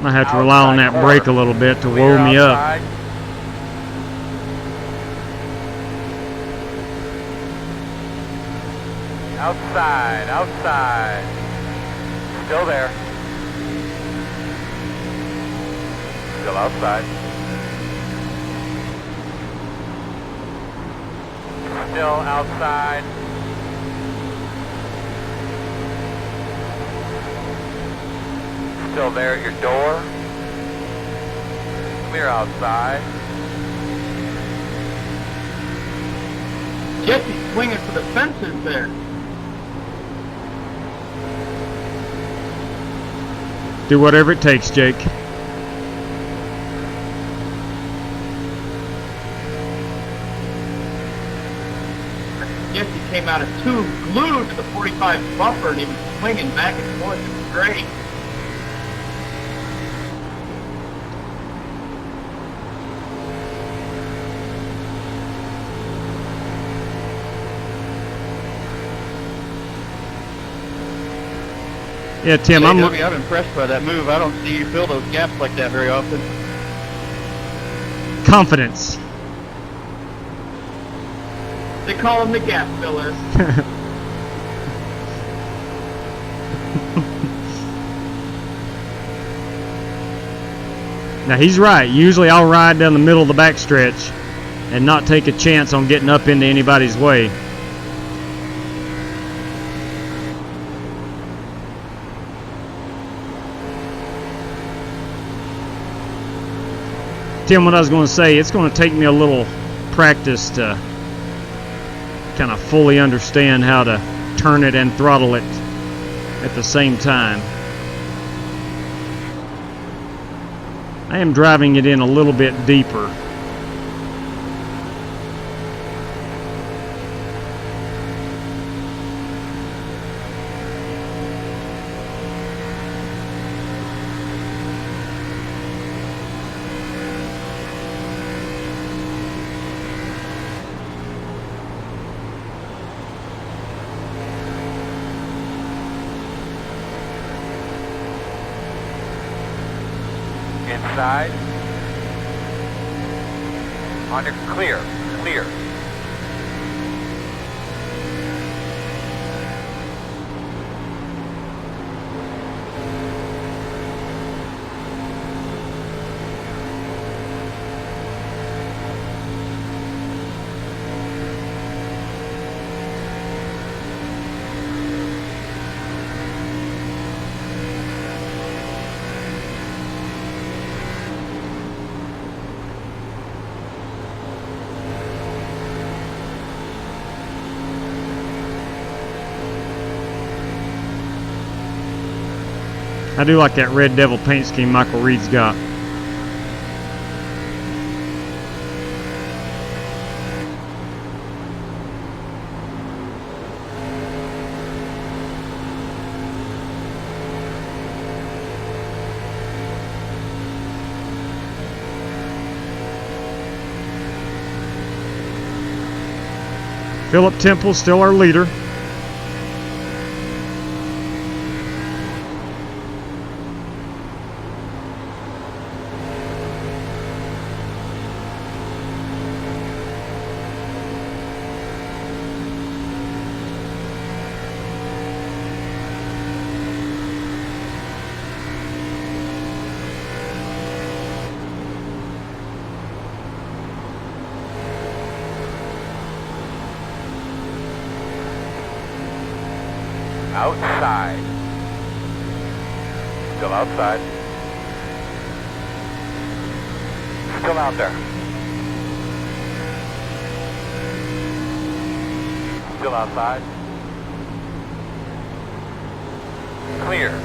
I have to rely on that brake a little bit to roll me up. Outside, outside. Still there. Still outside. Still outside. Still there at your door. Clear outside. Jesse's swinging for the fences there. Do whatever it takes, Jake. Jesse came out of two, glued to the 45 bumper, and he was swinging back and forth. It was great. Yeah, Tim, I'm impressed by that move. I don't see you fill those gaps like that very often. confidence. They call him the gap filler. Now he's right. Usually I'll ride down the middle of the backstretch and not take a chance on getting up into anybody's way. Tim, what I was going to say, it's going to take me a little practice to kind of fully understand how to turn it and throttle it at the same time. I am driving it in a little bit deeper. Inside. Under clear, clear. I do like that Red Devil paint scheme Michael Reed's got. Philip Temple still our leader. Outside. Still outside. Still out there. Still outside. Clear.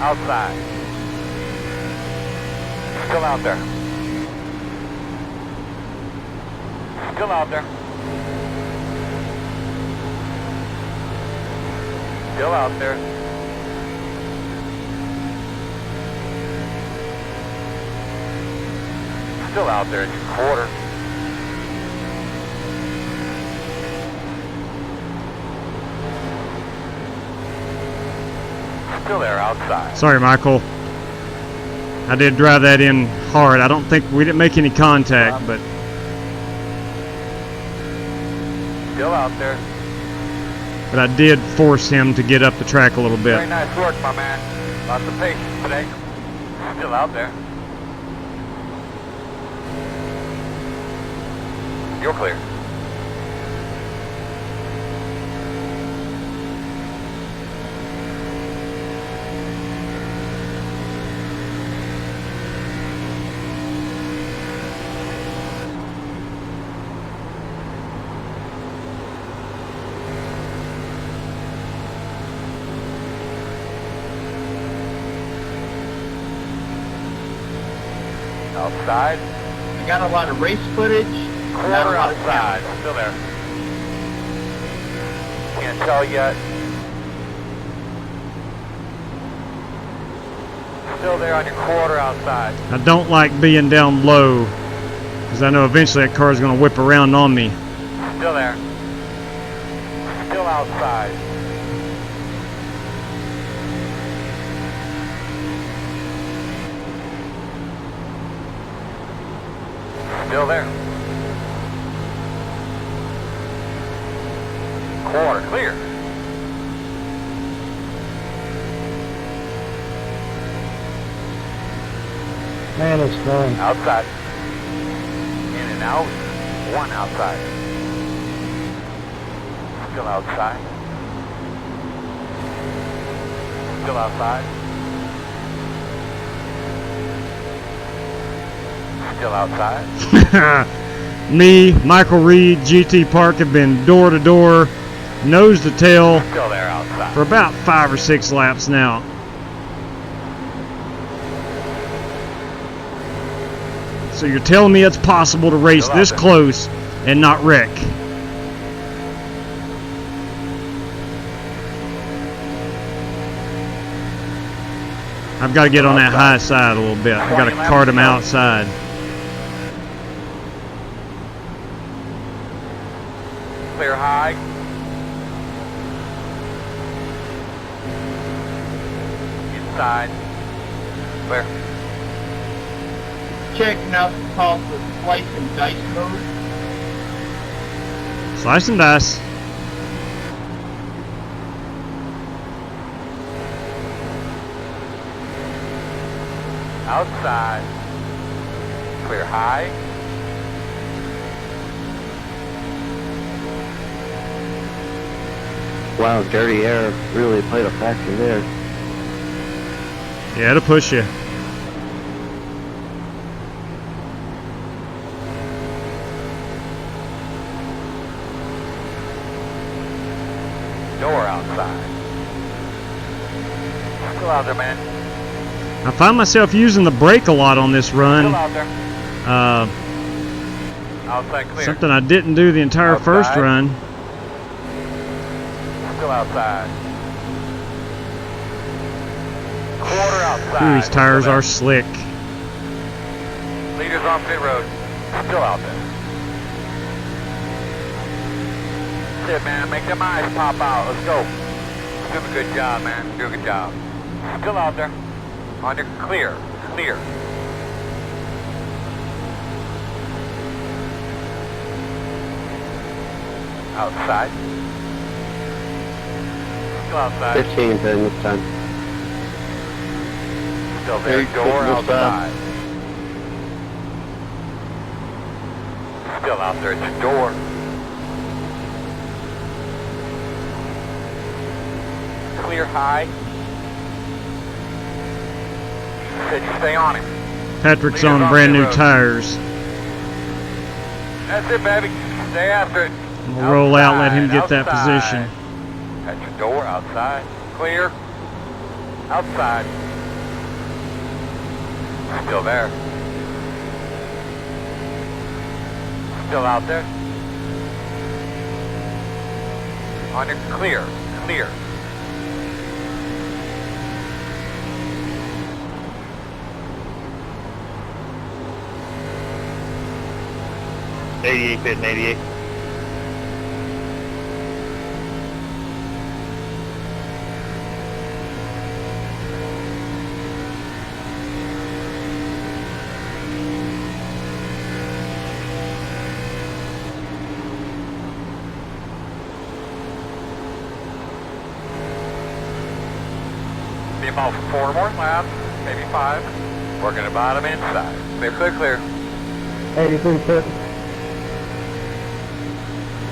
Outside. Still out there. Still out there. Still out there. Still out there in your quarter. Still there outside. Sorry, Michael. I did drive that in hard. I don't think we didn't make any contact, but Still out there. I did force him to get up the track a little bit. Very nice work, my man. Lots of patience today. Still out there. You're clear. Outside. I got a lot of race footage. Quarter outside. Still there. Can't tell yet. Still there on your quarter outside. I don't like being down low because I know eventually that car is going to whip around on me. Still there. Still outside. Still there. Quarter clear. Man, it's fun. Outside. In and out. One outside. Still outside. Still outside. Still outside. Me, Michael Reed, GT Park have been door to door, nose to tail Still there outside. for about 5 or 6 laps now. So you're telling me it's possible to race Still out this there. close and not wreck? I've got to get on that high side a little bit. I've got to cart him outside. Clear high. Inside. Clear. Checking out the call for slice and dice mode. Slice and dice. Outside. Clear high. Wow, dirty air really played a factor there. Yeah, it'll push you. Door outside. Still out there, man. I find myself using the brake a lot on this run. Still out there. Outside clear. Something I didn't do the entire first Outside. run. Still outside. Quarter outside. Ooh, these tires Still are there. slick. Leaders on pit road. Still out there. That's it, man. Make them eyes pop out. Let's go. You're doing a good job, man. You're doing a good job. Still out there. On your clear. Clear. Outside. Still outside. 15 then this time. Still there. Door outside. Still out there at the door. Clear high. Said you stay on him. Patrick's on brand new tires. That's it, baby. Stay after it. We'll roll out, let him get that position. At your door, outside. Clear. Outside. Still there. Still out there. On your clear. Clear. '88 pitting 88. Be about 4 more laps, maybe 5. Working the bottom inside. Clear, clear, clear. 83 foot.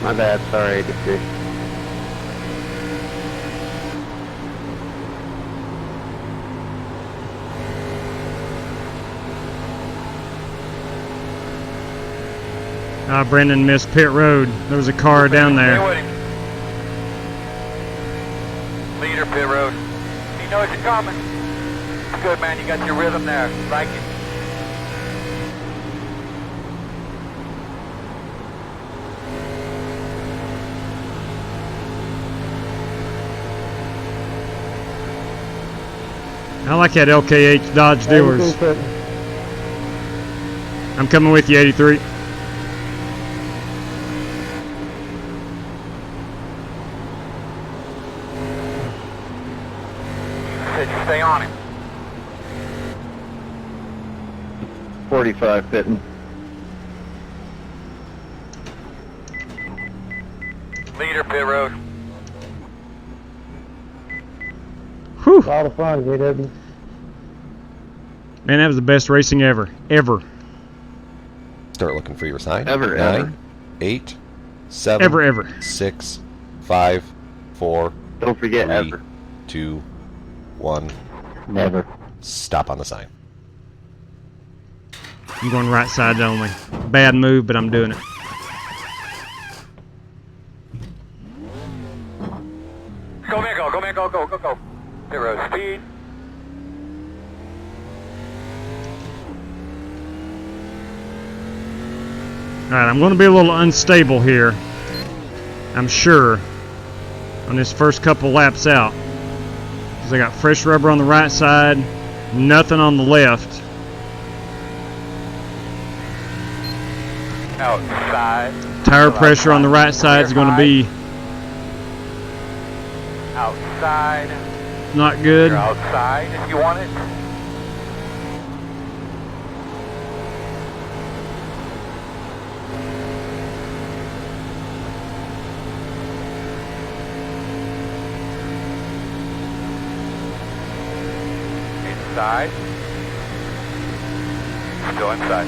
My bad, sorry, 83. Brendan missed pit road. There was a car down there. Stay with him. Leader, pit road. He knows you're coming. Good, man. You got your rhythm there. Like it. I like that LKH Dodge Dealers. I'm coming with you, 83. Said you stay on him. 45 pitting. Leader, pit road. Whew. A lot of fun, JW. Man, that was the best racing ever. Ever. Start looking for your sign. Ever. 9, 8, 7, Ever. 6, 5, 4, Don't forget 3, ever. 2, 1. Never. Stop on the sign. I'm going right side only. Bad move, but I'm doing it. Go, man, go. Go, man, go, go, go, go. Pit road speed. Alright, I'm going to be a little unstable here. I'm sure. On this first couple laps out. Because I got fresh rubber on the right side. Nothing on the left. Outside. Tire pressure on the right side is going to be outside. Not good. You're outside if you want it. Inside. Still inside.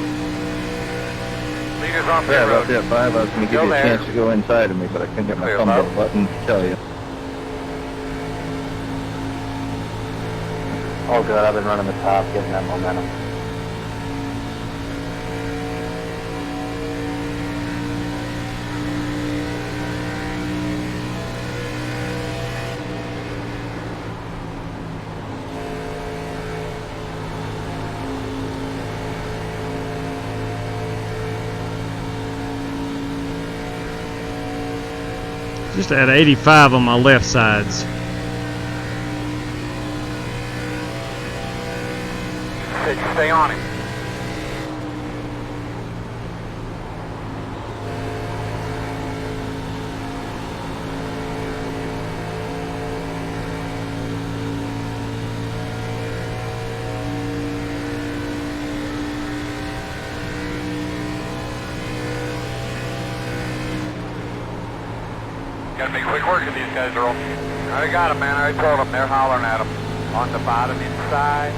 Leaders on pit Yeah, road. about that 5, I was going to give Still you a there. chance to go inside of me, but I couldn't get my Clear thumb left. button to tell you. Oh, good. I've been running the top, getting that momentum. Just at 85 on my left sides. Said you stay on him. Gotta make quick work of these guys, Earl. I already got them, man. I already told them. They're hollering at them. On the bottom inside.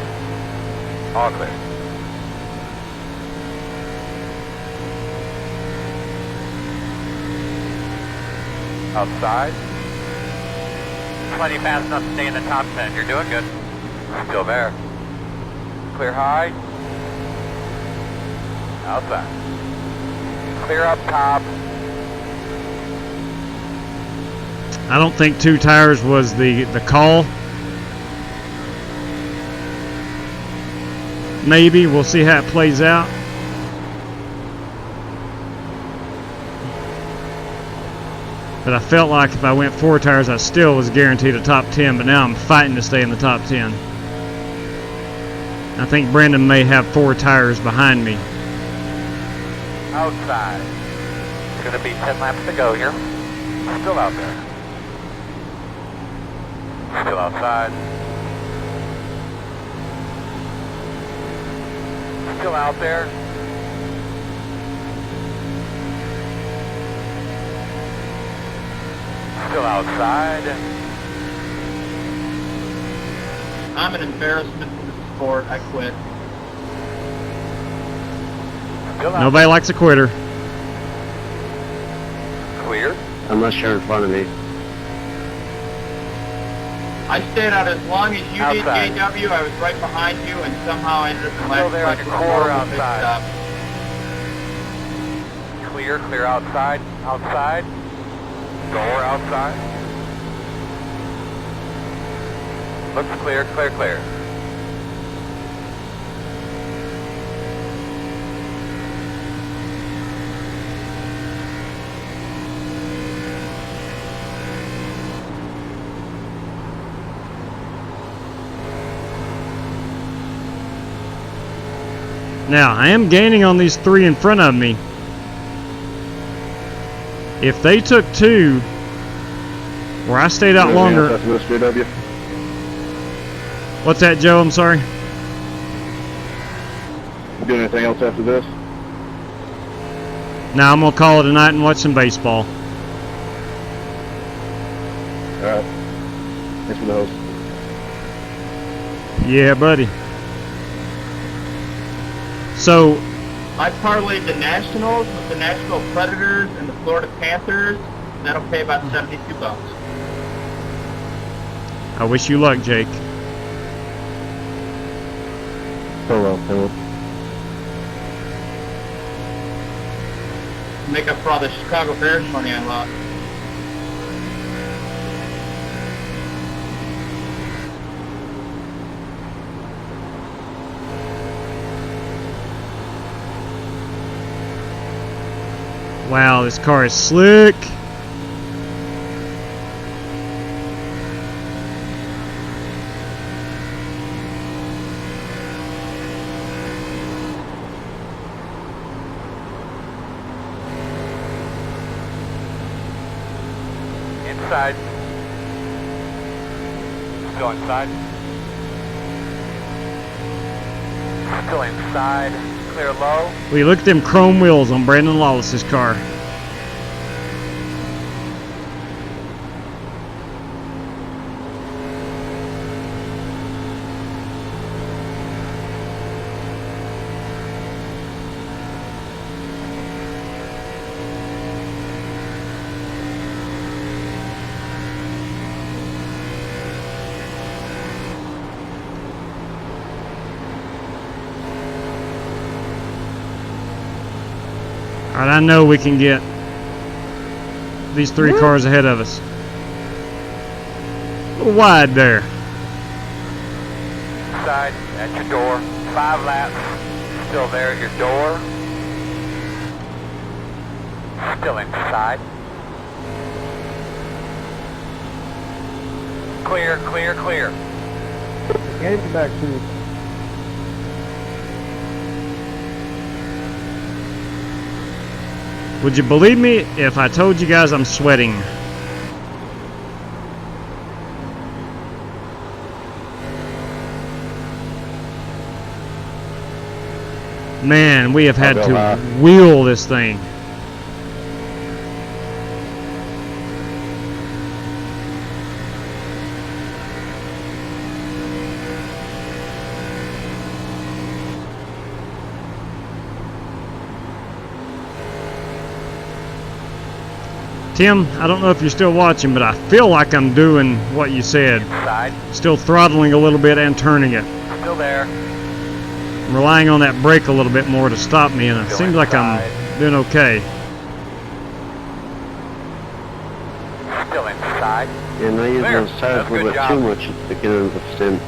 All clear. Outside. Plenty fast enough to stay in the top 10. You're doing good. Still there. Clear high. Outside. Clear up top. I don't think 2 tires was the call. Maybe. We'll see how it plays out. But I felt like if I went 4 tires, I still was guaranteed a top 10, but now I'm fighting to stay in the top 10. I think Brandon may have 4 tires behind me. Outside. It's going to be 10 laps to go here. Still out there. Still outside. Still out there. Still outside. I'm an embarrassment for the sport. I quit. Nobody likes a quitter. Clear. Unless you're in front of me. I stayed out as long as you Outside. did, JW. I was right behind you, and somehow I ended up in Still last there on place your with a quarter horrible pit outside. stop. Clear, clear outside. Outside. Door outside. Looks clear, clear, clear. Now, I am gaining on these 3 in front of me. If they took 2, where I stayed out longer... What's that, Joe? I'm sorry. You doing anything else after this? Now I'm going to call it a night and watch some baseball. Alright. Thanks for the host. Yeah, buddy. So... I parlayed the Nationals with the Nashville Predators and the Florida Panthers. That'll pay about $72. I wish you luck, Jake. Hello, hello. Make up for all the Chicago Bears money I lost. Wow, this car is slick. Inside. Still inside. Still inside. Clear low. Will you look at them chrome wheels on Brandon Lawless's car? Alright, I know we can get these 3 cars ahead of us. A little wide there. Inside at your door. 5 laps. Still there at your door. Still inside. Clear, clear, clear. Get back to me. Would you believe me if I told you guys I'm sweating? Man, we have had to wheel this thing. Tim, I don't know if you're still watching, but I feel like I'm doing what you said. Inside. Still throttling a little bit and turning it. Still there. I'm relying on that brake a little bit more to stop me, and it seems like I'm doing okay. Still inside. Yeah, no, using There. those tires a little bit too much at the beginning of the stint.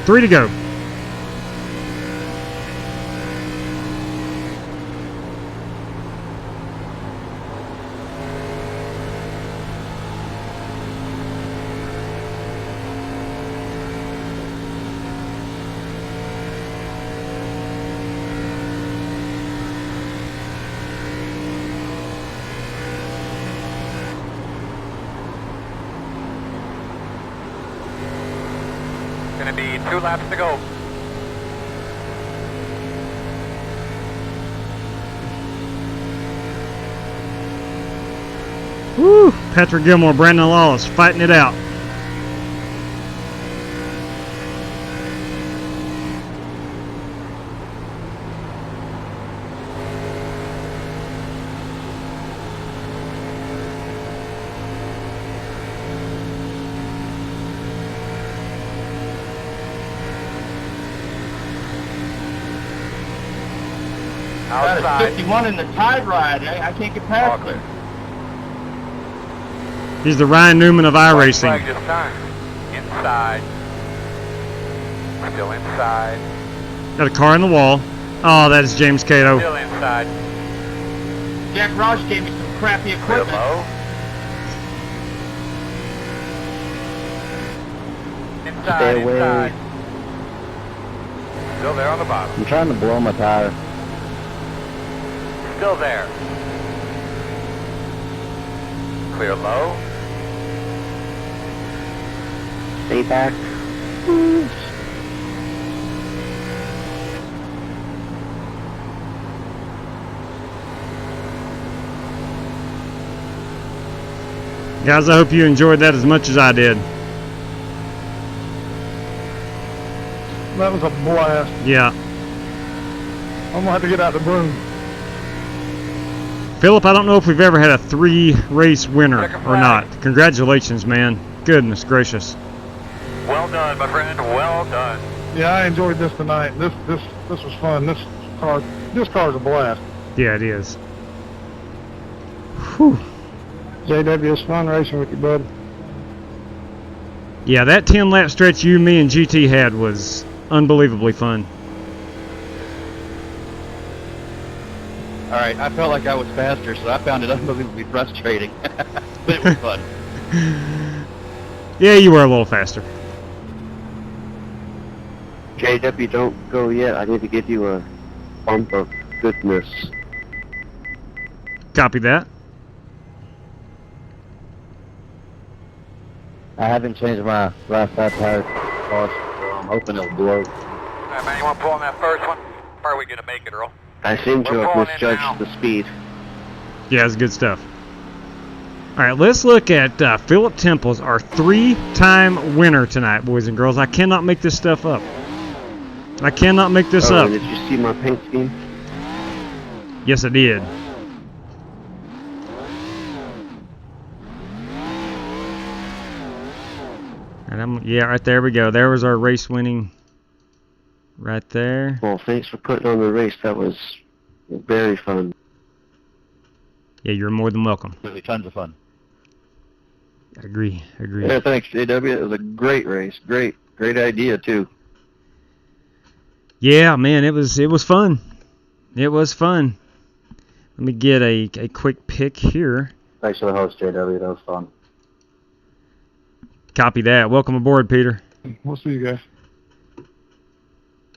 Three to go. Gonna be 2 laps to go. Woo! Patrick Gilmore, Brandon Lawless fighting it out. That Outside. is 51 in the tide ride. I can't get past him. He's the Ryan Newman of iRacing. Flag this time. Inside. Still inside. Got a car in the wall. Oh, that is James Cato. Still inside. Jack Roush gave me some crappy Clear equipment. low. Inside, Stay away. inside. Still there on the bottom. I'm trying to blow my tire. Still there. Clear low. Stay back. Guys, I hope you enjoyed that as much as I did. That was a blast. Yeah. I'm gonna have to get out the broom. Philip, I don't know if we've ever had a 3-race winner or not. Congratulations, man. Goodness gracious. Well done, my friend. Well done. Yeah, I enjoyed this tonight. This was fun. This car's a blast. Yeah, it is. Whew. JW, it's fun racing with you, bud. Yeah, that 10-lap stretch you, me, and GT had was unbelievably fun. Alright, I felt like I was faster, so I found it unbelievably frustrating. But it was fun. Yeah, you were a little faster. JW, don't go yet. I need to give you a bump of goodness. Copy that. I haven't changed my last side tire cost, so I'm hoping it'll blow. Alright, man, you want to pull on that first one? Or are we going to make it, Earl? I seem to We're have pulling in misjudged now. the speed. Yeah, it's good stuff. All right, let's look at Philip Temples, our 3-time winner tonight, boys and girls. I cannot make this stuff up. I cannot make this up. Did you see my paint scheme? Yes, I did. And yeah, right there we go. There was our race winning right there. Well, thanks for putting on the race. That was very fun. Yeah, you're more than welcome. Really tons of fun. Agree. Yeah, thanks, JW. It was a great race. Great idea, too. Yeah, man, it was fun. It was fun. Let me get a quick pick here. Thanks for the host, JW. That was fun. Copy that. Welcome aboard, Peter. We'll see you guys.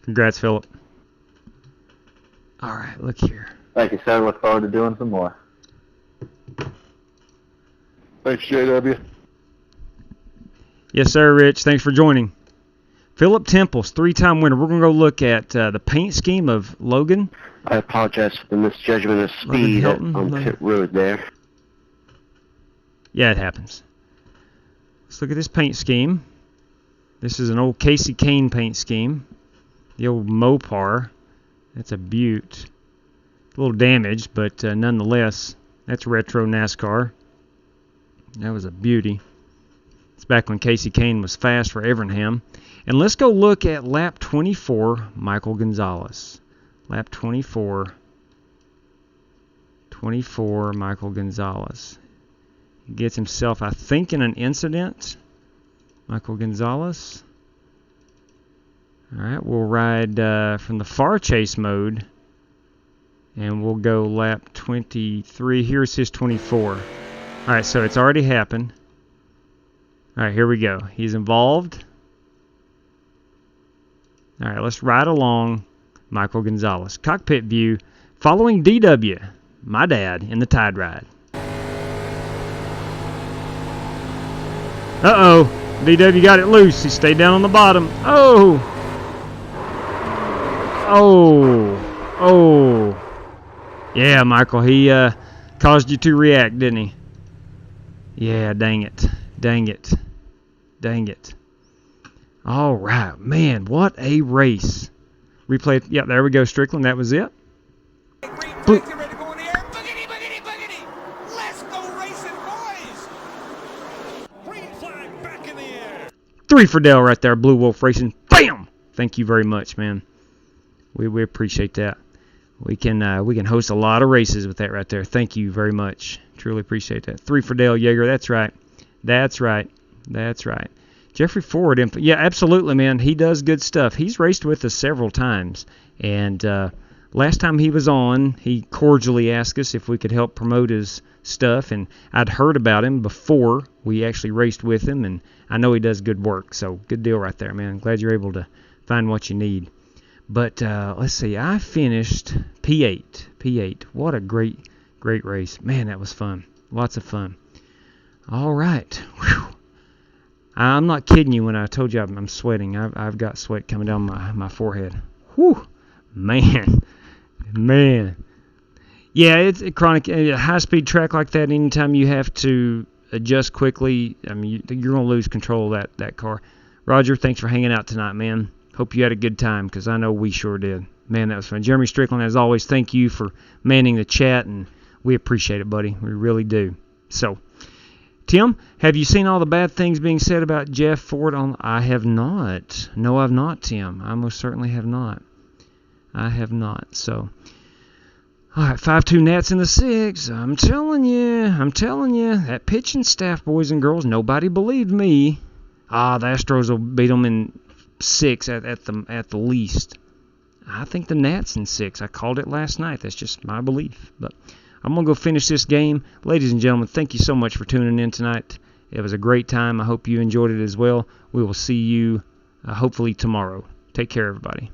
Congrats, Philip. All right, look here. Thank you, sir. Look forward to doing some more. Thanks, JW. Yes, sir, Rich. Thanks for joining. Philip Temples, 3-time winner. We're going to go look at the paint scheme of Logan. I apologize for the misjudgment of speed on pit road there. Yeah, it happens. Let's look at this paint scheme. This is an old Casey Kane paint scheme. The old Mopar. That's a beaut. A little damaged, but nonetheless, that's retro NASCAR. That was a beauty. It's back when Casey Kane was fast for Evernham. And let's go look at lap 24, Michael Gonzalez. Lap 24, Michael Gonzalez. He gets himself, I think, in an incident. Michael Gonzalez. All right, we'll ride from the far chase mode, and we'll go lap 23. Here's his 24. All right, so it's already happened. All right, here we go. He's involved. All right, let's ride along Michael Gonzalez. Cockpit view following DW, my dad, in the Tide Ride. Uh-oh. DW got it loose. He stayed down on the bottom. Oh. Yeah, Michael, he caused you to react, didn't he? Yeah, dang it. All right, man, what a race. Replay, yeah, there we go, Strickland, that was it. Boop. Three for Dale right there, Blue Wolf Racing. Bam! Thank you very much, man. We appreciate that. We can host a lot of races with that right there. Thank you very much. Truly appreciate that. 3 for Dale Yeager. That's right. Jeffrey Ford. Yeah, absolutely, man. He does good stuff. He's raced with us several times. And last time he was on, he cordially asked us if we could help promote his stuff. And I'd heard about him before we actually raced with him. And I know he does good work. So good deal right there, man. Glad you're able to find what you need. But let's see. I finished P8. What a great race. Man, that was fun. Lots of fun. All right. Whew. I'm not kidding you when I told you I'm sweating. I've got sweat coming down my forehead. Whew. Man. Yeah, it's a chronic. A high-speed track like that, anytime you have to adjust quickly, I mean, you're going to lose control of that car. Roger, thanks for hanging out tonight, man. Hope you had a good time, because I know we sure did. Man, that was fun. Jeremy Strickland, as always, thank you for manning the chat, and we appreciate it, buddy. We really do. So, Tim, have you seen all the bad things being said about Jeff Ford? I have not. No, I've not, Tim. I most certainly have not. I have not. So, all right, 5-2 Nats in the 6. I'm telling you. That pitching staff, boys and girls, nobody believed me. The Astros will beat them in 6 at the least. I think the Nats in 6. I called it last night. That's just my belief. But I'm going to go finish this game. Ladies and gentlemen, thank you so much for tuning in tonight. It was a great time. I hope you enjoyed it as well. We will see you hopefully tomorrow. Take care, everybody.